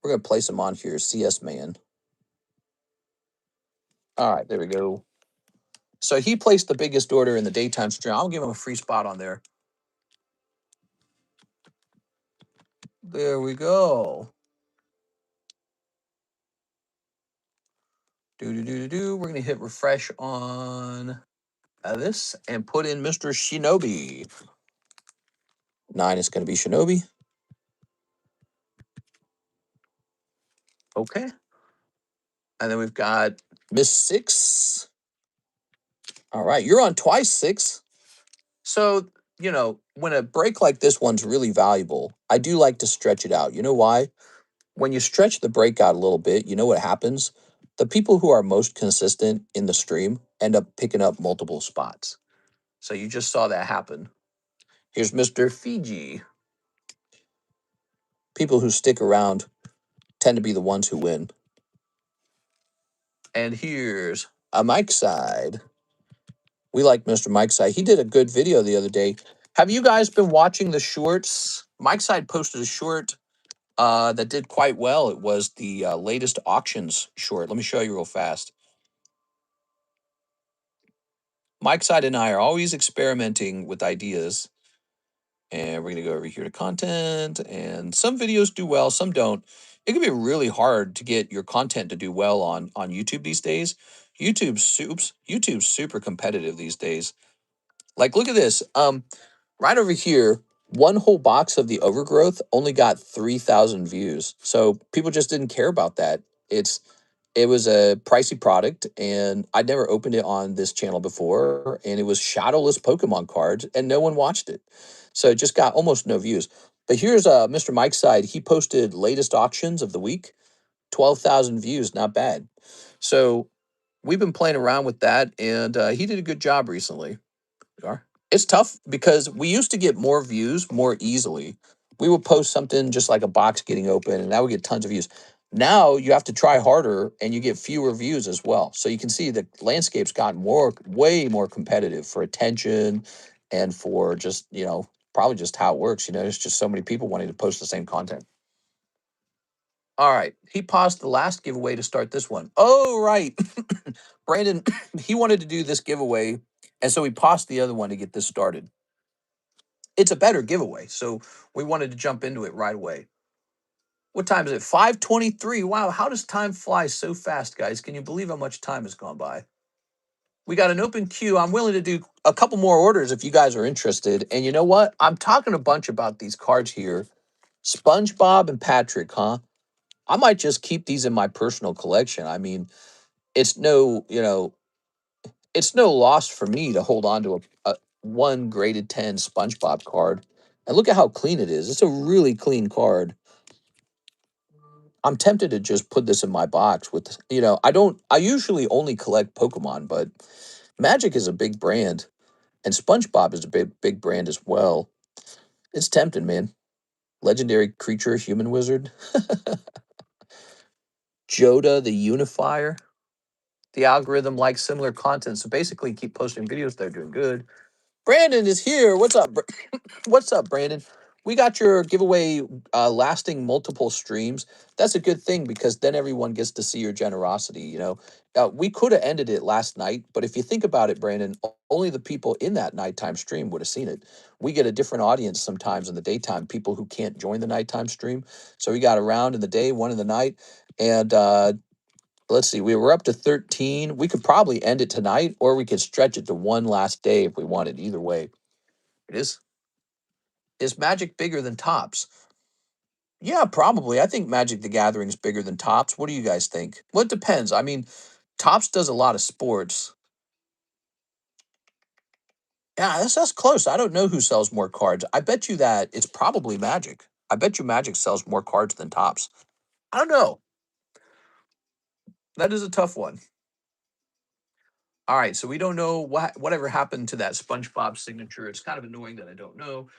We're going to place him on here, CS Man. All right, there we go. So he placed the biggest order in the daytime stream. I'll give him a free spot on there. There we go. We're going to hit refresh on this and put in Mr. Shinobi. 9 is going to be Shinobi. Okay. And then we've got Miss 6. All right, you're on twice, 6. So, when a break like this one's really valuable, I do like to stretch it out. You know why? When you stretch the break out a little bit, you know what happens? The people who are most consistent in the stream end up picking up multiple spots. So you just saw that happen. Here's Mr. Fiji. People who stick around tend to be the ones who win. And here's a Mike Side. We like Mr. Mike Side. He did a good video the other day. Have you guys been watching the shorts? Mike Side posted a short that did quite well. It was the latest auctions short. Let me show you real fast. Mike Side and I are always experimenting with ideas. And we're going to go over here to content. And some videos do well, some don't. It can be really hard to get your content to do well on YouTube these days. YouTube's super competitive these days. Like, look at this. Right over here, one whole box of the Overgrowth only got 3,000 views. So people just didn't care about that. It's It was a pricey product, and I'd never opened it on this channel before, and it was shadowless Pokemon cards, and no one watched it. So it just got almost no views. But here's Mr. Mike's side. He posted latest auctions of the week, 12,000 views, not bad. So we've been playing around with that, and he did a good job recently. Are. It's tough because we used to get more views more easily. We would post something just like a box getting open, and that would get tons of views. Now you have to try harder, and you get fewer views as well. So you can see the landscape's gotten way more competitive for attention, and for just probably just how it works. There's just so many people wanting to post the same content. All right, he paused the last giveaway to start this one. Oh right, Brandon, he wanted to do this giveaway, and so he paused the other one to get this started. It's a better giveaway, so we wanted to jump into it right away. What time is it? 5:23. Wow, how does time fly so fast, guys? Can you believe how much time has gone by? We got an open queue. I'm willing to do a couple more orders if you guys are interested. And you know what? I'm talking a bunch about these cards here. Spongebob and Patrick, huh? I might just keep these in my personal collection. I mean, it's it's no loss for me to hold on to a one graded 10 SpongeBob card. And look at how clean it is. It's a really clean card. I'm tempted to just put this in my box with, I usually only collect Pokemon, but Magic is a big brand and SpongeBob is a big brand as well. It's tempting, man. Legendary creature, human wizard. Joda the Unifier. The algorithm likes similar content, so basically keep posting videos. They're doing good. Brandon is here. What's up? What's up, Brandon? We got your giveaway lasting multiple streams. That's a good thing because then everyone gets to see your generosity. We could have ended it last night, but if you think about it, Brandon, only the people in that nighttime stream would have seen it. We get a different audience sometimes in the daytime, people who can't join the nighttime stream. So we got a round in the day, one in the night, and let's see, we were up to 13. We could probably end it tonight, or we could stretch it to one last day if we wanted. Either way, it is. Is Magic bigger than Tops? Yeah, probably. I think Magic the Gathering is bigger than Tops. What do you guys think? Well, it depends. I mean, Tops does a lot of sports. Yeah, that's close. I don't know who sells more cards. I bet you that it's probably Magic. I bet you Magic sells more cards than Tops. I don't know. That is a tough one. All right, so we don't know whatever happened to that SpongeBob signature. It's kind of annoying that I don't know.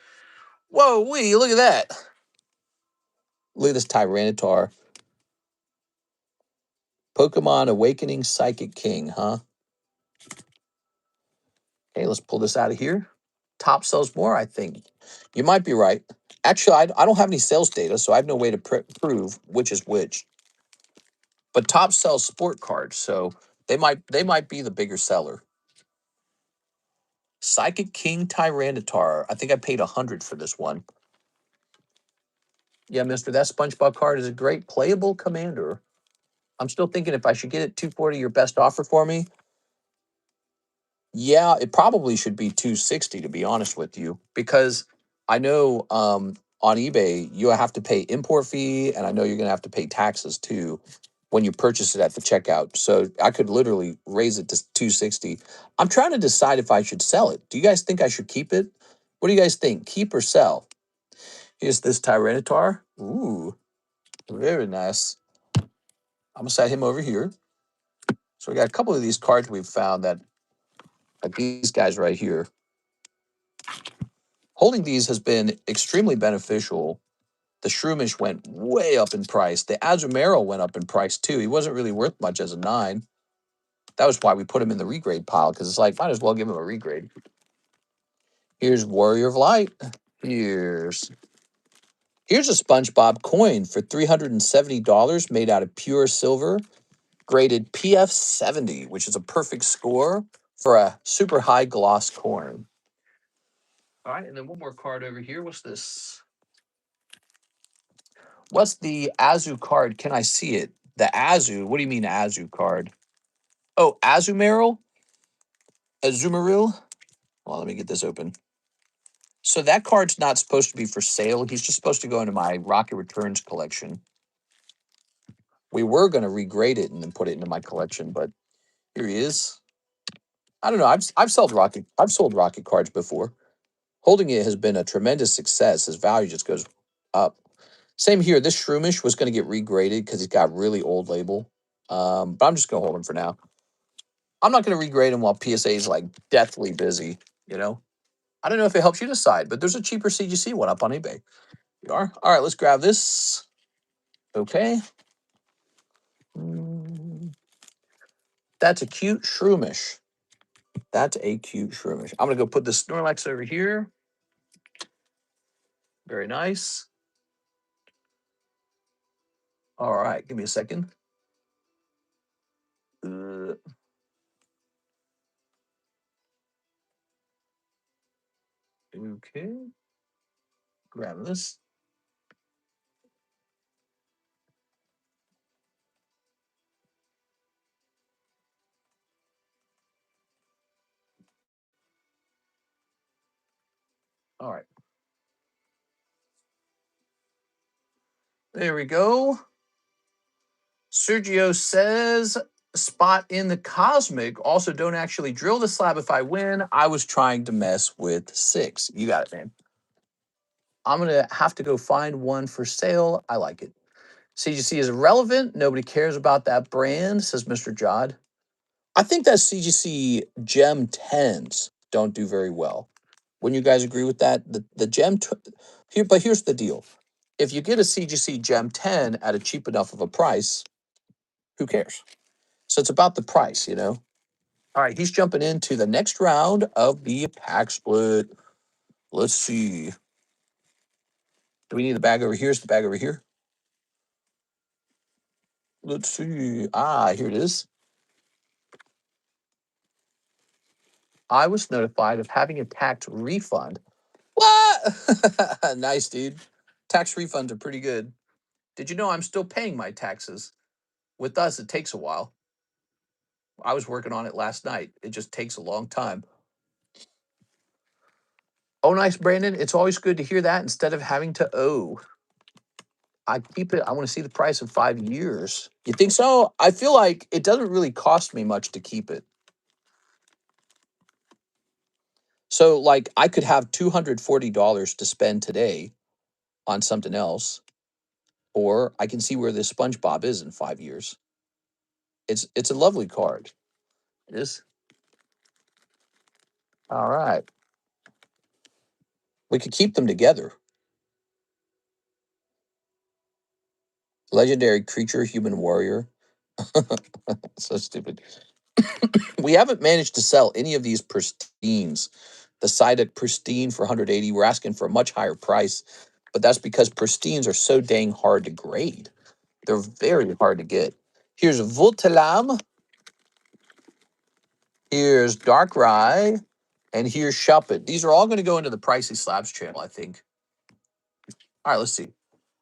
Whoa, wee, look at that. Look at this Tyranitar. Pokemon Awakening Psychic King, huh? Okay, let's pull this out of here. Top sells more, I think. You might be right. Actually, I don't have any sales data, so I have no way to prove which is which. But Top sells sport cards, so they might be the bigger seller. Psychic King Tyranitar. I think I paid 100 for this one. Yeah, mister, that SpongeBob card is a great playable commander. I'm still thinking if I should get it 240 your best offer for me. Yeah, it probably should be 260 to be honest with you, because I know on eBay you have to pay import fee, and I know you're going to have to pay taxes too when you purchase it at the checkout. So I could literally raise it to 260. I'm trying to decide if I should sell it. Do you guys think I should keep it? What do you guys think? Keep or sell? Here's this Tyranitar. Ooh, very nice. I'm gonna set him over here. So we got a couple of these cards we've found that, like these guys right here. Holding these has been extremely beneficial. The Shroomish went way up in price. The Azumarill went up in price too. He wasn't really worth much as a 9. That was why we put him in the regrade pile, because it's like, might as well give him a regrade. Here's Warrior of Light. Here's a SpongeBob coin for $370 made out of pure silver, graded PF 70, which is a perfect score for a super high gloss coin. All right, and then one more card over here. What's this? What's the Azu card? Can I see it? The Azu. What do you mean Azu card? Oh, Azumarill? Azumarill? Well, let me get this open. So that card's not supposed to be for sale. He's just supposed to go into my Rocket Returns collection. We were going to regrade it and then put it into my collection, but here he is. I don't know. I've sold rocket cards before. Holding it has been a tremendous success. His value just goes up. Same here. This Shroomish was going to get regraded because he's got really old label. But I'm just going to hold him for now. I'm not going to regrade him while PSA is like deathly busy, you know? I don't know if it helps you decide, but there's a cheaper CGC one up on eBay. You are? All right, let's grab this. Okay. That's a cute Shroomish. That's a cute Shroomish. I'm going to go put the Snorlax over here. Very nice. All right, give me a second. Okay. Grab this. All right. There we go. Sergio says, spot in the Cosmic. Also, don't actually drill the slab if I win. I was trying to mess with 6. You got it, man. I'm going to have to go find one for sale. I like it. CGC is irrelevant. Nobody cares about that brand, says Mr. Jod. I think that CGC Gem 10s don't do very well. Wouldn't you guys agree with that? The Gem... but here's the deal. If you get a CGC Gem 10 at a cheap enough of a price, who cares? So it's about the price, you know? All right, he's jumping into the next round of the pack split. Let's see. Do we need the bag over here? Is the bag over here? Let's see. Ah, here it is. I was notified of having a tax refund. What? Nice, dude. Tax refunds are pretty good. Did you know I'm still paying my taxes? With us, it takes a while. I was working on it last night. It just takes a long time. Oh, nice, Brandon. It's always good to hear that instead of having to owe. I keep it. I want to see the price in 5 years. You think so? I feel like it doesn't really cost me much to keep it. So, like, I could have $240 to spend today on something else, or I can see where this Spongebob is in 5 years. It's a lovely card. It is. All right. We could keep them together. Legendary creature, human warrior. So stupid. We haven't managed to sell any of these pristines. The Psyduck pristine for 180. We're asking for a much higher price, but that's because pristines are so dang hard to grade. They're very hard to get. Here's Voltalam. Here's Darkrai. And here's Shuppet. These are all going to go into the Pricey Slabs channel, I think. All right, let's see.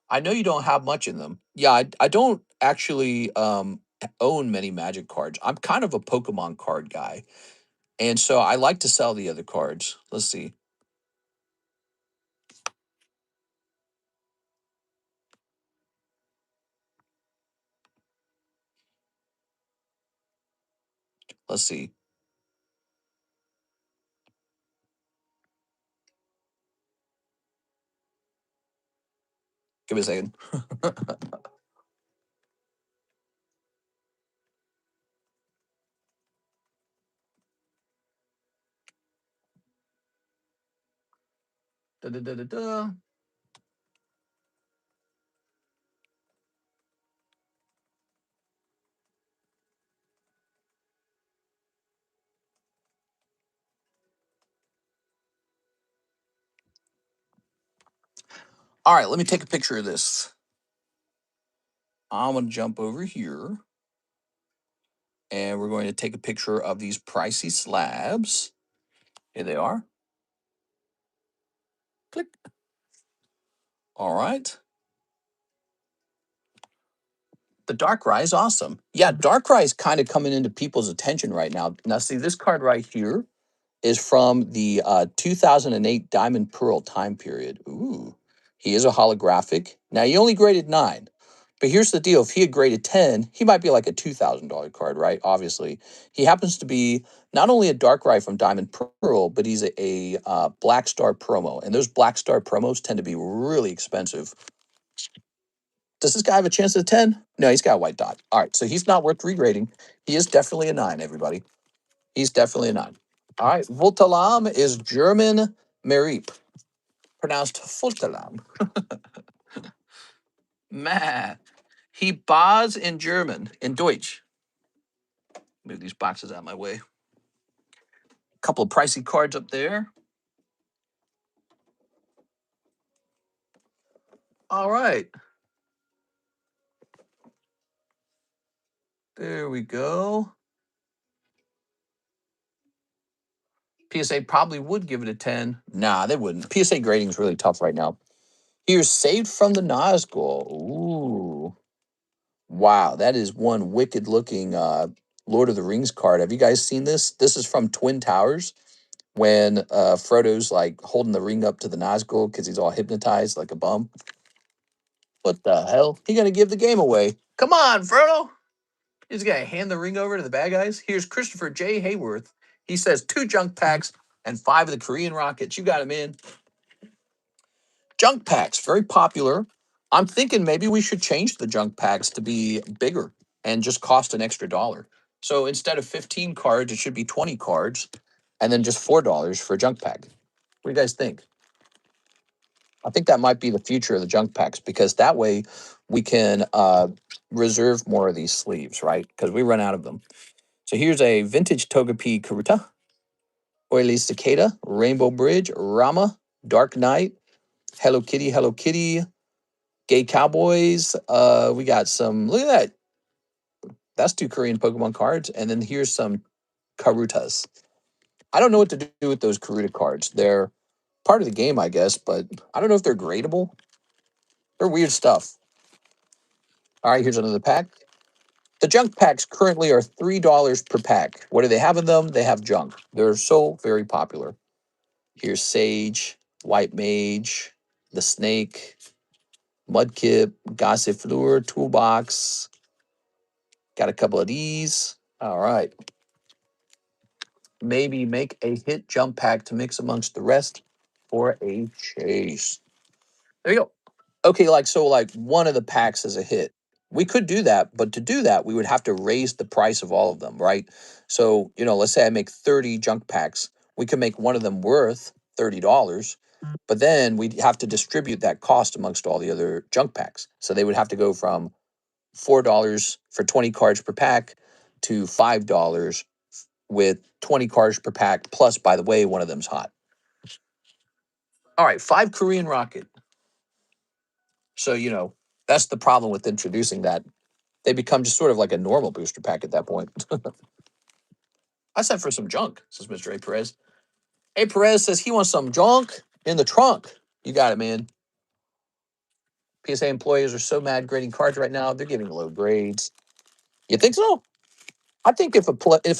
I know you don't have much in them. Yeah, I don't actually own many Magic cards. I'm kind of a Pokemon card guy. And so I like to sell the other cards. Let's see. Let's see. Give me a second. Da, da, da, da, da. All right, let me take a picture of this. I'm going to jump over here. And we're going to take a picture of these Pricey Slabs. Here they are. Click. All right. The Darkrai is awesome. Yeah, Darkrai is kind of coming into people's attention right now. Now, see, this card right here is from the 2008 Diamond Pearl time period. Ooh, he is a holographic. Now, he only graded 9, But here's the deal: if he had graded 10, he might be like a $2,000 card, right? Obviously, he happens to be not only a Darkrai from Diamond Pearl, but he's a Black Star promo, and those Black Star promos tend to be really expensive. Does this guy have a chance at a 10? No, he's got a white dot. All right, so he's not worth regrading. He is definitely a 9, everybody. He's definitely a 9. All right, Voltalam is German Merip, pronounced Voltalam. Man, he bas in German, in Deutsch. Move these boxes out of my way. A couple of pricey cards up there. All right. There we go. PSA probably would give it a 10. Nah, they wouldn't. PSA grading is really tough right now. Here's Saved from the Nazgul. Ooh. Wow, that is one wicked looking Lord of the Rings card. Have you guys seen this? This is from Twin Towers when Frodo's like holding the ring up to the Nazgul because he's all hypnotized like a bum. What the hell? He gonna give the game away. Come on, Frodo. He's gonna hand the ring over to the bad guys. Here's Christopher J. Hayworth. He says 2 junk packs and 5 of the Korean Rockets. You got him in. Junk packs, very popular. I'm thinking maybe we should change the junk packs to be bigger and just cost an extra dollar. So instead of 15 cards, it should be 20 cards and then just $4 for a junk pack. What do you guys think? I think that might be the future of the junk packs because that way we can reserve more of these sleeves, right? Because we run out of them. So here's a vintage Togepi Karuta, Oily Cicada, Rainbow Bridge, Rama, Dark Knight, Hello Kitty, Gay Cowboys. We got some, look at that. That's 2 Korean Pokemon cards. And then here's some Karutas. I don't know what to do with those Karuta cards. They're part of the game, I guess, but I don't know if they're gradable. They're weird stuff. All right, here's another pack. The junk packs currently are $3 per pack. What do they have in them? They have junk. They're so very popular. Here's Sage, White Mage, the Snake, Mudkip, Gossifleur, Toolbox. Got a couple of these. All right. Maybe make a hit jump pack to mix amongst the rest for a chase. There you go. Okay, like one of the packs is a hit. We could do that, but to do that, we would have to raise the price of all of them, right? So, let's say I make 30 junk packs. We can make one of them worth $30, but then we'd have to distribute that cost amongst all the other junk packs. So they would have to go from $4 for 20 cards per pack to $5 with 20 cards per pack. Plus, by the way, one of them's hot. All right, 5 Korean Rocket. So, that's the problem with introducing that. They become just sort of like a normal booster pack at that point. I said for some junk, says Mr. A. Perez. A. Perez says he wants some junk in the trunk. You got it, man. PSA employees are so mad grading cards right now. They're giving low grades. You think so? I think if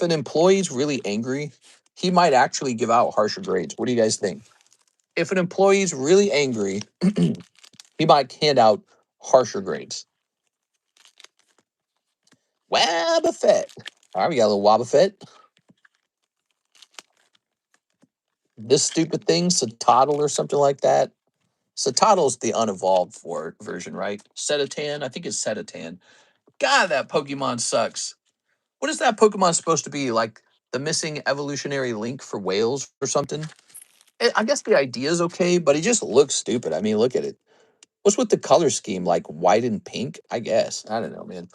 an employee's really angry, he might actually give out harsher grades. What do you guys think? If an employee's really angry, he might hand out harsher grades. Wobbuffet. All right, we got a little Wobbuffet. This stupid thing, Satotl or something like that. Satotl's the unevolved version, right? Setatan, I think it's Setatan. God, that Pokemon sucks. What is that Pokemon supposed to be? Like the missing evolutionary link for whales or something? I guess the idea is okay, but it just looks stupid. I mean, look at it. What's with the color scheme? Like white and pink? I guess. I don't know, man.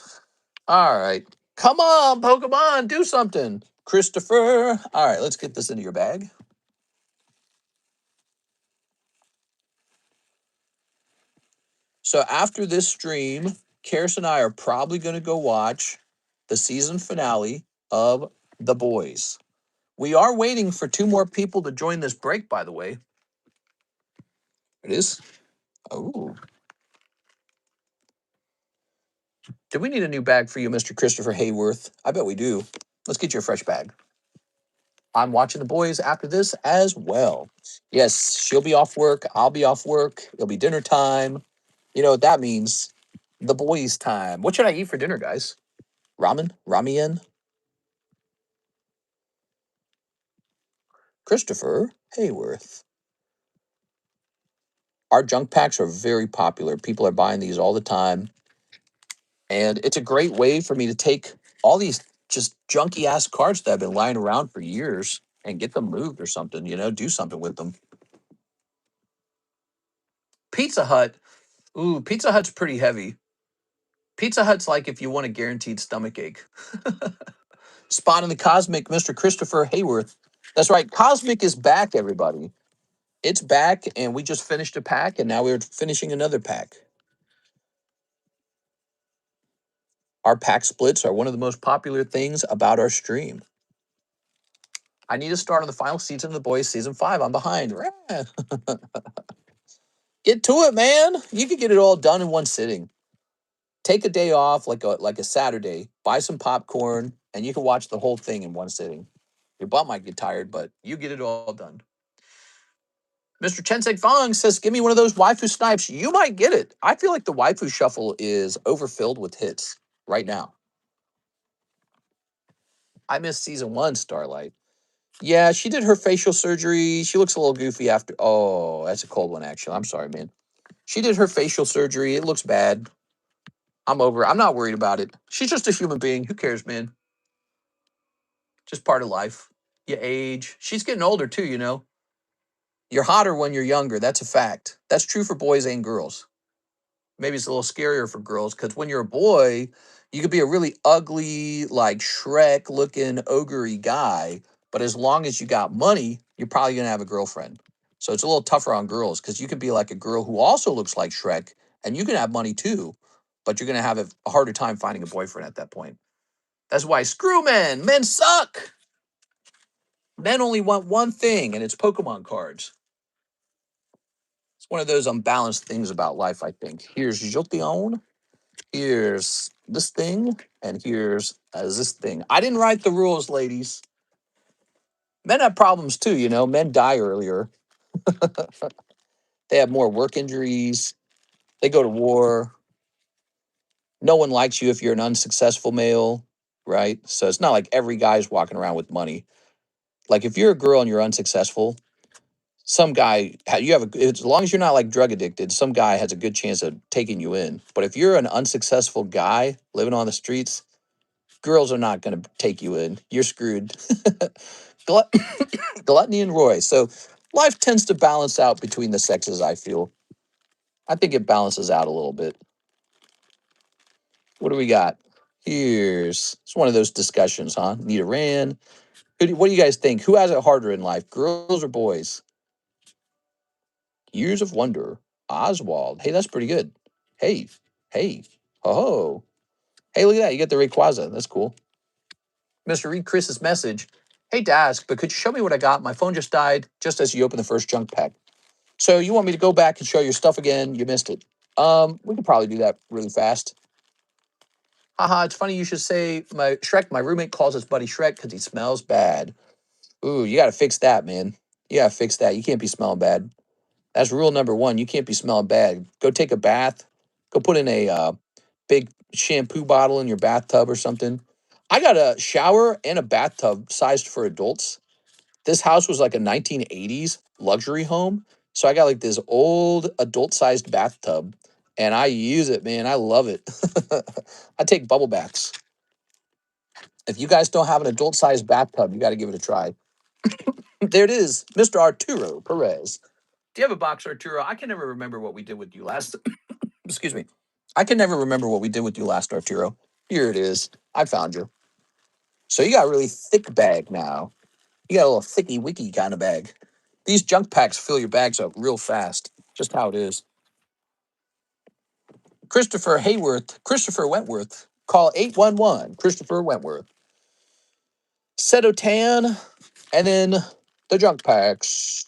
All right. Come on, Pokemon, do something. Christopher. All right, let's get this into your bag. So after this stream, Karis and I are probably going to go watch the season finale of The Boys. We are waiting for 2 more people to join this break, by the way. It is. Oh. Do we need a new bag for you, Mr. Christopher Hayworth? I bet we do. Let's get you a fresh bag. I'm watching The Boys after this as well. Yes, she'll be off work. I'll be off work. It'll be dinner time. You know what that means. The boys' time. What should I eat for dinner, guys? Ramen? Ramen? Christopher Hayworth. Our junk packs are very popular. People are buying these all the time. And it's a great way for me to take all these just junky ass cards that have been lying around for years and get them moved or something, do something with them. Pizza Hut. Ooh, Pizza Hut's pretty heavy. Pizza Hut's like if you want a guaranteed stomach ache. Spot in the Cosmic, Mr. Christopher Hayworth. That's right. Cosmic is back, everybody. It's back, and we just finished a pack, and now we're finishing another pack. Our pack splits are one of the most popular things about our stream. I need to start on the final season of The Boys season 5. I'm behind. Get to it, man. You can get it all done in one sitting. Take a day off, like a Saturday. Buy some popcorn, and you can watch the whole thing in one sitting. Your butt might get tired, but you get it all done. Mr. Chensek Fong says, give me one of those waifu snipes. You might get it. I feel like the waifu shuffle is overfilled with hits right now. I missed season 1, Starlight. Yeah, she did her facial surgery. She looks a little goofy after. Oh, that's a cold one, actually. I'm sorry, man. She did her facial surgery. It looks bad. I'm over it. I'm not worried about it. She's just a human being. Who cares, man? Just part of life. You age. She's getting older, too. You're hotter when you're younger. That's a fact. That's true for boys and girls. Maybe it's a little scarier for girls because when you're a boy, you could be a really ugly, like Shrek looking ogre guy. But as long as you got money, you're probably going to have a girlfriend. So it's a little tougher on girls because you could be like a girl who also looks like Shrek and you can have money too, but you're going to have a harder time finding a boyfriend at that point. That's why screw men. Men suck. Men only want one thing, and it's Pokemon cards. It's one of those unbalanced things about life, I think. Here's Jolteon. Here's this thing, and here's this thing. I didn't write the rules, ladies. Men have problems too. Men die earlier. They have more work injuries. They go to war. No one likes you if you're an unsuccessful male, right? So it's not like every guy's walking around with money. Like if you're a girl and you're unsuccessful, some guy you have as long as you're not like drug addicted, some guy has a good chance of taking you in. But if you're an unsuccessful guy living on the streets, girls are not going to take you in. You're screwed. Gluttony and Roy. So life tends to balance out between the sexes, I feel. I think it balances out a little bit. What do we got? It's one of those discussions, huh? Nita Rand. What do you guys think? Who has it harder in life, girls or boys? Years of Wonder. Oswald. Hey, that's pretty good. Hey, hey, oh, hey, look at that. You get the Rayquaza. That's cool. Mr. Read Chris's message. Hey, Dask, but could you show me what I got? My phone just died just as you opened the first junk pack. So you want me to go back and show your stuff again? You missed it. We could probably do that really fast. Haha, it's funny you should say my Shrek. My roommate calls his buddy Shrek because he smells bad. Ooh, you got to fix that, man. You got to fix that. You can't be smelling bad. That's rule number 1. You can't be smelling bad. Go take a bath. Go put in a big shampoo bottle in your bathtub or something. I got a shower and a bathtub sized for adults. This house was like a 1980s luxury home. So I got like this old adult sized bathtub and I use it, man. I love it. I take bubble baths. If you guys don't have an adult sized bathtub, you got to give it a try. There it is, Mr. Arturo Perez. Do you have a box, Arturo? I can never remember what we did with you last. Excuse me. I can never remember what we did with you last, Arturo. Here it is. I found you. So you got a really thick bag now. You got a little thicky wicky kind of bag. These junk packs fill your bags up real fast. Just how it is. Christopher Wentworth. Call 811. Christopher Wentworth. Sedotan. And then the junk packs.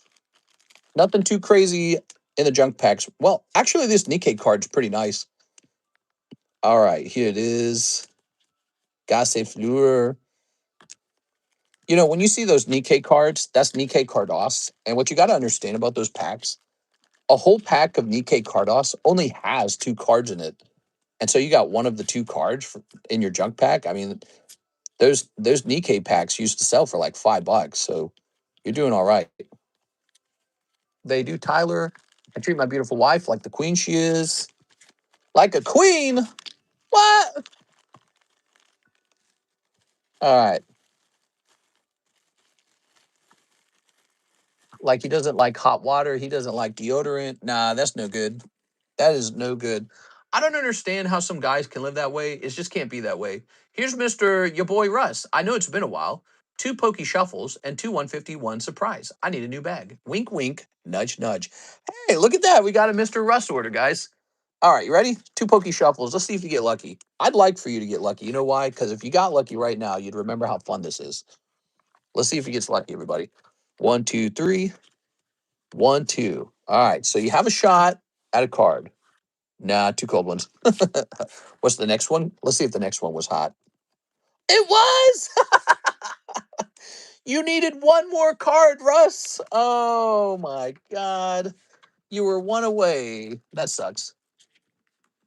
Nothing too crazy in the junk packs. Well, actually, this Nikkei card's pretty nice. All right, here it is. Gasse Fleur. When you see those Nikkei cards, that's Nikkei Cardos. And what you got to understand about those packs, a whole pack of Nikkei Cardos only has 2 cards in it. And so you got one of the two cards in your junk pack. I mean, those Nikkei packs used to sell for like $5, so you're doing all right. They do, Tyler. I treat my beautiful wife like the queen she is. Like a queen? What? All right. Like he doesn't like hot water. He doesn't like deodorant. Nah, that's no good. That is no good. I don't understand how some guys can live that way. It just can't be that way. Here's Mr. Your boy Russ. I know it's been a while. 2 pokey shuffles and 2 151 surprise. I need a new bag. Wink, wink, nudge, nudge. Hey, look at that. We got a Mr. Russ order, guys. All right, you ready? 2 pokey shuffles. Let's see if you get lucky. I'd like for you to get lucky. You know why? Because if you got lucky right now, you'd remember how fun this is. Let's see if he gets lucky, everybody. 1, 2, 3. 1, 2. All right, so you have a shot at a card. Nah, 2 cold ones. What's the next one? Let's see if the next one was hot. It was! You needed one more card, Russ. Oh my God. You were one away. That sucks.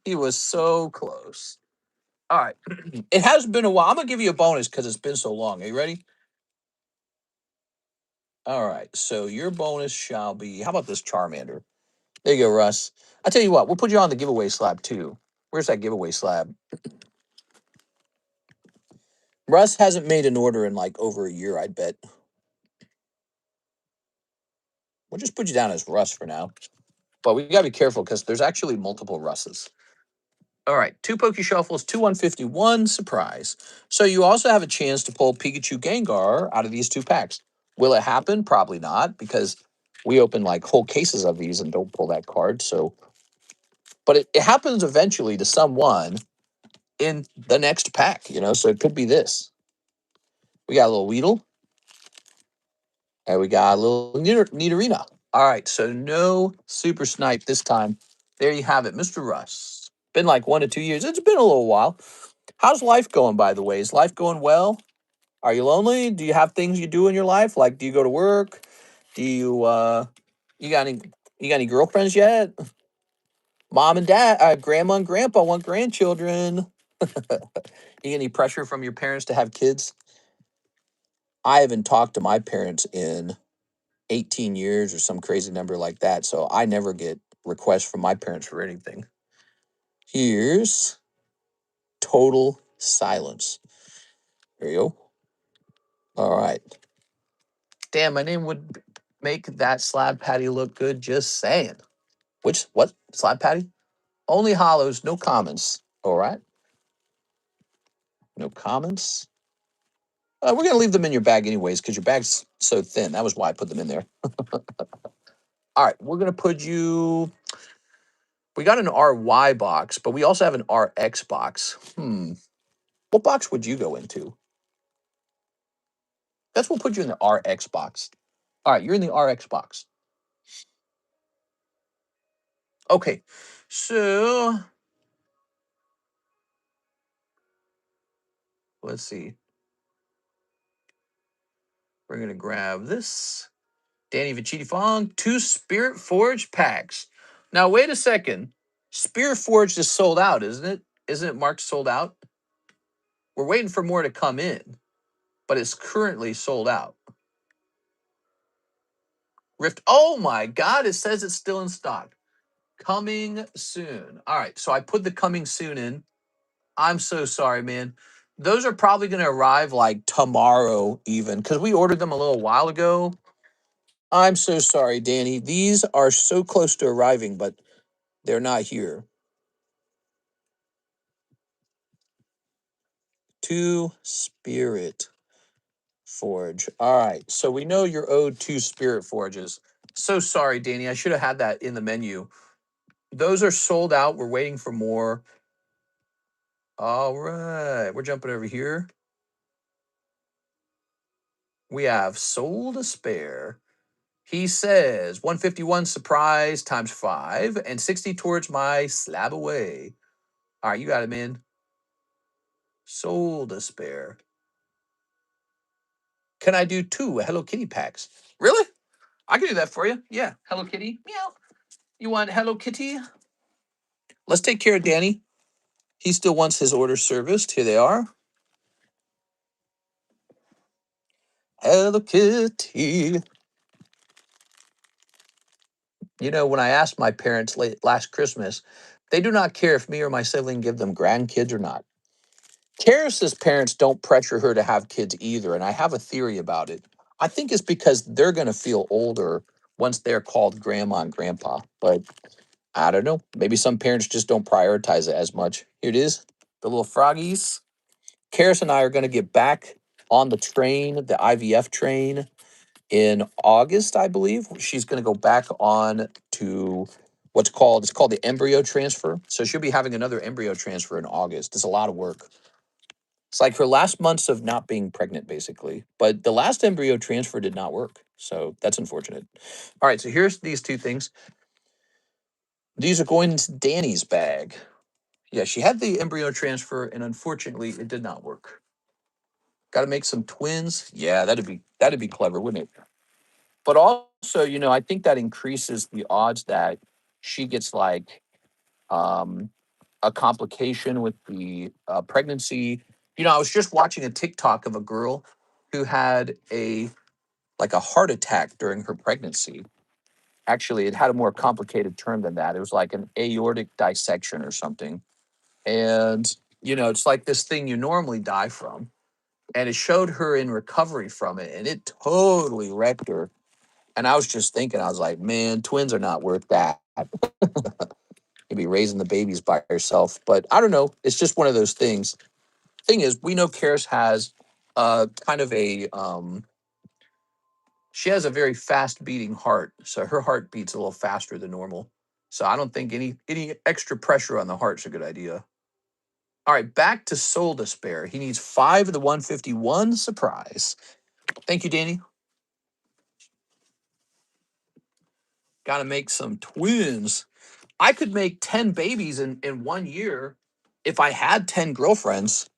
He was so close. All right. It has been a while. I'm going to give you a bonus because it's been so long. Are you ready? All right. So your bonus shall be, how about this Charmander? There you go, Russ. I tell you what, we'll put you on the giveaway slab too. Where's that giveaway slab? Russ hasn't made an order in like over a year, I'd bet. We'll just put you down as Russ for now. But we got to be careful because there's actually multiple Russes. All right, 2 Poke Shuffles, 2 151, surprise. So you also have a chance to pull Pikachu Gengar out of these 2 packs. Will it happen? Probably not, because we open like whole cases of these and don't pull that card. So, but it happens eventually to someone in the next pack, you know, so it could be this. We got a little Weedle, and we got a little Nidorina. All right, so no Super Snipe this time. There you have it, Mr. Russ. Been like 1 to 2 years. It's been a little while. How's life going, by the way? Is life going well? Are you lonely? Do you have things you do in your life? Like, do you go to work? Do you you got any girlfriends yet? Mom and dad, grandma and grandpa want grandchildren. You get any pressure from your parents to have kids? I haven't talked to my parents in 18 years or some crazy number like that, so I never get requests from my parents for anything. Here's total silence. There you go. All right. Damn, my name would make that slab patty look good. Just saying. What? Slab patty? Only hollows, no comments. All right. No comments. We're going to leave them in your bag anyways because your bag's so thin. That was why I put them in there. All right. We're going to put you. We got an RY box, but we also have an RX box. What box would you go into? We'll put you in the RX box. All right. You're in the RX box. Okay. So let's see. We're going to grab this. Danny Vichiti Fong, 2 Spirit Forge packs. Now, wait a second. Spirit Forge is sold out, isn't it? Isn't it marked sold out? We're waiting for more to come in, but it's currently sold out. Rift. Oh my God, it says it's still in stock. Coming soon. All right, so I put the coming soon in. I'm so sorry, man. Those are probably going to arrive like tomorrow, even, because we ordered them a little while ago. I'm so sorry, Danny. These are so close to arriving, but they're not here. 2 Spirit Forge. All right. So we know you're owed 2 Spirit Forges. So sorry, Danny. I should have had that in the menu. Those are sold out. We're waiting for more. All right. We're jumping over here. We have Soul to Spare. He says 151 surprise times 5 and 60 towards my slab away. All right. You got it, man. Soul to Spare. Can I do 2 Hello Kitty packs? Really? I can do that for you. Yeah. Hello Kitty. Meow. You want Hello Kitty? Let's take care of Danny. He still wants his orders serviced. Here they are. Hello Kitty. You know, when I asked my parents last Christmas, they do not care if me or my sibling give them grandkids or not. Karis's parents don't pressure her to have kids either, and I have a theory about it. I think it's because they're going to feel older once they're called grandma and grandpa. But I don't know. Maybe some parents just don't prioritize it as much. Here it is, the little froggies. Karis and I are going to get back on the train, the IVF train, in August, I believe. She's going to go back on to it's called the embryo transfer. So she'll be having another embryo transfer in August. It's a lot of work. It's like her last months of not being pregnant, basically. But the last embryo transfer did not work. So that's unfortunate. All right, so here's these two things. These are going into Danny's bag. Yeah, she had the embryo transfer, and unfortunately, it did not work. Got to make some twins. Yeah, that'd be clever, wouldn't it? But also, you know, I think that increases the odds that she gets like um, a complication with the pregnancy. You know, I was just watching a TikTok of a girl who had a heart attack during her pregnancy. Actually, it had a more complicated term than that. It was like an aortic dissection or something. And, you know, it's like this thing you normally die from. And it showed her in recovery from it, and it totally wrecked her. And I was just thinking, I was like, man, twins are not worth that. You'd be raising the babies by yourself. But I don't know. It's just one of those things. Thing is, we know Karis has kind of she has a very fast beating heart. So her heart beats a little faster than normal. So I don't think any extra pressure on the heart's a good idea. All right, back to Soul Despair. He needs 5 of the 151 surprise. Thank you, Danny. Got to make some twins. I could make 10 babies in 1 year if I had 10 girlfriends.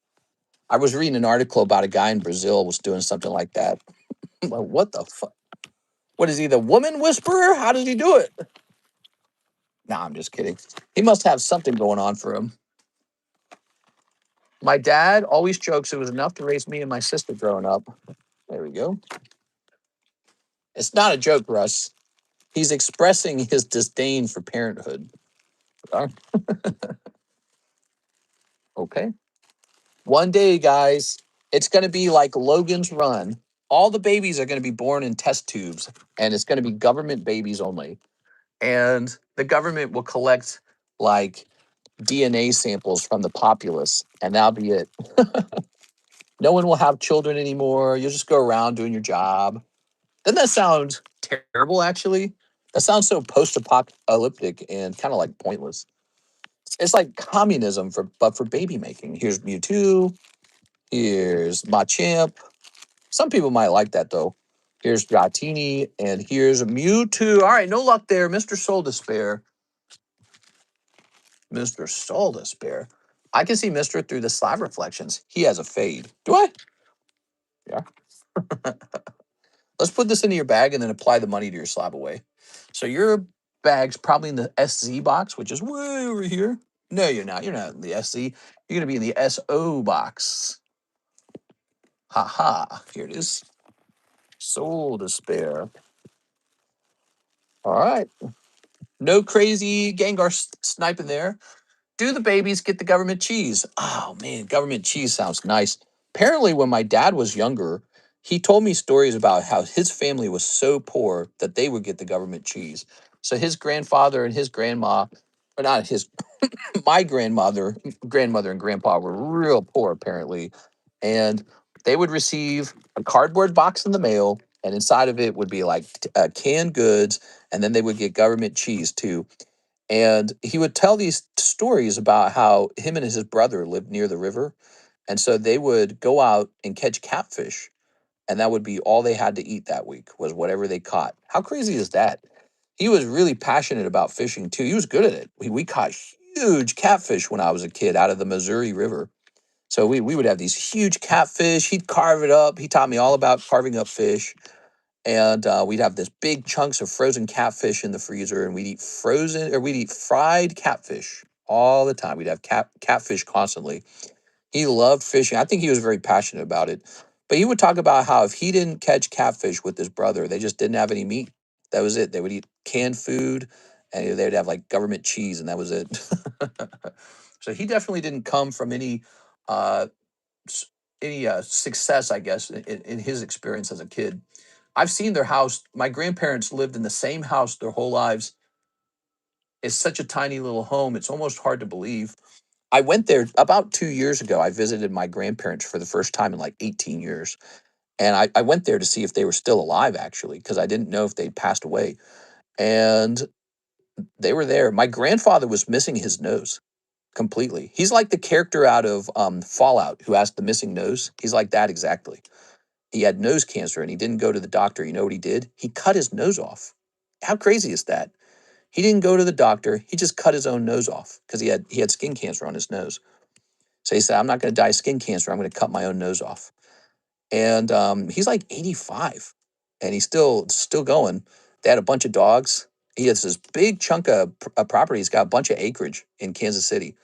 I was reading an article about a guy in Brazil was doing something like that. Like, what the fuck? What is he, the woman whisperer? How does he do it? Nah, I'm just kidding. He must have something going on for him. My dad always jokes it was enough to raise me and my sister growing up. There we go. It's not a joke, Russ. He's expressing his disdain for parenthood. Okay. One day, guys, it's going to be like Logan's Run. All the babies are going to be born in test tubes, and it's going to be government babies only. And the government will collect like DNA samples from the populace, and that'll be it. No one will have children anymore. You'll just go around doing your job. Doesn't that sound terrible, actually? That sounds so post apocalyptic and kind of like pointless. It's like communism but for baby making. Here's Mewtwo. Here's Machamp. Some people might like that though. Here's Dratini, and here's Mewtwo. All right, no luck there, Mr. Soul Despair. Mr. Soul Despair. I can see Mr. through the slab reflections. He has a fade. Do I? Yeah. Let's put this into your bag and then apply the money to your slab away. So your bag's probably in the SZ box, which is way over here. No, you're not. You're not in the SZ. You're going to be in the SO box. Ha ha. Here it is. Soul Despair. All right. No crazy Gengar sniping there. Do the babies get the government cheese? Oh man, government cheese sounds nice. Apparently, when my dad was younger, he told me stories about how his family was so poor that they would get the government cheese. So his grandfather and his grandma, or not his, my grandmother and grandpa were real poor apparently, and they would receive a cardboard box in the mail, and inside of it would be like canned goods, and then they would get government cheese too. And he would tell these stories about how him and his brother lived near the river. And so they would go out and catch catfish. And that would be all they had to eat that week was whatever they caught. How crazy is that? He was really passionate about fishing too. He was good at it. We caught huge catfish when I was a kid out of the Missouri River. So we would have these huge catfish. He'd carve it up. He taught me all about carving up fish. And we'd have this big chunks of frozen catfish in the freezer, and we'd eat fried catfish. all the time. We'd have catfish constantly. He loved fishing. I think he was very passionate about it. But he would talk about how if he didn't catch catfish with his brother, they just didn't have any meat. That was it. They would eat canned food, and they'd have like government cheese, and that was it. So he definitely didn't come from uh, any success, I guess, in his experience as a kid. I've seen their house. My grandparents lived in the same house their whole lives. It's such a tiny little home. It's almost hard to believe. I went there about 2 years ago. I visited my grandparents for the first time in like 18 years. And I went there to see if they were still alive, actually, because I didn't know if they'd passed away. And they were there. My grandfather was missing his nose completely. He's like the character out of Fallout who has the missing nose. He's like that exactly. He had nose cancer and he didn't go to the doctor. You know what he did? He cut his nose off. How crazy is that? He didn't go to the doctor. He just cut his own nose off because he had skin cancer on his nose. So he said, "I'm not going to die of skin cancer. I'm going to cut my own nose off." And he's like 85, and he's still going. They had a bunch of dogs. He has this big chunk of property. He's got a bunch of acreage in Kansas City.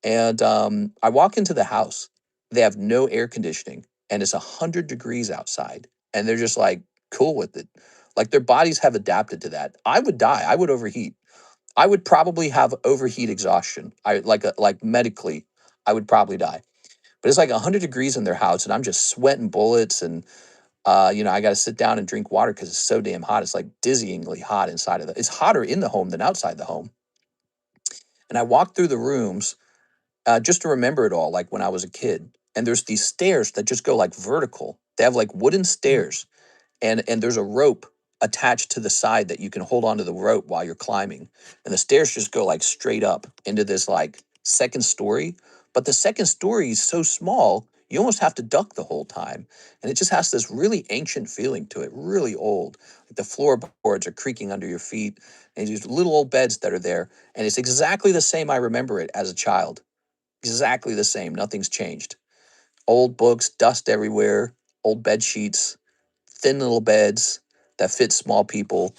And I walk into the house. They have no air conditioning, and it's 100 degrees outside, and they're just like cool with it. Like their bodies have adapted to that. I would die. I would overheat. I would probably have overheat exhaustion. Like medically, I would probably die. But it's like 100 degrees in their house, and I'm just sweating bullets, and I got to sit down and drink water because it's so damn hot. It's like dizzyingly hot inside of the. It's hotter in the home than outside the home. And I walk through the rooms just to remember it all, like when I was a kid. And there's these stairs that just go like vertical. They have like wooden stairs, and there's a rope attached to the side that you can hold onto the rope while you're climbing. And the stairs just go like straight up into this like second story. But the second story is so small, you almost have to duck the whole time. And it just has this really ancient feeling to it, really old. Like the floorboards are creaking under your feet, and these little old beds that are there. And it's exactly the same I remember it as a child. Exactly the same. Nothing's changed. Old books, dust everywhere, old bed sheets, thin little beds that fit small people,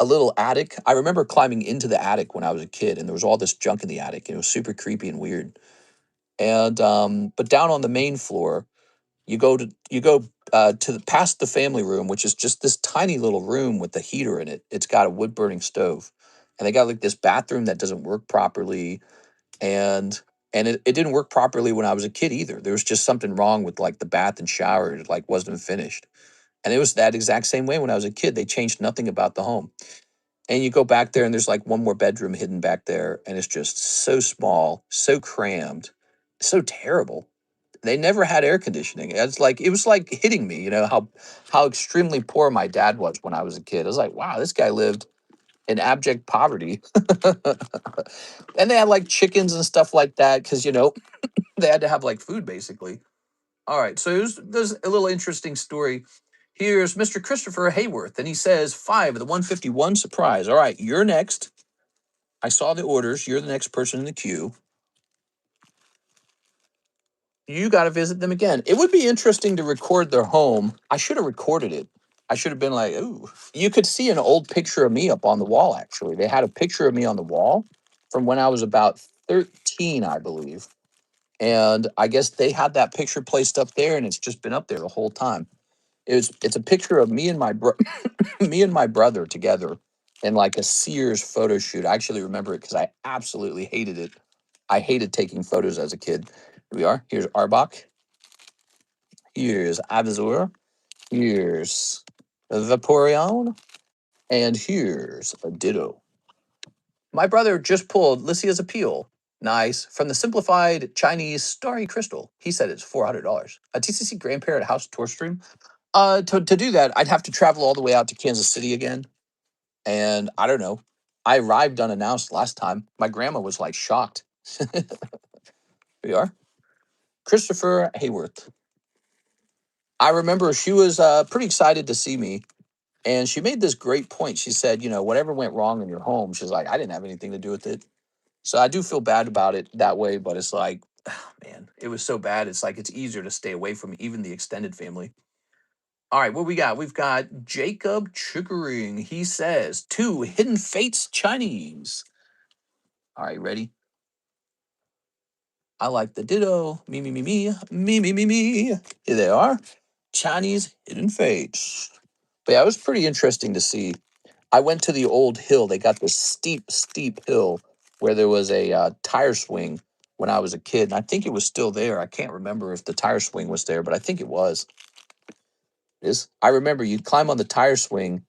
a little attic. I remember climbing into the attic when I was a kid, and there was all this junk in the attic, and it was super creepy and weird. And but down on the main floor, you go to past the family room, which is just this tiny little room with a heater in it. It's got a wood burning stove, and they got like this bathroom that doesn't work properly, and it didn't work properly when I was a kid either. There was just something wrong with like the bath and shower. It like wasn't finished. And it was that exact same way when I was a kid. They changed nothing about the home. And you go back there and there's like one more bedroom hidden back there, and it's just so small, so crammed, so terrible. They never had air conditioning. It was like hitting me, how extremely poor my dad was when I was a kid. I was like, wow, this guy lived in abject poverty. And they had like chickens and stuff like that because they had to have like food basically. All right, so there's a little interesting story. Here's Mr. Christopher Hayworth, and he says 5 of the 151 surprise. All right, you're next. I saw the orders. You're the next person in the queue. You got to visit them again. It would be interesting to record their home. I should have recorded it. I should have been like, ooh. You could see an old picture of me up on the wall, actually. They had a picture of me on the wall from when I was about 13, I believe. And I guess they had that picture placed up there, and it's just been up there the whole time. It's a picture of me and me and my brother together in like a Sears photo shoot. I actually remember it because I absolutely hated it. I hated taking photos as a kid. Here we are. Here's Arbok. Here's Abzor. Here's Vaporeon. And here's a Ditto. My brother just pulled Lycia's Appeal. Nice. From the simplified Chinese Starry Crystal. He said it's $400. A TCC grandparent house tour stream. To do that, I'd have to travel all the way out to Kansas City again. And I don't know. I arrived unannounced last time. My grandma was like shocked. Here we are. Christopher Hayworth. I remember she was pretty excited to see me. And she made this great point. She said, whatever went wrong in your home, she's like, I didn't have anything to do with it. So I do feel bad about it that way. But it's like, man, it was so bad. It's like it's easier to stay away from even the extended family. All right, what we got? We've got Jacob Chickering. He says, 2 Hidden Fates Chinese. All right, ready? I like the ditto. Me, me, me, me, me, me, me, me. Here they are. Chinese hidden face. But yeah, it was pretty interesting to see. I went to the old hill. They got this steep, steep hill where there was a tire swing when I was a kid. And I think it was still there. I can't remember if the tire swing was there, but I think it was. I remember you'd climb on the tire swing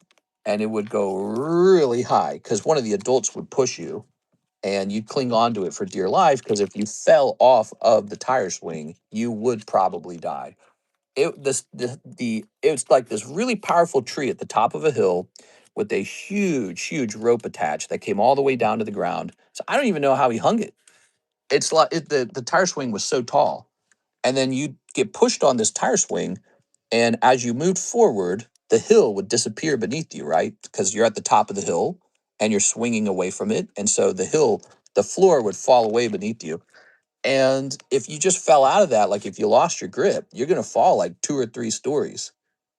and it would go really high because one of the adults would push you and you'd cling on to it for dear life because if you fell off of the tire swing, you would probably die. It was like this really powerful tree at the top of a hill with a huge, huge rope attached that came all the way down to the ground. So I don't even know how he hung it. It's like the tire swing was so tall, and then you get pushed on this tire swing, and as you moved forward, the hill would disappear beneath you, right? Because you're at the top of the hill and you're swinging away from it, and so the floor would fall away beneath you. And if you just fell out of that, like if you lost your grip, you're going to fall like 2 or 3 stories.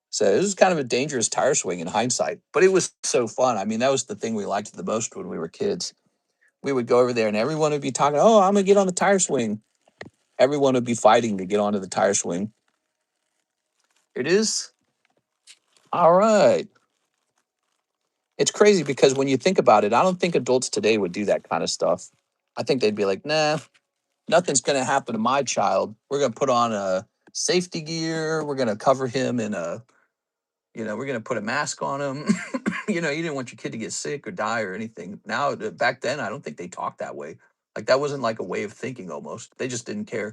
So it was kind of a dangerous tire swing in hindsight, but it was so fun. I mean, that was the thing we liked the most when we were kids. We would go over there and everyone would be talking, oh, I'm going to get on the tire swing. Everyone would be fighting to get onto the tire swing. It is. All right. It's crazy because when you think about it, I don't think adults today would do that kind of stuff. I think they'd be like, nah, nothing's going to happen to my child. We're going to put on a safety gear. We're going to cover him in we're going to put a mask on him. You didn't want your kid to get sick or die or anything. Now, back then, I don't think they talked that way. Like that wasn't like a way of thinking almost. They just didn't care.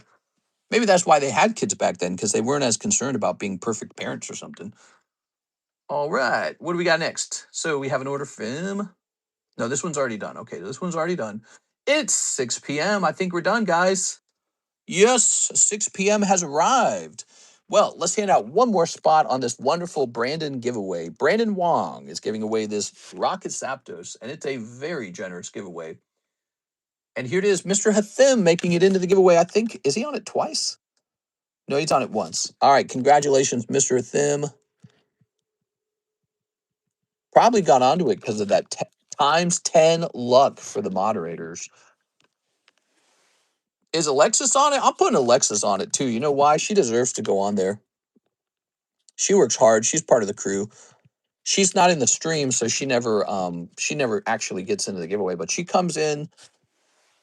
Maybe that's why they had kids back then because they weren't as concerned about being perfect parents or something. All right. What do we got next? So we have an order from. No, this one's already done. Okay, this one's already done. It's 6 p.m. I think we're done, guys. Yes, 6 p.m. has arrived. Well, let's hand out one more spot on this wonderful Brandon giveaway. Brandon Wong is giving away this Rocket Zapdos, and it's a very generous giveaway. And here it is, Mr. Hathim making it into the giveaway. I think, is he on it twice? No, he's on it once. All right, congratulations, Mr. Hathim. Probably got onto it because of that times 10 luck for the moderators. Is Alexis on it? I'm putting Alexis on it too. You know why? She deserves to go on there. She works hard. She's part of the crew. She's not in the stream, so she never actually gets into the giveaway, but she comes in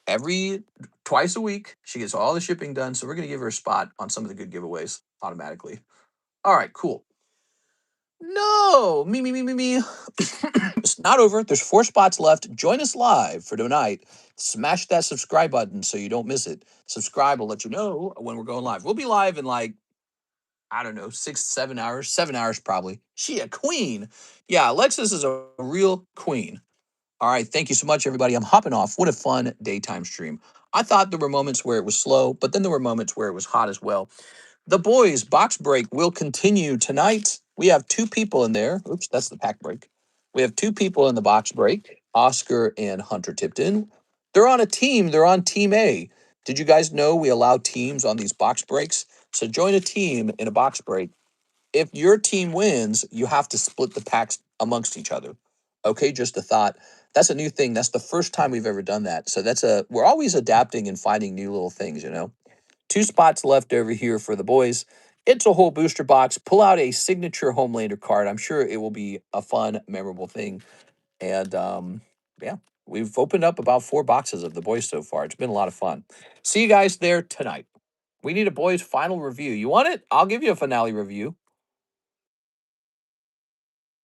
every twice a week. She gets all the shipping done. So we're gonna give her a spot on some of the good giveaways automatically. All right, cool. No, me. It's not over. There's 4 spots left. Join us live for tonight. Smash that subscribe button so you don't miss it. Subscribe will let you know when we're going live. We'll be live in like, I don't know, 6, 7 hours, 7 hours probably. She a queen. Yeah, Alexis is a real queen. All right, thank you so much, everybody. I'm hopping off. What a fun daytime stream. I thought there were moments where it was slow, but then there were moments where it was hot as well. The boys box break will continue tonight. We have 2 people in there. Oops, that's the pack break. We have 2 people in the box break, Oscar and Hunter Tipton. They're on a team. They're on Team A. Did you guys know we allow teams on these box breaks? So join a team in a box break. If your team wins, you have to split the packs amongst each other. Okay, just a thought. That's a new thing. That's the first time we've ever done that. So we're always adapting and finding new little things. 2 spots left over here for the boys. It's a whole booster box. Pull out a signature Homelander card. I'm sure it will be a fun, memorable thing. And yeah, we've opened up about 4 boxes of the boys so far. It's been a lot of fun. See you guys there tonight. We need a boys final review. You want it? I'll give you a finale review.